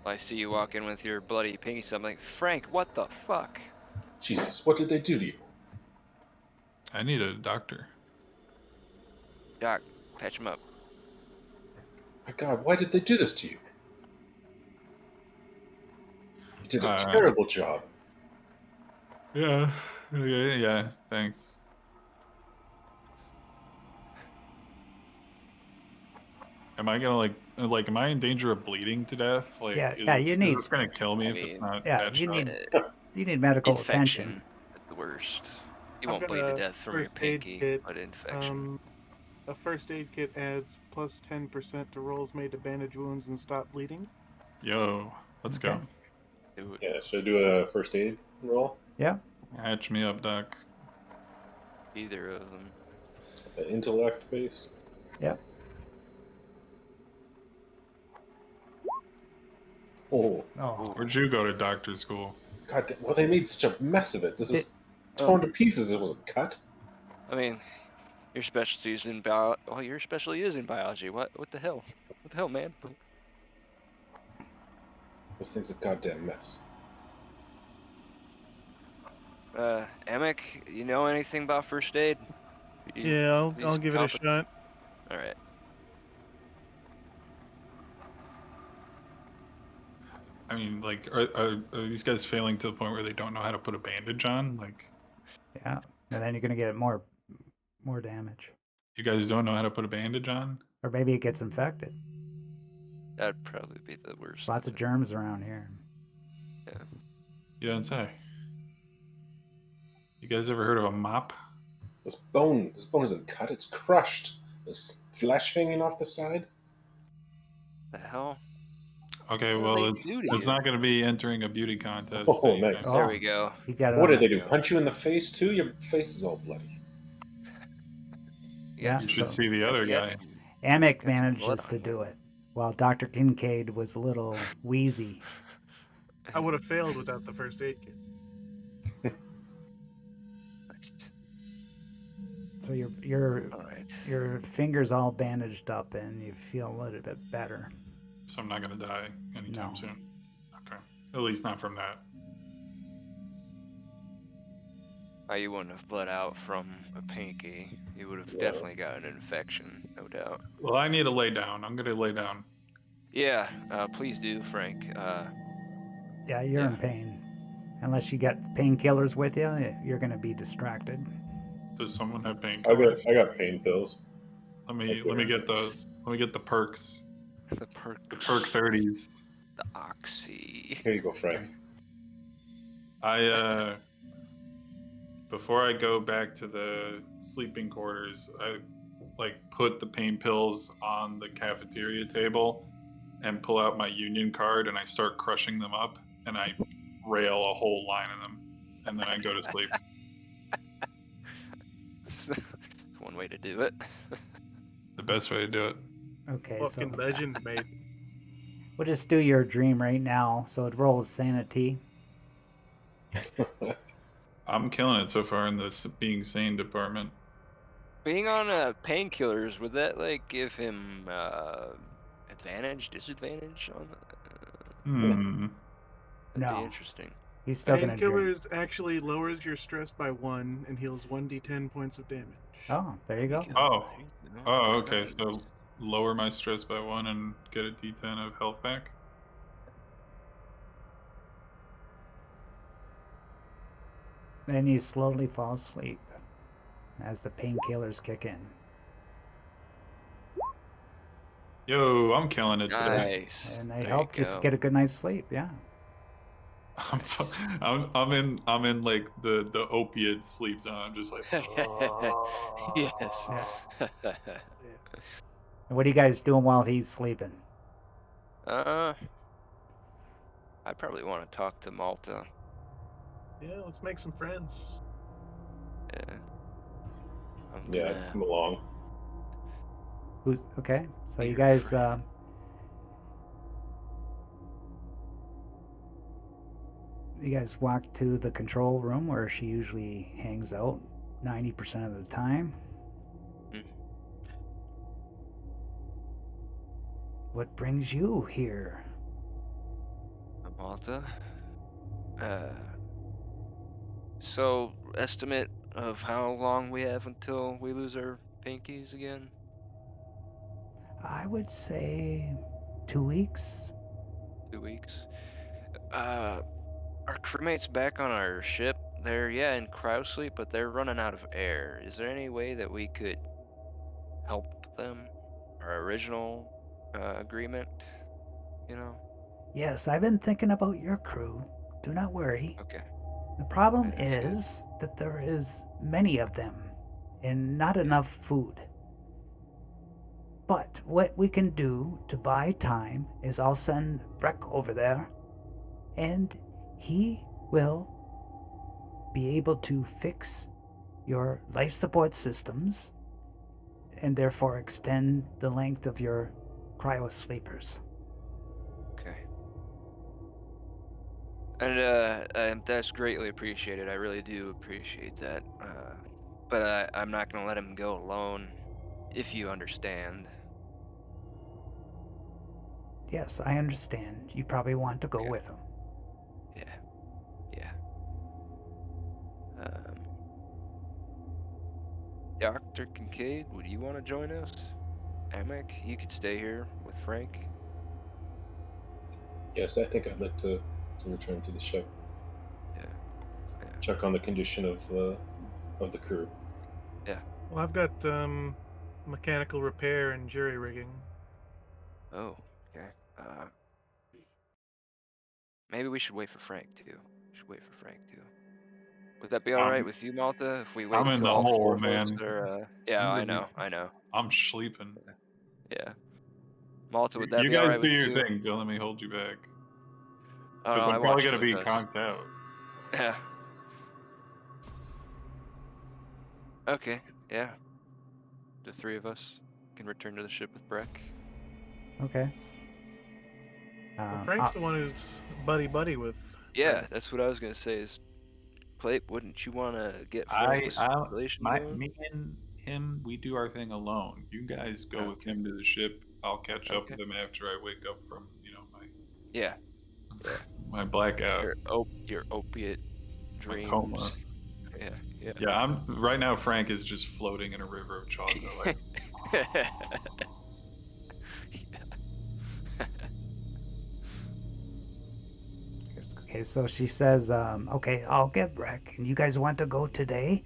I see you walk in with your bloody pinky, so I'm like, Frank, what the fuck? Jesus, what did they do to you? I need a doctor. Doc, patch him up. My God, why did they do this to you? You did a Uh, terrible job. Yeah. Okay, yeah, thanks. Am I gonna am I in danger of bleeding to death? Yeah, Is, yeah, it, you is need, this gonna kill me I if it's mean, not yeah, patched up? you need medical attention. infection at the worst. You I've won't got bleed to a death from your first aid pinky, kit. but infection. A first aid kit adds plus 10% to rolls made to bandage wounds and stop bleeding. Yo, let's Okay. go. Do it. Yeah, should I do a first aid roll? Yeah. Hatch me up, Doc. Either of them. Intellect based? Yeah. Oh, Oh. Where'd you go to doctor school? God, well, they made such a mess of it. This is Oh. torn to pieces. It wasn't cut. I mean, your specialty is in bio. Well, your specialty is in biology. What? What the hell? What the hell, man? This thing's a goddamn mess. Emic, you know anything about first aid? You Yeah, I'll please give it a shot. All right. I mean, like, are these guys failing to the point where they don't know how to put a bandage on? Like, Yeah. And then you're gonna get more damage, you guys don't know how to put a bandage on? or maybe it gets infected. That'd probably be the worst. There's lots of germs around here. Yeah. You don't say. You guys ever heard of a mop? This bone isn't cut. It's crushed. There's flesh hanging off the side. The hell? Okay, What do well, they it's do to it's you? not going to be entering a beauty contest. Oh, that you nice. can- There we go. You got it. What on- did they do? Yeah. Punch you in the face too? Your face is all bloody. Yeah, You should so- see the other guy. Amic Got some blood manages to on do you. it, while Dr. Kincaid was a little wheezy. I would have failed without the first aid kit. Nice. So your All right. your fingers all bandaged up, and you feel a little bit better. So I'm not going to die anytime No. soon. Okay. At least not from that. You wouldn't have bled out from a pinky. You would have Yeah. definitely gotten an infection, no doubt. Well, I need to lay down. I'm going to lay down. Yeah, please do, Frank. Yeah, you're in pain. Unless you got painkillers with you, you're gonna be distracted. Does someone have I painkillers? got pain pills. Let me get those. Let me get the perks. the perk. The perk 30s. The oxy. Here you go, Frank. I before I go back to the sleeping quarters, I put the pain pills on the cafeteria table and pull out my union card and I start crushing them up and I rail a whole line of them and then I go to sleep. That's one way to do it. The best way to do it. Okay, Fucking so legend, mate. we'll just do your dream right now. So it rolls sanity. I'm killing it so far in the being sane department. Being on painkillers, would that give him advantage, disadvantage on? That'd No. be interesting. He's still gonna drink. Painkillers actually lowers your stress by 1 and heals 1d10 points of damage. Oh, there you go. Oh. Oh, okay. Nice. So lower my stress by 1 and get a D10 of health back. Then you slowly fall asleep as the painkillers kick in. Yo, I'm killing it today. Nice. And they There you help just go. get a good night's sleep. Yeah. I'm in like the opiate sleep zone. I'm just like, Yes. Yeah. And what are you guys doing while he's sleeping? I probably want to talk to Malta. Yeah, let's make some friends. Yeah. Yeah, come along. Who's okay? So Be you your guys friend. You guys walk to the control room where she usually hangs out 90% of the time. Mm. What brings you here? Malta. So estimate of how long we have until we lose our pinkies again? I would say 2 weeks. 2 weeks. Our crewmates back on our ship. They're in cryosleep, but they're running out of air. Is there any way that we could help them? Our original agreement, you know? Yes, I've been thinking about your crew. Do not worry. Okay, The problem that's good. is that there is many of them and not enough food. But what we can do to buy time is I'll send Breck over there and he will be able to fix your life support systems and therefore extend the length of your cryo sleepers. Okay. And that's greatly appreciated. I really do appreciate that. But I'm not gonna let him go alone, if you understand. Yes, I understand. You probably want to go Okay. with him. Yeah. Yeah. Um, Dr. Kincaid, would you want to join us? Amek, you could stay here with Frank. Yes, I think I'd like to return to the ship. Yeah. Yeah. Check on the condition of the crew. Yeah. Well, I've got mechanical repair and jury rigging. Oh, okay. Maybe we should wait for Frank too. Would that be all right I'm with you, Malta, if we wait I'm in until the all four hole, of us man. are? Yeah, I'm I gonna know. be. I'm sleeping. Yeah, Malta, would that You be all guys right do with your you? thing. Don't let me hold you back. Oh no, Because I I'm probably watch it gonna with be us. conked out. Yeah. Okay. Yeah. The three of us can return to the ship with Breck. Okay. Well, Frank's the one who's buddy with Yeah, Brett. that's what I was gonna say. Is Plate, wouldn't you want to get I, Frank's I, relation my, going? me and him, we do our thing alone. You guys go with Okay. him to the ship. I'll catch up Okay. with him after I wake up from, Yeah. Yeah. my blackout, Your opiate my coma. dreams. Yeah. Yeah. Yeah, I'm right now. Frank is just floating in a river of chocolate. Like, Okay, so she says, okay, I'll get Breck. And you guys want to go today?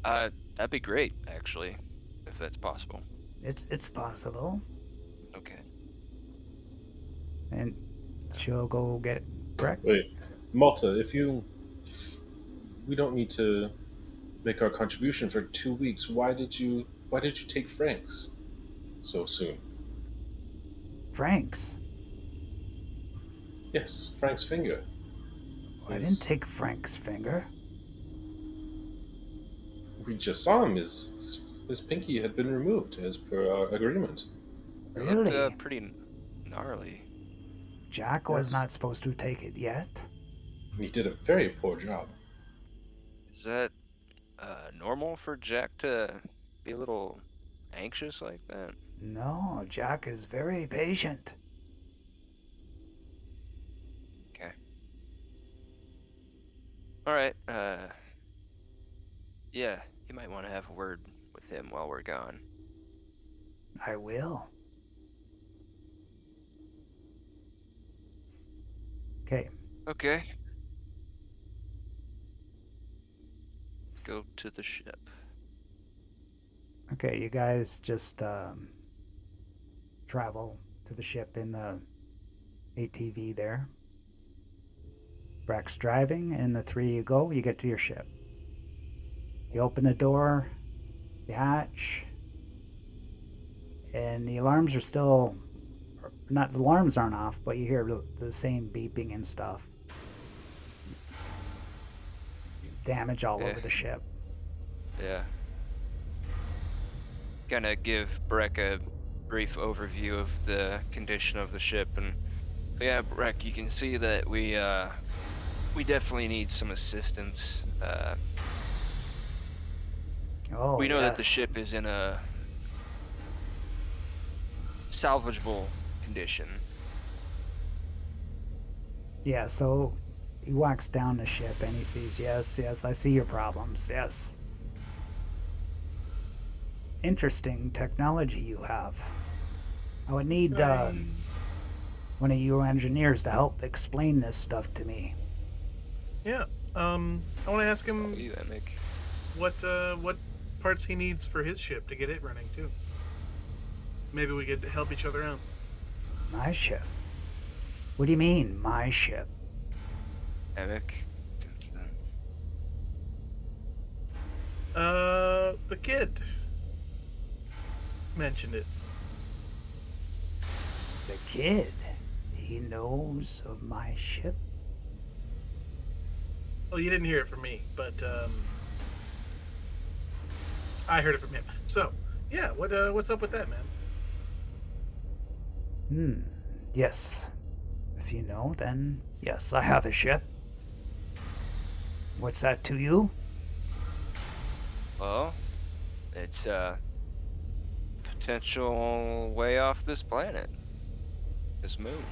That'd be great, actually, if that's possible. It's possible. Okay. And she'll go get Breck. Wait, Malta, if we don't need to make our contribution for 2 weeks, why did you take Frank's so soon? Frank's. Yes, Frank's finger. I didn't His, take Frank's finger. we just saw him. His pinky had been removed as per our agreement. It looked Really? pretty gnarly. Jack was Yes, not supposed to take it yet. he did a very poor job. Is that normal for Jack to be a little anxious like that? No, Jack is very patient. Okay. All right. Yeah, you might want to have a word with him while we're gone. I will. Okay. Okay. Go to the ship. Okay, you guys just travel to the ship in the ATV there. Breck's driving, and the three of you go. You get to your ship. You open the door, you hatch, and the alarms are still not. The alarms aren't off, but you hear the same beeping and stuff. Damage all Yeah. over the ship. Yeah. Gonna give Breck a brief overview of the condition of the ship, and so yeah, Breck, you can see that we we definitely need some assistance. Oh, We know that the yes. ship is in a salvageable condition. Yeah, so he walks down the ship and he sees, yes, I see your problems, yes. Interesting technology you have. I would need I, one of you engineers to help explain this stuff to me. yeah. I want to ask Oh, him you, Emic. what parts he needs for his ship to get it running too. Maybe we could help each other out. My ship? What do you mean, my ship? Emic. The kid mentioned it. The kid? He knows of my ship? Well, you didn't hear it from me, but I heard it from him. So, yeah, what's up with that, man? Yes. If you know, then yes, I have a ship. What's that to you? Well, it's a potential way off this planet, this moon.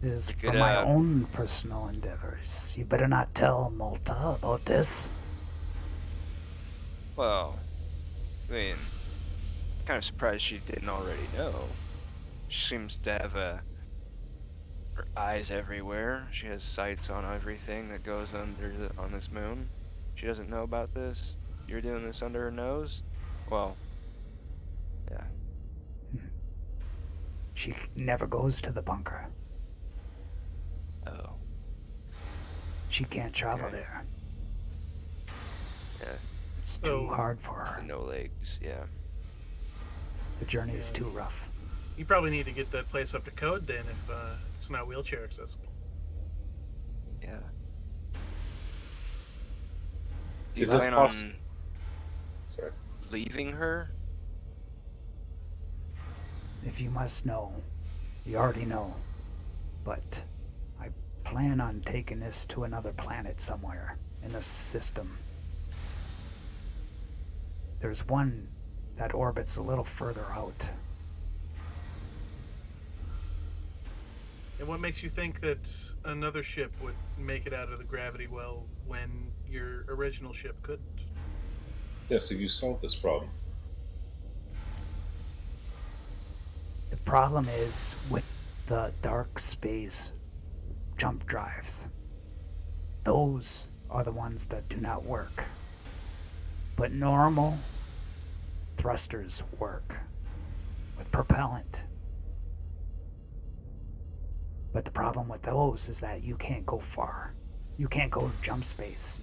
It is We for could, my own personal endeavors. You better not tell Malta about this. well, I mean, kind of surprised she didn't already know. She seems to have her eyes everywhere. She has sights on everything that goes on this moon. She doesn't know about this. You're doing this under her nose? Well, yeah. She never goes to the bunker. Oh, She can't travel okay. there. Yeah. It's too So, hard for The her. no legs, yeah. The journey is yeah, too rough. you probably need to get that place up to code then if it's not wheelchair accessible. Yeah. Do you Is it plan possible? on Sorry. leaving her? If you must know, you already know. But I plan on taking this to another planet somewhere in the system. There's one that orbits a little further out. And what makes you think that another ship would make it out of the gravity well when your original ship couldn't? Yeah, so you solved this problem. The problem is with the dark space jump drives. Those are the ones that do not work. But normal thrusters work with propellant. But the problem with those is that you can't go far. You can't go to jump space.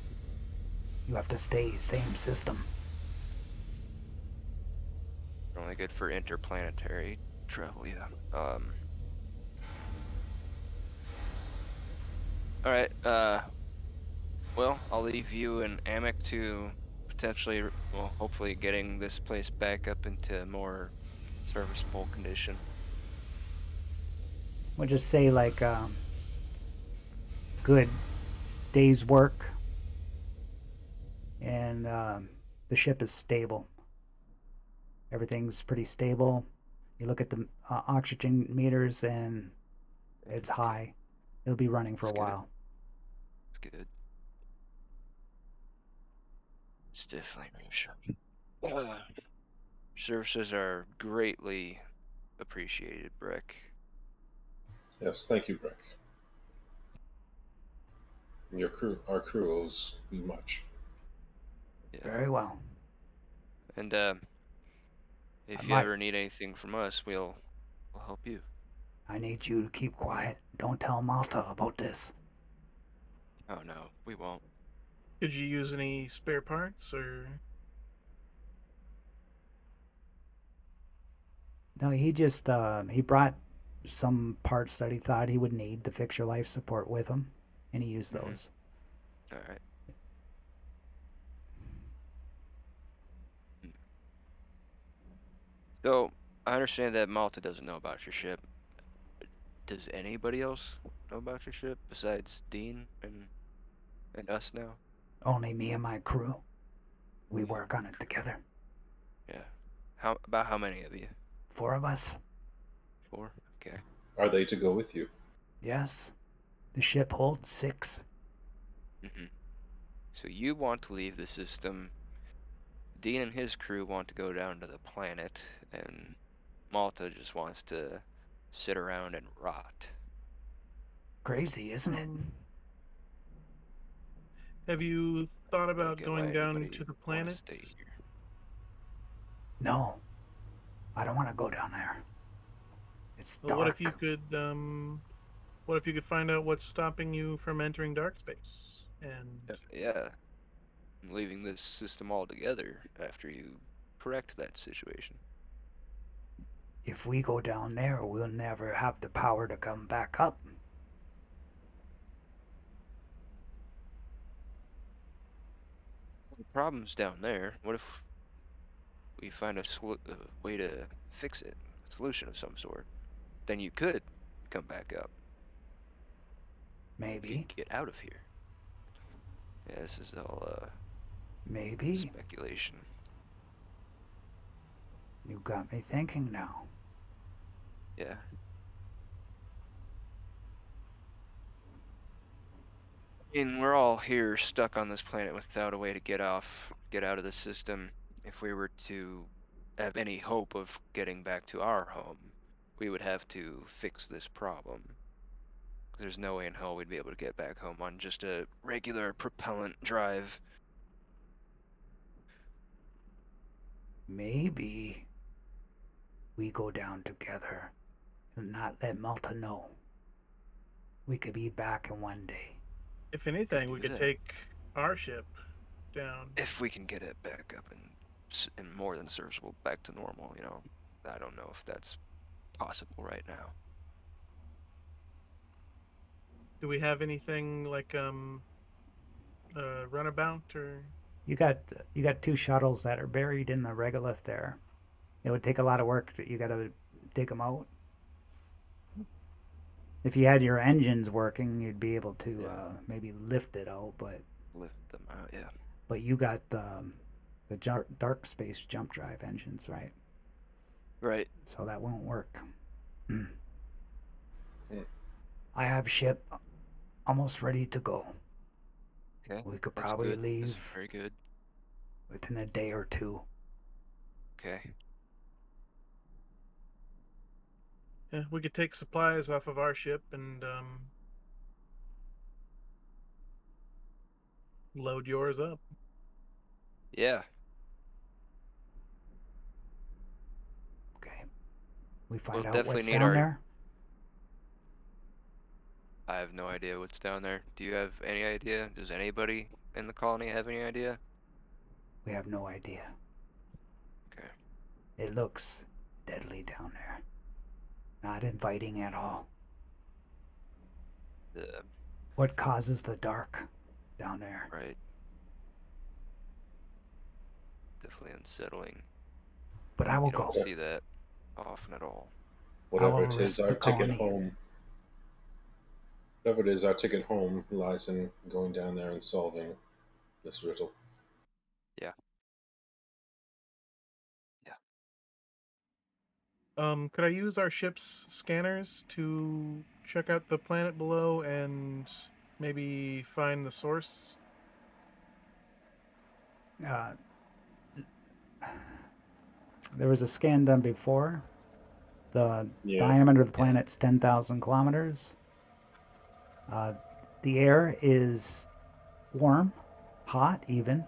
You have to stay same system. They're only good for interplanetary travel, yeah. Alright, well, I'll leave you and Amic to potentially, well, hopefully getting this place back up into more serviceable condition. We'll just say like good day's work, and the ship is stable. Everything's pretty stable. You look at the oxygen meters, and it's high. It'll be running for a It's good. while. It's good. It's definitely reassuring. Services are greatly appreciated, Breck. Yes, thank you, Breck. Your crew, our crew owes you much. Yeah. Very well. And if I you might. ever need anything from us, we'll help you. I need you to keep quiet. Don't tell Malta about this. Oh no, we won't. Could you use any spare parts or? No, he just he brought some parts that he thought he would need to fix your life support with him, and he used those. All right. So I understand that Malta doesn't know about your ship. Does anybody else know about your ship besides Dean and us now? Only me and my crew. We work on it together. Yeah. How many of you? 4 of us. 4? Okay. Are they to go with you? Yes. The ship holds 6. Mm-hmm. So you want to leave the system. Dean and his crew want to go down to the planet, and Malta just wants to sit around and rot. Crazy, isn't it? Have you thought I don't about get why going down anybody to the want to planet? stay here. No. I don't want to go down there. It's Well, what if dark. you could find out what's stopping you from entering dark space? And Yeah, I'm leaving this system altogether after you correct that situation. If we go down there, we'll never have the power to come back up. The problem's down there. What if we find a way to fix it? A solution of some sort. Then you could come back up. You Maybe. could get out of here. Yeah, this is all Maybe. speculation. You got me thinking now. Yeah. I mean, we're all here stuck on this planet without a way to get out of the system. If we were to have any hope of getting back to our home, we would have to fix this problem. There's no way in hell we'd be able to get back home on just a regular propellant drive. Maybe we go down together and not let Malta know. We could be back in one day. if Could anything, we do could that. take our ship down. If we can get it back up and more than serviceable back to normal, I don't know if that's possible right now. Do we have anything like runabout or? You got you got 2 shuttles that are buried in the regolith there. It would take a lot of work. You got to dig them out. If you had your engines working, you'd be able to Yeah. maybe lift it out. Lift them out, yeah. But you got the dark space jump drive engines, right? Right. So that won't work. I have ship almost ready to go. Okay. We could That's probably good. That's leave very good. within a day or 2. Okay. Yeah, we could take supplies off of our ship and load yours up. Yeah. Okay. We We'll find out definitely what's need down our. there. I have no idea what's down there. Do you have any idea? Does anybody in the colony have any idea? We have no idea. Okay. It looks deadly down there. Not inviting at all. The What causes the dark down there? right. Definitely unsettling. But I will You don't go. see that often at all. I will Whatever it is, risk our the ticket colony. home. Whatever it is, our ticket home lies in going down there and solving this riddle. Yeah. Yeah. Could I use our ship's scanners to check out the planet below and maybe find the source? Uh, there was a scan done before. The Yeah. diameter of the Yeah. planet's 10,000 kilometers. The air is warm, hot even,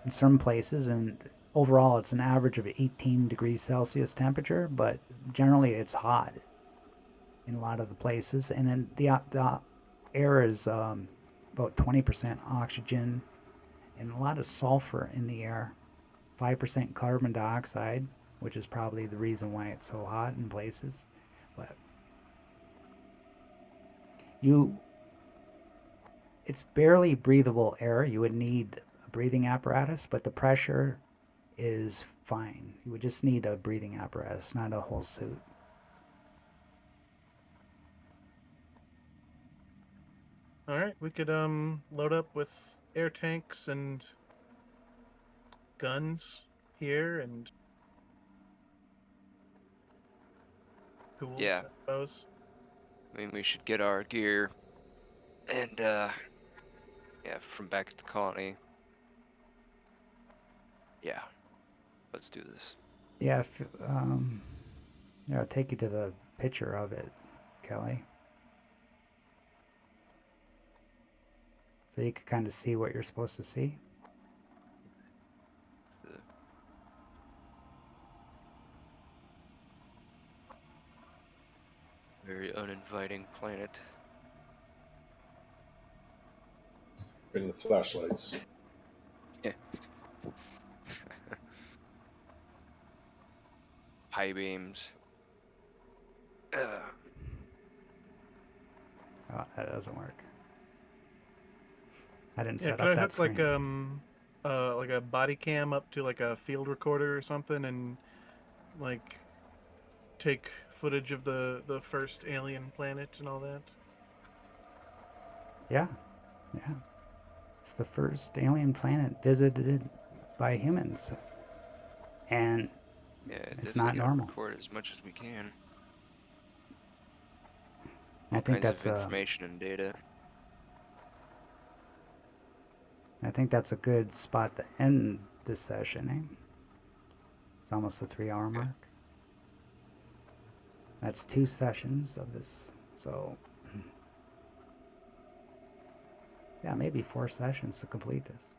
in some places, and overall it's an average of 18 degrees Celsius temperature, but generally it's hot in a lot of the places. And then the air is about 20% oxygen and a lot of sulfur in the air, 5% carbon dioxide, which is probably the reason why it's so hot in places. But it's barely breathable air. You would need a breathing apparatus, but the pressure is fine. You would just need a breathing apparatus, not a whole suit. All right, we could load up with air tanks and guns here and tools, Yeah. I suppose. I mean, we should get our gear and, yeah, from back at the colony. Yeah. Let's do this. Yeah, I'll take you to the picture of it, Kelly. So you can kind of see what you're supposed to see. Very uninviting planet. Bring the flashlights. Yeah. High beams. Oh, that doesn't work. I didn't Yeah, set could up I that hook screen. like a body cam up to like a field recorder or something and like take footage of the first alien planet and all that? Yeah. It's the first alien planet visited by humans. And Yeah, it's definitely not gotta normal. record as much as we can. I All think kinds that's of information and data. a good spot to end this session, eh? It's almost the 3-hour Okay. mark. That's 2 sessions of this, so yeah, maybe 4 sessions to complete this.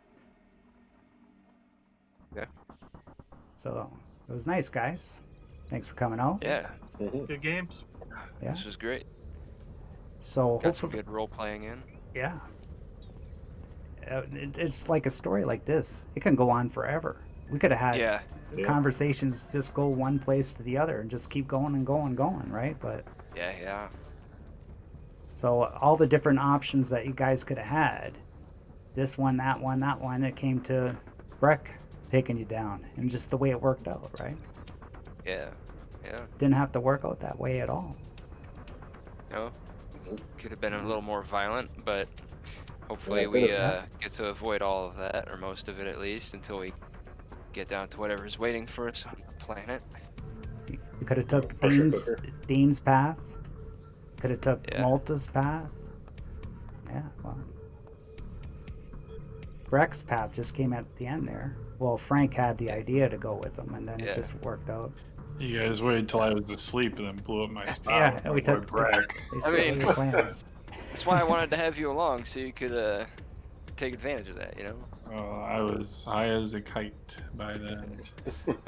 Yeah. So it was nice, guys. Thanks for coming out. Yeah. Good games. Yeah. This was great. So Got some hopefully, good role playing in. yeah. It's like a story like this. It can go on forever. We could have had Yeah. conversations just go one place to the other and just keep going and going, right? But Yeah. so all the different options that you guys could have had, this one, that one, it came to Breck taking you down, and just the way it worked out, right? Yeah. Didn't have to work out that way at all. No. Could have been a little more violent, but hopefully Yeah, we could've. get to avoid all of that, or most of it at least, until we get down to whatever's waiting for us on the planet. You could have took Pressure Dean's cooker. Dean's path. Could have took Yeah. Malta's path. Yeah, well, Breck's path just came at the end there. Well, Frank had the idea to go with him, and then it Yeah. just worked out. You guys waited till I was asleep and then blew up my spot. Yeah, with we my boy took- Brack. Basically, mean- what we planned. That's why I wanted to have you along, so you could take advantage of that, you know? I was high as a kite by then.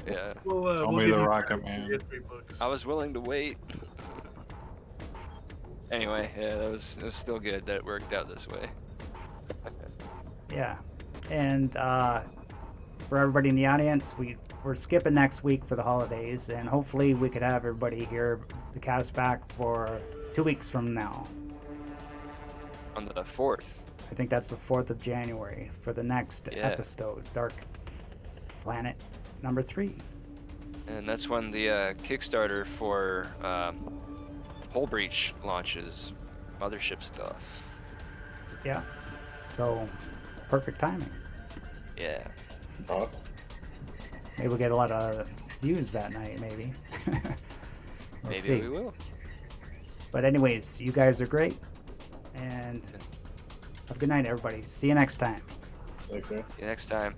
Yeah. We'll me give the you Rocket credit for Man. your history books. I was willing to wait. Anyway, yeah, it was still good that it worked out this way. Yeah, and for everybody in the audience, we're skipping next week for the holidays, and hopefully we could have everybody here, the cast back for 2 weeks from now. On the 4th. I think that's the 4th of January for the next Yeah. episode, Dark Planet number 3. And that's when the Kickstarter for Hull Breach launches. Mothership stuff. Yeah, so perfect timing. Yeah. Awesome. Maybe we'll get a lot of views that night, maybe. We'll Maybe see. we will. But anyways, you guys are great, and have a good night, everybody. See you next time. Thanks, man. See you next time.